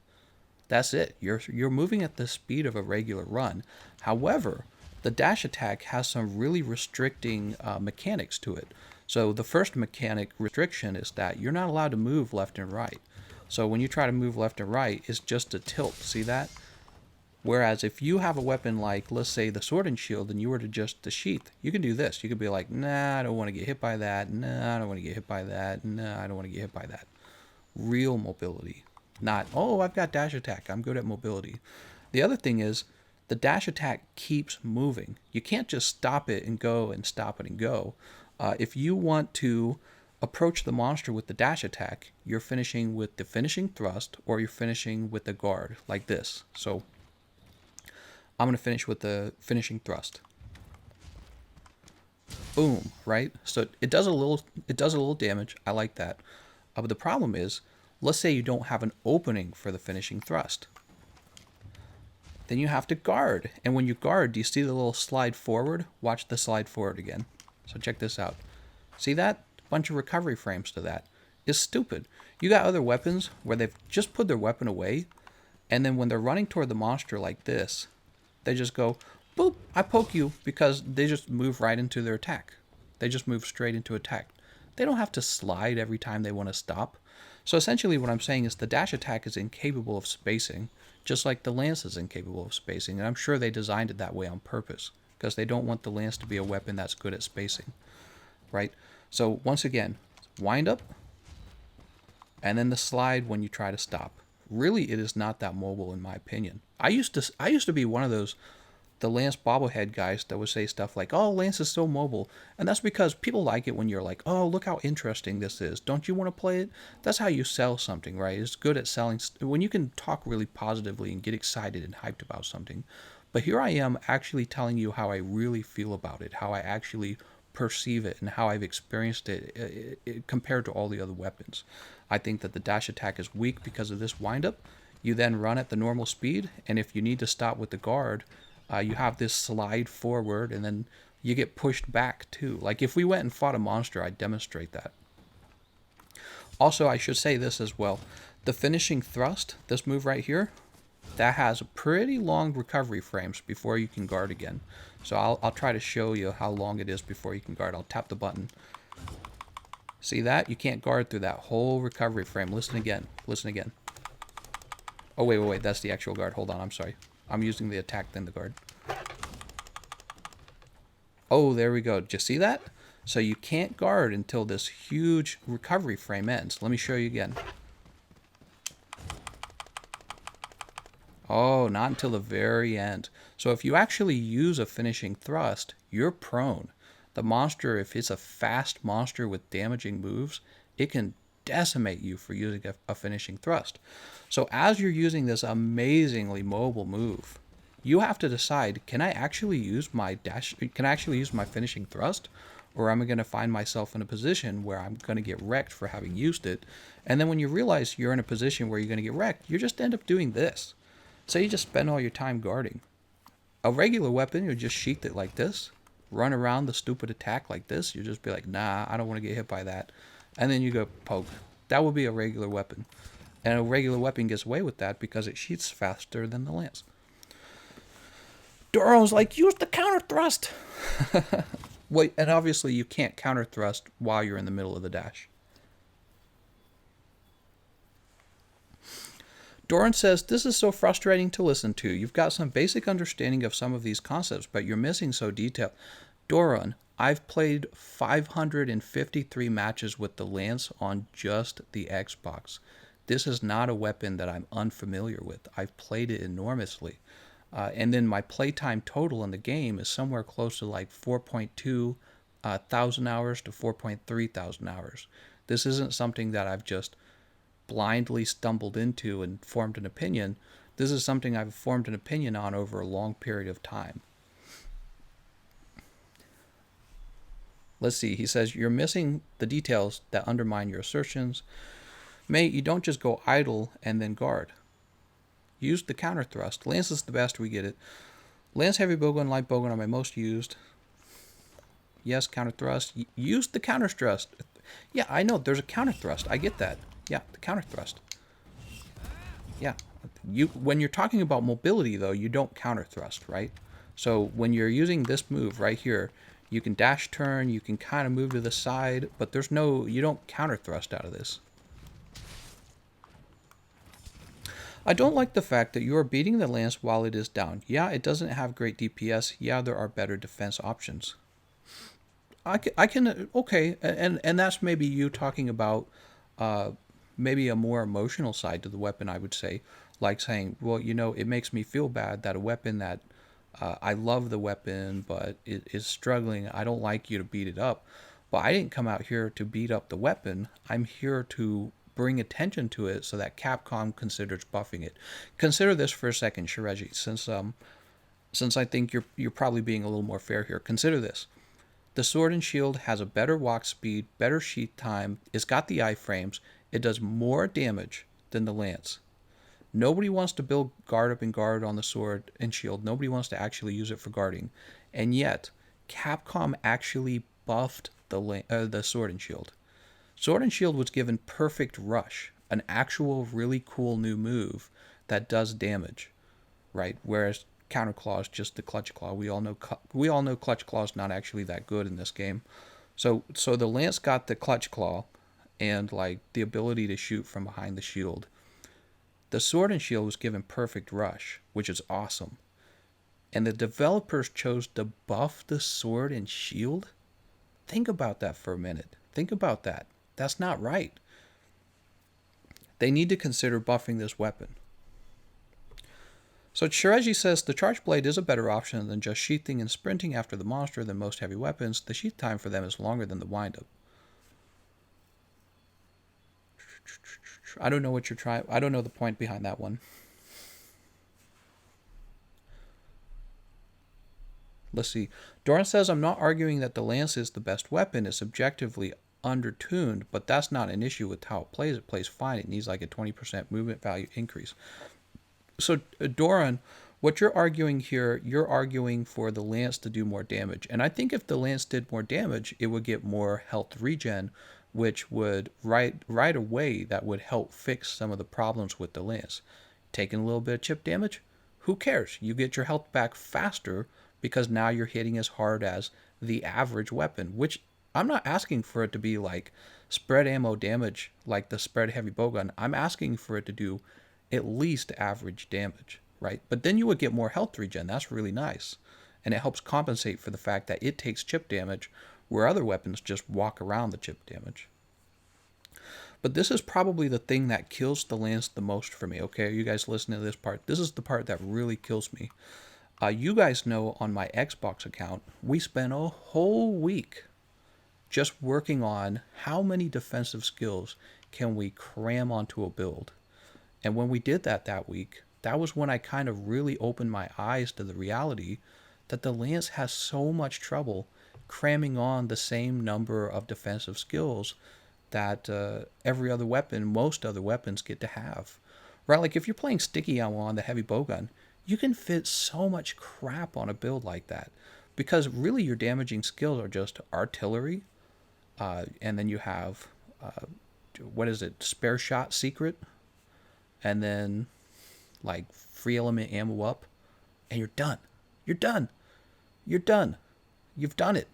That's it. You're moving at the speed of a regular run. However, the dash attack has some really restricting mechanics to it. So the first mechanic restriction is that you're not allowed to move left and right. So when you try to move left and right, it's just a tilt. See that? Whereas if you have a weapon like, let's say, the sword and shield, and you were to just the sheath, you can do this. You could be like, nah, I don't want to get hit by that. Nah, I don't want to get hit by that. Nah, I don't want to get hit by that. Real mobility. Not, oh, I've got dash attack. I'm good at mobility. The other thing is, the dash attack keeps moving. You can't just stop it and go and stop it and go. If you want to approach the monster with the dash attack, you're finishing with the finishing thrust, or you're finishing with the guard, like this. So I'm going to finish with the finishing thrust. Boom, right? So it does a little damage. I like that. But the problem is, let's say you don't have an opening for the finishing thrust. Then you have to guard. And when you guard, do you see the little slide forward? Watch the slide forward again. So check this out. See that? Bunch of recovery frames to that. It's stupid. You got other weapons where they've just put their weapon away, and then when they're running toward the monster like this, they just go, boop, I poke you, because they just move right into their attack. They just move straight into attack. They don't have to slide every time they want to stop. So essentially what I'm saying is the dash attack is incapable of spacing, just like the lance is incapable of spacing. And I'm sure they designed it that way on purpose, because they don't want the lance to be a weapon that's good at spacing, right? So once again, wind up, and then the slide when you try to stop. Really, it is not that mobile in my opinion. I used to be one of those, the Lance bobblehead guys that would say stuff like, oh, Lance is so mobile. And that's because people like it when you're like, oh, look how interesting this is. Don't you want to play it? That's how you sell something, right? It's good at selling. When you can talk really positively and get excited and hyped about something. But here I am actually telling you how I really feel about it, how I actually perceive it, and how I've experienced it compared to all the other weapons. I think that the dash attack is weak because of this windup. You then run at the normal speed, and if you need to stop with the guard, you have this slide forward, and then you get pushed back too. Like if we went and fought a monster, I'd demonstrate that. Also, I should say this as well. The finishing thrust, this move right here, that has pretty long recovery frames before you can guard again. So I'll try to show you how long it is before you can guard. I'll tap the button. See that? You can't guard through that whole recovery frame. Listen again. Listen again. Oh, wait. That's the actual guard. Hold on. I'm sorry. I'm using the attack then the guard. Oh, there we go. Did you see that? So you can't guard until this huge recovery frame ends. Let me show you again. Oh, not until the very end. So if you actually use a finishing thrust, you're prone. The monster, if it's a fast monster with damaging moves, it can decimate you for using a finishing thrust. So as you're using this amazingly mobile move, you have to decide, can I actually use my finishing thrust? Or am I going to find myself in a position where I'm going to get wrecked for having used it? And then when you realize you're in a position where you're going to get wrecked, you just end up doing this. Say you just spend all your time guarding. A regular weapon, you just sheath it like this, run around the stupid attack like this. You just be like, nah, I don't want to get hit by that. And then you go poke. That would be a regular weapon. And a regular weapon gets away with that because it sheaths faster than the lance. Doro's like, use the counter thrust. Wait, and obviously you can't counter thrust while you're in the middle of the dash. Doran says, this is so frustrating to listen to. You've got some basic understanding of some of these concepts, but you're missing so detail. Doran, I've played 553 matches with the lance on just the Xbox. This is not a weapon that I'm unfamiliar with. I've played it enormously. And then my playtime total in the game is somewhere close to like 4.2 thousand hours to 4.3 thousand hours. This isn't something that I've just blindly stumbled into and formed an opinion. This is something I've formed an opinion on over a long period of time. Let's see, he says, you're missing the details that undermine your assertions. Mate, you don't just go idle and then guard. Use the counter thrust. Lance is the best, we get it. Lance, heavy bowgun, light bowgun are my most used. Yes, counter thrust. Use the counter thrust. Yeah, I know, there's a counter thrust. I get that. Yeah, the counter thrust. Yeah. When you're talking about mobility, though, you don't counter thrust, right? So when you're using this move right here, you can dash turn, you can kind of move to the side, but you don't counter thrust out of this. I don't like the fact that you are beating the lance while it is down. Yeah, it doesn't have great DPS. Yeah, there are better defense options. I can okay, and that's maybe you talking about maybe a more emotional side to the weapon, I would say. Like saying, well, it makes me feel bad that a weapon that I love the weapon, but it is struggling. I don't like you to beat it up. But I didn't come out here to beat up the weapon. I'm here to bring attention to it so that Capcom considers buffing it. Consider this for a second, Shireji, since I think you're probably being a little more fair here. Consider this. The Sword and Shield has a better walk speed, better sheath time, it's got the iframes, it does more damage than the Lance. Nobody wants to build guard up and guard on the Sword and Shield. Nobody wants to actually use it for guarding. And yet, Capcom actually buffed the Sword and Shield. Sword and Shield was given Perfect Rush, an actual really cool new move that does damage, right? Whereas Counter Claw is just the Clutch Claw. We all know Clutch Claw is not actually that good in this game. So the Lance got the Clutch Claw and like the ability to shoot from behind the shield. The Sword and Shield was given Perfect Rush, which is awesome. And the developers chose to buff the Sword and Shield? Think about that for a minute. Think about that. That's not right. They need to consider buffing this weapon. So Shireji says, the Charge Blade is a better option than just sheathing and sprinting after the monster than most heavy weapons. The sheath time for them is longer than the windup. I don't know what you're trying. I don't know the point behind that one. Let's see. Doran says, I'm not arguing that the Lance is the best weapon. It's subjectively undertuned, but that's not an issue with how it plays. It plays fine. It needs like a 20% movement value increase. So, Doran, what you're arguing here, you're arguing for the Lance to do more damage. And I think if the Lance did more damage, it would get more health regen, which would right away that would help fix some of the problems with the lance. Taking a little bit of chip damage, who cares? You get your health back faster because now you're hitting as hard as the average weapon, which I'm not asking for it to be like spread ammo damage like the spread heavy bowgun. I'm asking for it to do at least average damage, right? But then you would get more health regen. That's really nice. And it helps compensate for the fact that it takes chip damage where other weapons just walk around the chip damage. But this is probably the thing that kills the lance the most for me. Okay, you guys listening to this part? This is the part that really kills me. You guys know on my Xbox account, we spent a whole week just working on how many defensive skills can we cram onto a build. And when we did that week, that was when I kind of really opened my eyes to the reality that the lance has so much trouble cramming on the same number of defensive skills that every other weapon, most other weapons get to have. Right? Like if you're playing sticky ammo on the heavy bowgun, you can fit so much crap on a build like that because really your damaging skills are just artillery, and then you have spare shot secret, and then like free element ammo up, and you're done. You're done. You've done it.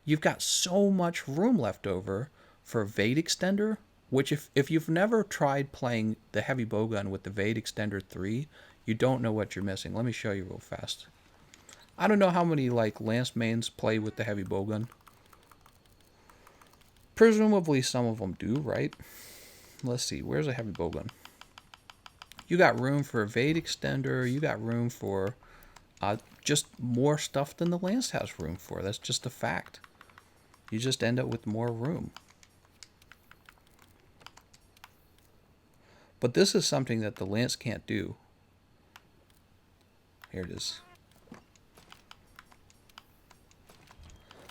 You've got so much room left over for Vade Extender, which if you've never tried playing the heavy bowgun with the Vade Extender 3, you don't know what you're missing. Let me show you real fast. I don't know how many like lance mains play with the heavy bowgun. Presumably some of them do, right? Let's see, where's a heavy bowgun? You got room for a Vade Extender, you got room for just more stuff than the lance has room for. That's just a fact. You just end up with more room. But this is something that the lance can't do. Here it is.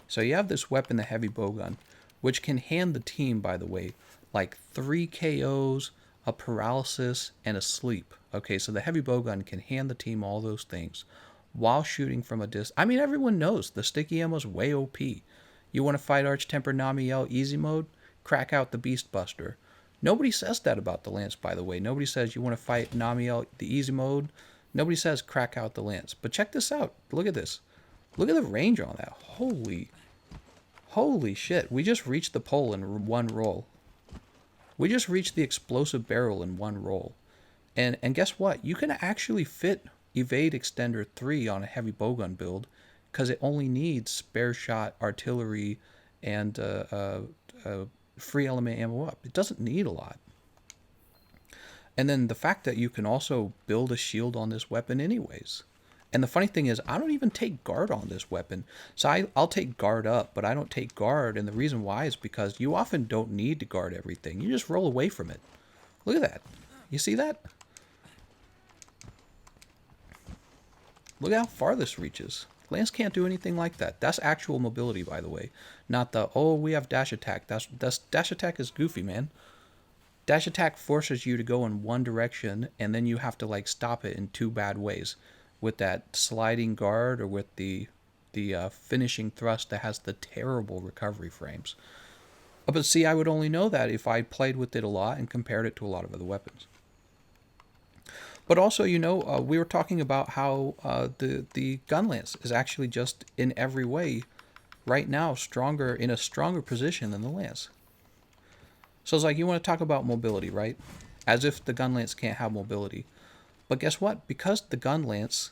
So you have this weapon, the heavy bowgun, which can hand the team, by the way, like 3 KOs, a paralysis, and a sleep. Okay, so the heavy bowgun can hand the team all those things while shooting from a distance. I mean, everyone knows the sticky ammo is way OP. You want to fight Arch-Temper Namiel easy mode? Crack out the Beast Buster. Nobody says that about the lance, by the way. Nobody says you want to fight Namiel the easy mode. Nobody says crack out the lance. But check this out. Look at this. Look at the range on that. Holy shit. We just reached the pole in one roll. We just reached the explosive barrel in one roll. And guess what? You can actually fit Evade Extender 3 on a heavy bowgun build because it only needs spare shot, artillery, and free element ammo up. It doesn't need a lot. And then the fact that you can also build a shield on this weapon anyways. And the funny thing is, I don't even take guard on this weapon. So I'll take guard up, but I don't take guard. And the reason why is because you often don't need to guard everything. You just roll away from it. Look at that. You see that? Look how far this reaches. Lance can't do anything like that. That's actual mobility, by the way. Not the, oh, we have dash attack. That's dash attack is goofy, man. Dash attack forces you to go in one direction, and then you have to like stop it in 2 bad ways. With that sliding guard or with the finishing thrust that has the terrible recovery frames. But see, I would only know that if I played with it a lot and compared it to a lot of other weapons. But also, you know, we were talking about how the gun lance is actually just in every way right now in a stronger position than the lance. So it's like you want to talk about mobility, right? As if the gun lance can't have mobility. But guess what? Because the gun lance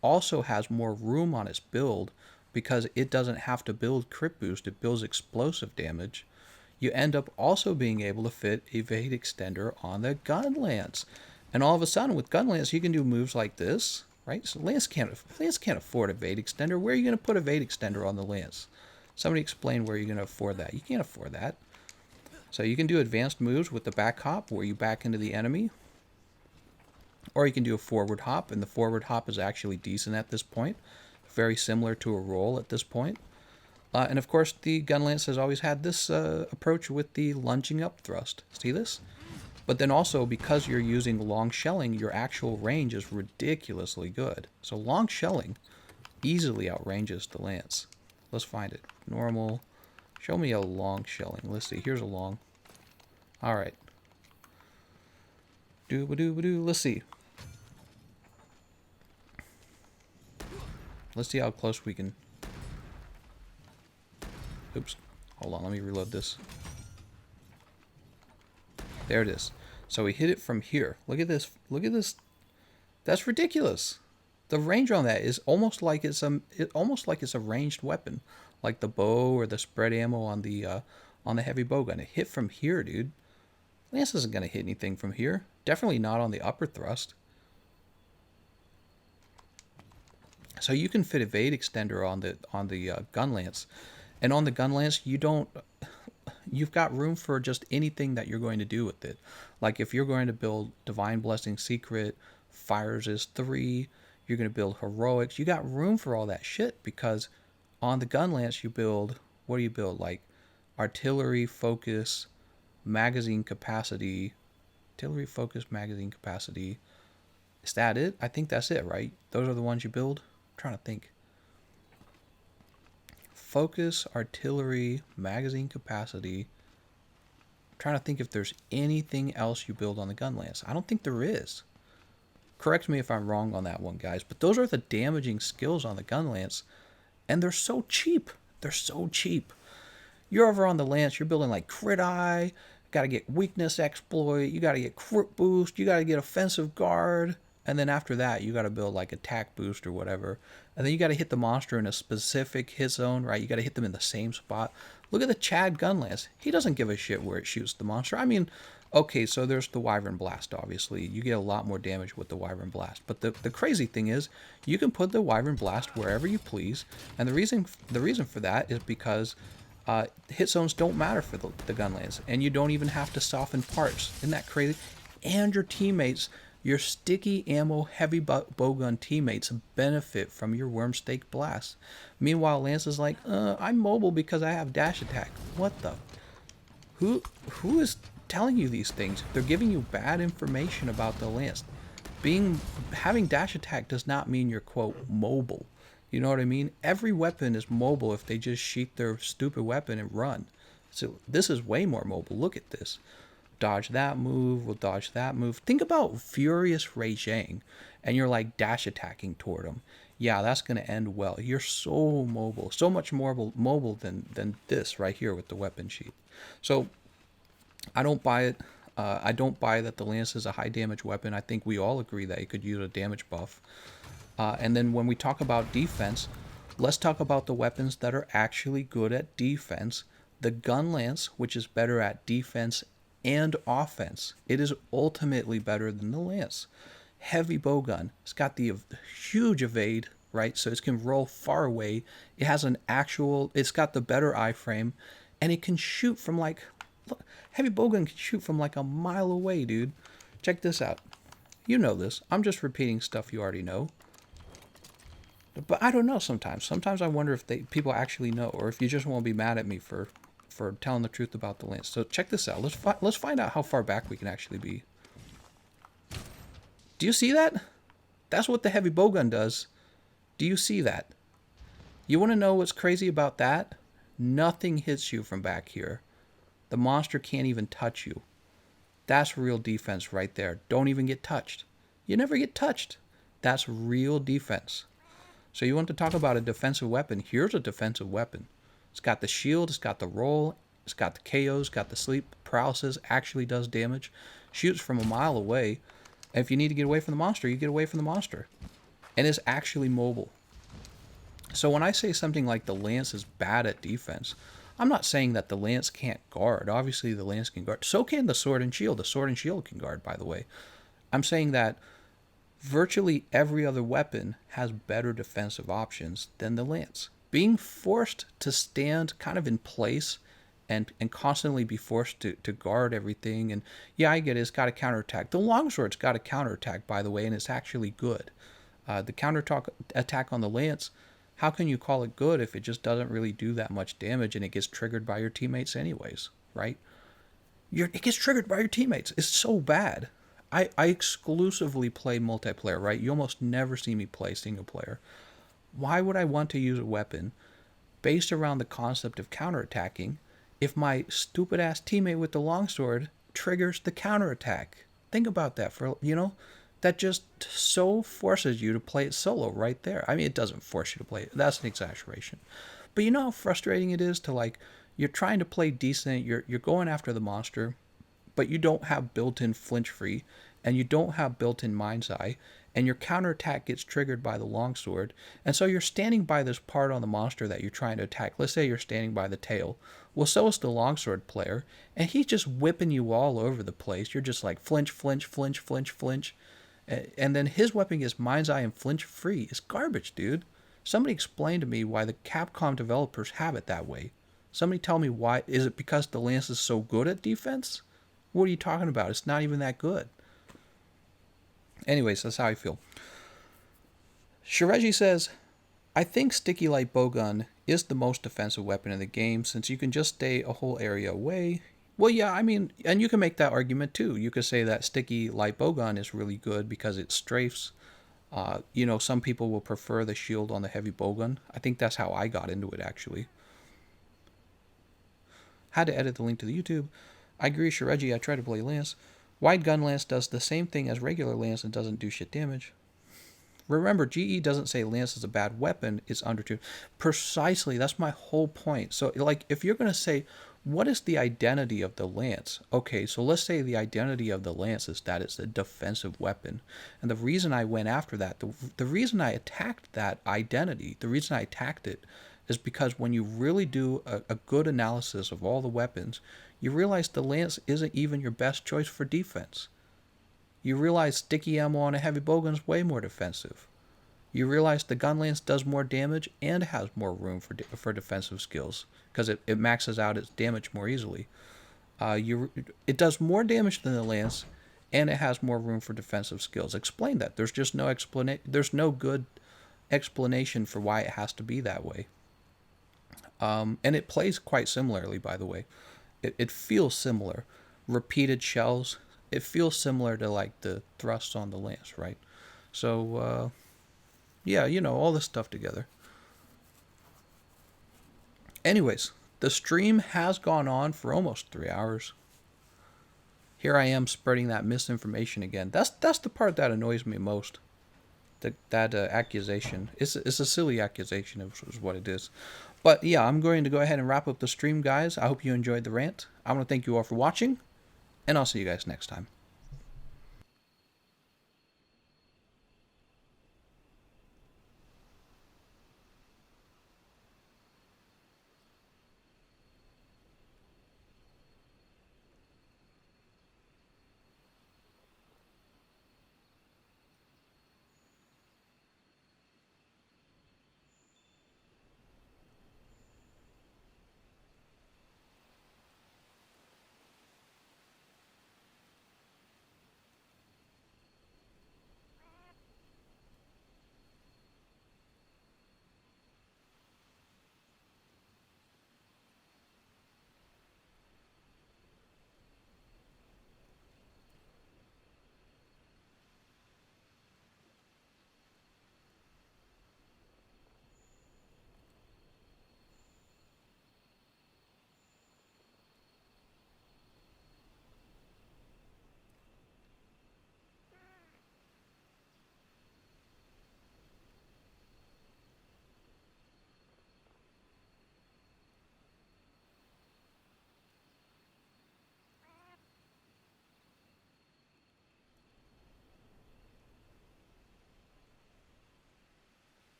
also has more room on its build, because it doesn't have to build crit boost, it builds explosive damage, you end up also being able to fit Evade Extender on the gun lance. And all of a sudden with gun lance you can do moves like this, right? So lance can't afford Evade Extender. Where are you going to put Evade Extender on the lance? Somebody explain where you're going to afford that. You can't afford that. So you can do advanced moves with the back hop where you back into the enemy. Or you can do a forward hop, and the forward hop is actually decent at this point. Very similar to a roll at this point. And of course, the gun lance has always had this approach with the lunging up thrust. See this? But then also, because you're using long shelling, your actual range is ridiculously good. So long shelling easily outranges the lance. Let's find it. Normal Show me a long shelling. Let's see. Here's a long. All right. Doo-ba-doo-ba-doo. Let's see. Let's see how close we can. Oops. Hold on. Let me reload this. There it is. So we hit it from here. Look at this. Look at this. That's ridiculous. The range on that is almost like it's a ranged weapon, like the bow or the spread ammo on the heavy bow gun. It hit from here, dude. Lance isn't gonna hit anything from here. Definitely not on the upper thrust. So you can fit evade extender on the gun lance, and on the gun lance you've got room for just anything that you're going to do with it. Like if you're going to build Divine Blessing Secret, Fires is 3, you're going to build Heroics, you got room for all that shit, because on the gun lance you build, what do you build? Like artillery focus, magazine capacity, artillery focus, magazine capacity. Is that it? I think that's it, right? Those are the ones you build? I'm trying to think. Focus, artillery, magazine capacity. I'm trying to think if there's anything else you build on the gun lance. I don't think there is. Correct me if I'm wrong on that one, guys. But those are the damaging skills on the gun lance. And they're so cheap. They're so cheap. You're over on the lance, you're building like crit eye. Got to get weakness exploit. You got to get crit boost. You got to get offensive guard. And then after that, you got to build like attack boost or whatever. And then you got to hit the monster in a specific hit zone, right? You got to hit them in the same spot. Look at the Chad Gunlance. He doesn't give a shit where it shoots the monster. I mean, okay, so there's the Wyvern Blast, obviously. You get a lot more damage with the Wyvern Blast. But the crazy thing is, you can put the Wyvern Blast wherever you please. And the reason for that is because hit zones don't matter for the Gunlance. And you don't even have to soften parts. Isn't that crazy? And your teammates... Your sticky ammo heavy bowgun teammates benefit from your Wormstake Blast. Meanwhile, Lance is like, I'm mobile because I have dash attack. What the? Who is telling you these things? They're giving you bad information about the Lance. Having dash attack does not mean you're, quote, mobile. You know what I mean? Every weapon is mobile if they just sheath their stupid weapon and run. So this is way more mobile. Look at this. Dodge that move, we'll dodge that move. Think about Furious Regen, and you're like dash attacking toward him. Yeah, that's going to end well. You're so mobile, so much more mobile than this right here with the weapon sheath. So I don't buy it. I don't buy that the Lance is a high damage weapon. I think we all agree that it could use a damage buff. And then when we talk about defense, let's talk about the weapons that are actually good at defense. The Gun Lance, which is better at defense and offense. It is ultimately better than the Lance. Heavy bowgun. It's got the huge evade, right? So it can roll far away. It has it's got the better iframe, and it can shoot from like, look, heavy bowgun can shoot from like a mile away, dude. Check this out. You know this. I'm just repeating stuff you already know. But I don't know sometimes. Sometimes I wonder if people actually know, or if you just won't be mad at me for telling the truth about the Lance. So check this out. Let's find out how far back we can actually be. Do you see that? That's what the heavy bowgun does. Do you see that? You want to know what's crazy about that? Nothing hits you from back here. The monster can't even touch you. That's real defense right there. Don't even get touched. You never get touched. That's real defense. So you want to talk about a defensive weapon? Here's a defensive weapon. It's got the shield, it's got the roll, it's got the KOs, got the sleep paralysis, actually does damage, shoots from a mile away. And if you need to get away from the monster, you get away from the monster. And is actually mobile. So when I say something like the Lance is bad at defense, I'm not saying that the Lance can't guard. Obviously the Lance can guard. So can the Sword and Shield. The Sword and Shield can guard, by the way. I'm saying that virtually every other weapon has better defensive options than the Lance. Being forced to stand kind of in place and constantly be forced to guard everything. And yeah, I get it. It's got a counterattack. The longsword's got a counterattack, by the way, and it's actually good. The counterattack on the Lance, how can you call it good if it just doesn't really do that much damage and it gets triggered by your teammates anyways, right? It gets triggered by your teammates. It's so bad. I exclusively play multiplayer, right? You almost never see me play single player. Why would I want to use a weapon based around the concept of counterattacking if my stupid ass teammate with the longsword triggers the counterattack. Think about that that just so forces you to play it solo right there. I mean, it doesn't force you to play it. That's an exaggeration. But you know how frustrating it is to you're trying to play decent, you're going after the monster, but you don't have built-in flinch free, and you don't have built-in mind's eye, and your counterattack gets triggered by the longsword, and so you're standing by this part on the monster that you're trying to attack. Let's say you're standing by the tail. Well, so is the longsword player, and he's just whipping you all over the place. You're just like flinch, flinch, flinch, flinch, flinch, and then his weapon is mind's eye and flinch free. It's garbage, dude. Somebody explain to me why the Capcom developers have it that way. Somebody tell me why. Is it because the lance is so good at defense? What are you talking about? It's not even that good. Anyways, that's how I feel. Shireji says, I think sticky light bowgun is the most defensive weapon in the game since you can just stay a whole area away. Well, yeah, I mean, and you can make that argument too. You could say that sticky light bowgun is really good because it strafes. Some people will prefer the shield on the heavy bowgun. I think that's how I got into it, actually. Had to edit the link to the YouTube. I agree, Shireji, I try to play Lance. Wide gun Lance does the same thing as regular Lance and doesn't do shit damage. Remember, GE doesn't say Lance is a bad weapon, it's undertuned. Precisely, that's my whole point. So, if you're going to say, what is the identity of the Lance? Okay, so let's say the identity of the Lance is that it's a defensive weapon. And the reason I went after that, the reason I attacked that identity, the reason I attacked it, is because when you really do a good analysis of all the weapons, you realize the Lance isn't even your best choice for defense. You realize sticky ammo on a heavy bowgun is way more defensive. You realize the gun lance does more damage and has more room for defensive skills because it maxes out its damage more easily. It does more damage than the lance, and it has more room for defensive skills. Explain that. There's just no There's no good explanation for why it has to be that way. And it plays quite similarly, by the way. It feels similar. Repeated shells. It feels similar to the thrusts on the lance, right? So, yeah, all this stuff together. Anyways, the stream has gone on for almost 3 hours. Here I am spreading that misinformation again. That's the part that annoys me most. That accusation. It's a silly accusation, is what it is. But yeah, I'm going to go ahead and wrap up the stream, guys. I hope you enjoyed the rant. I want to thank you all for watching, and I'll see you guys next time.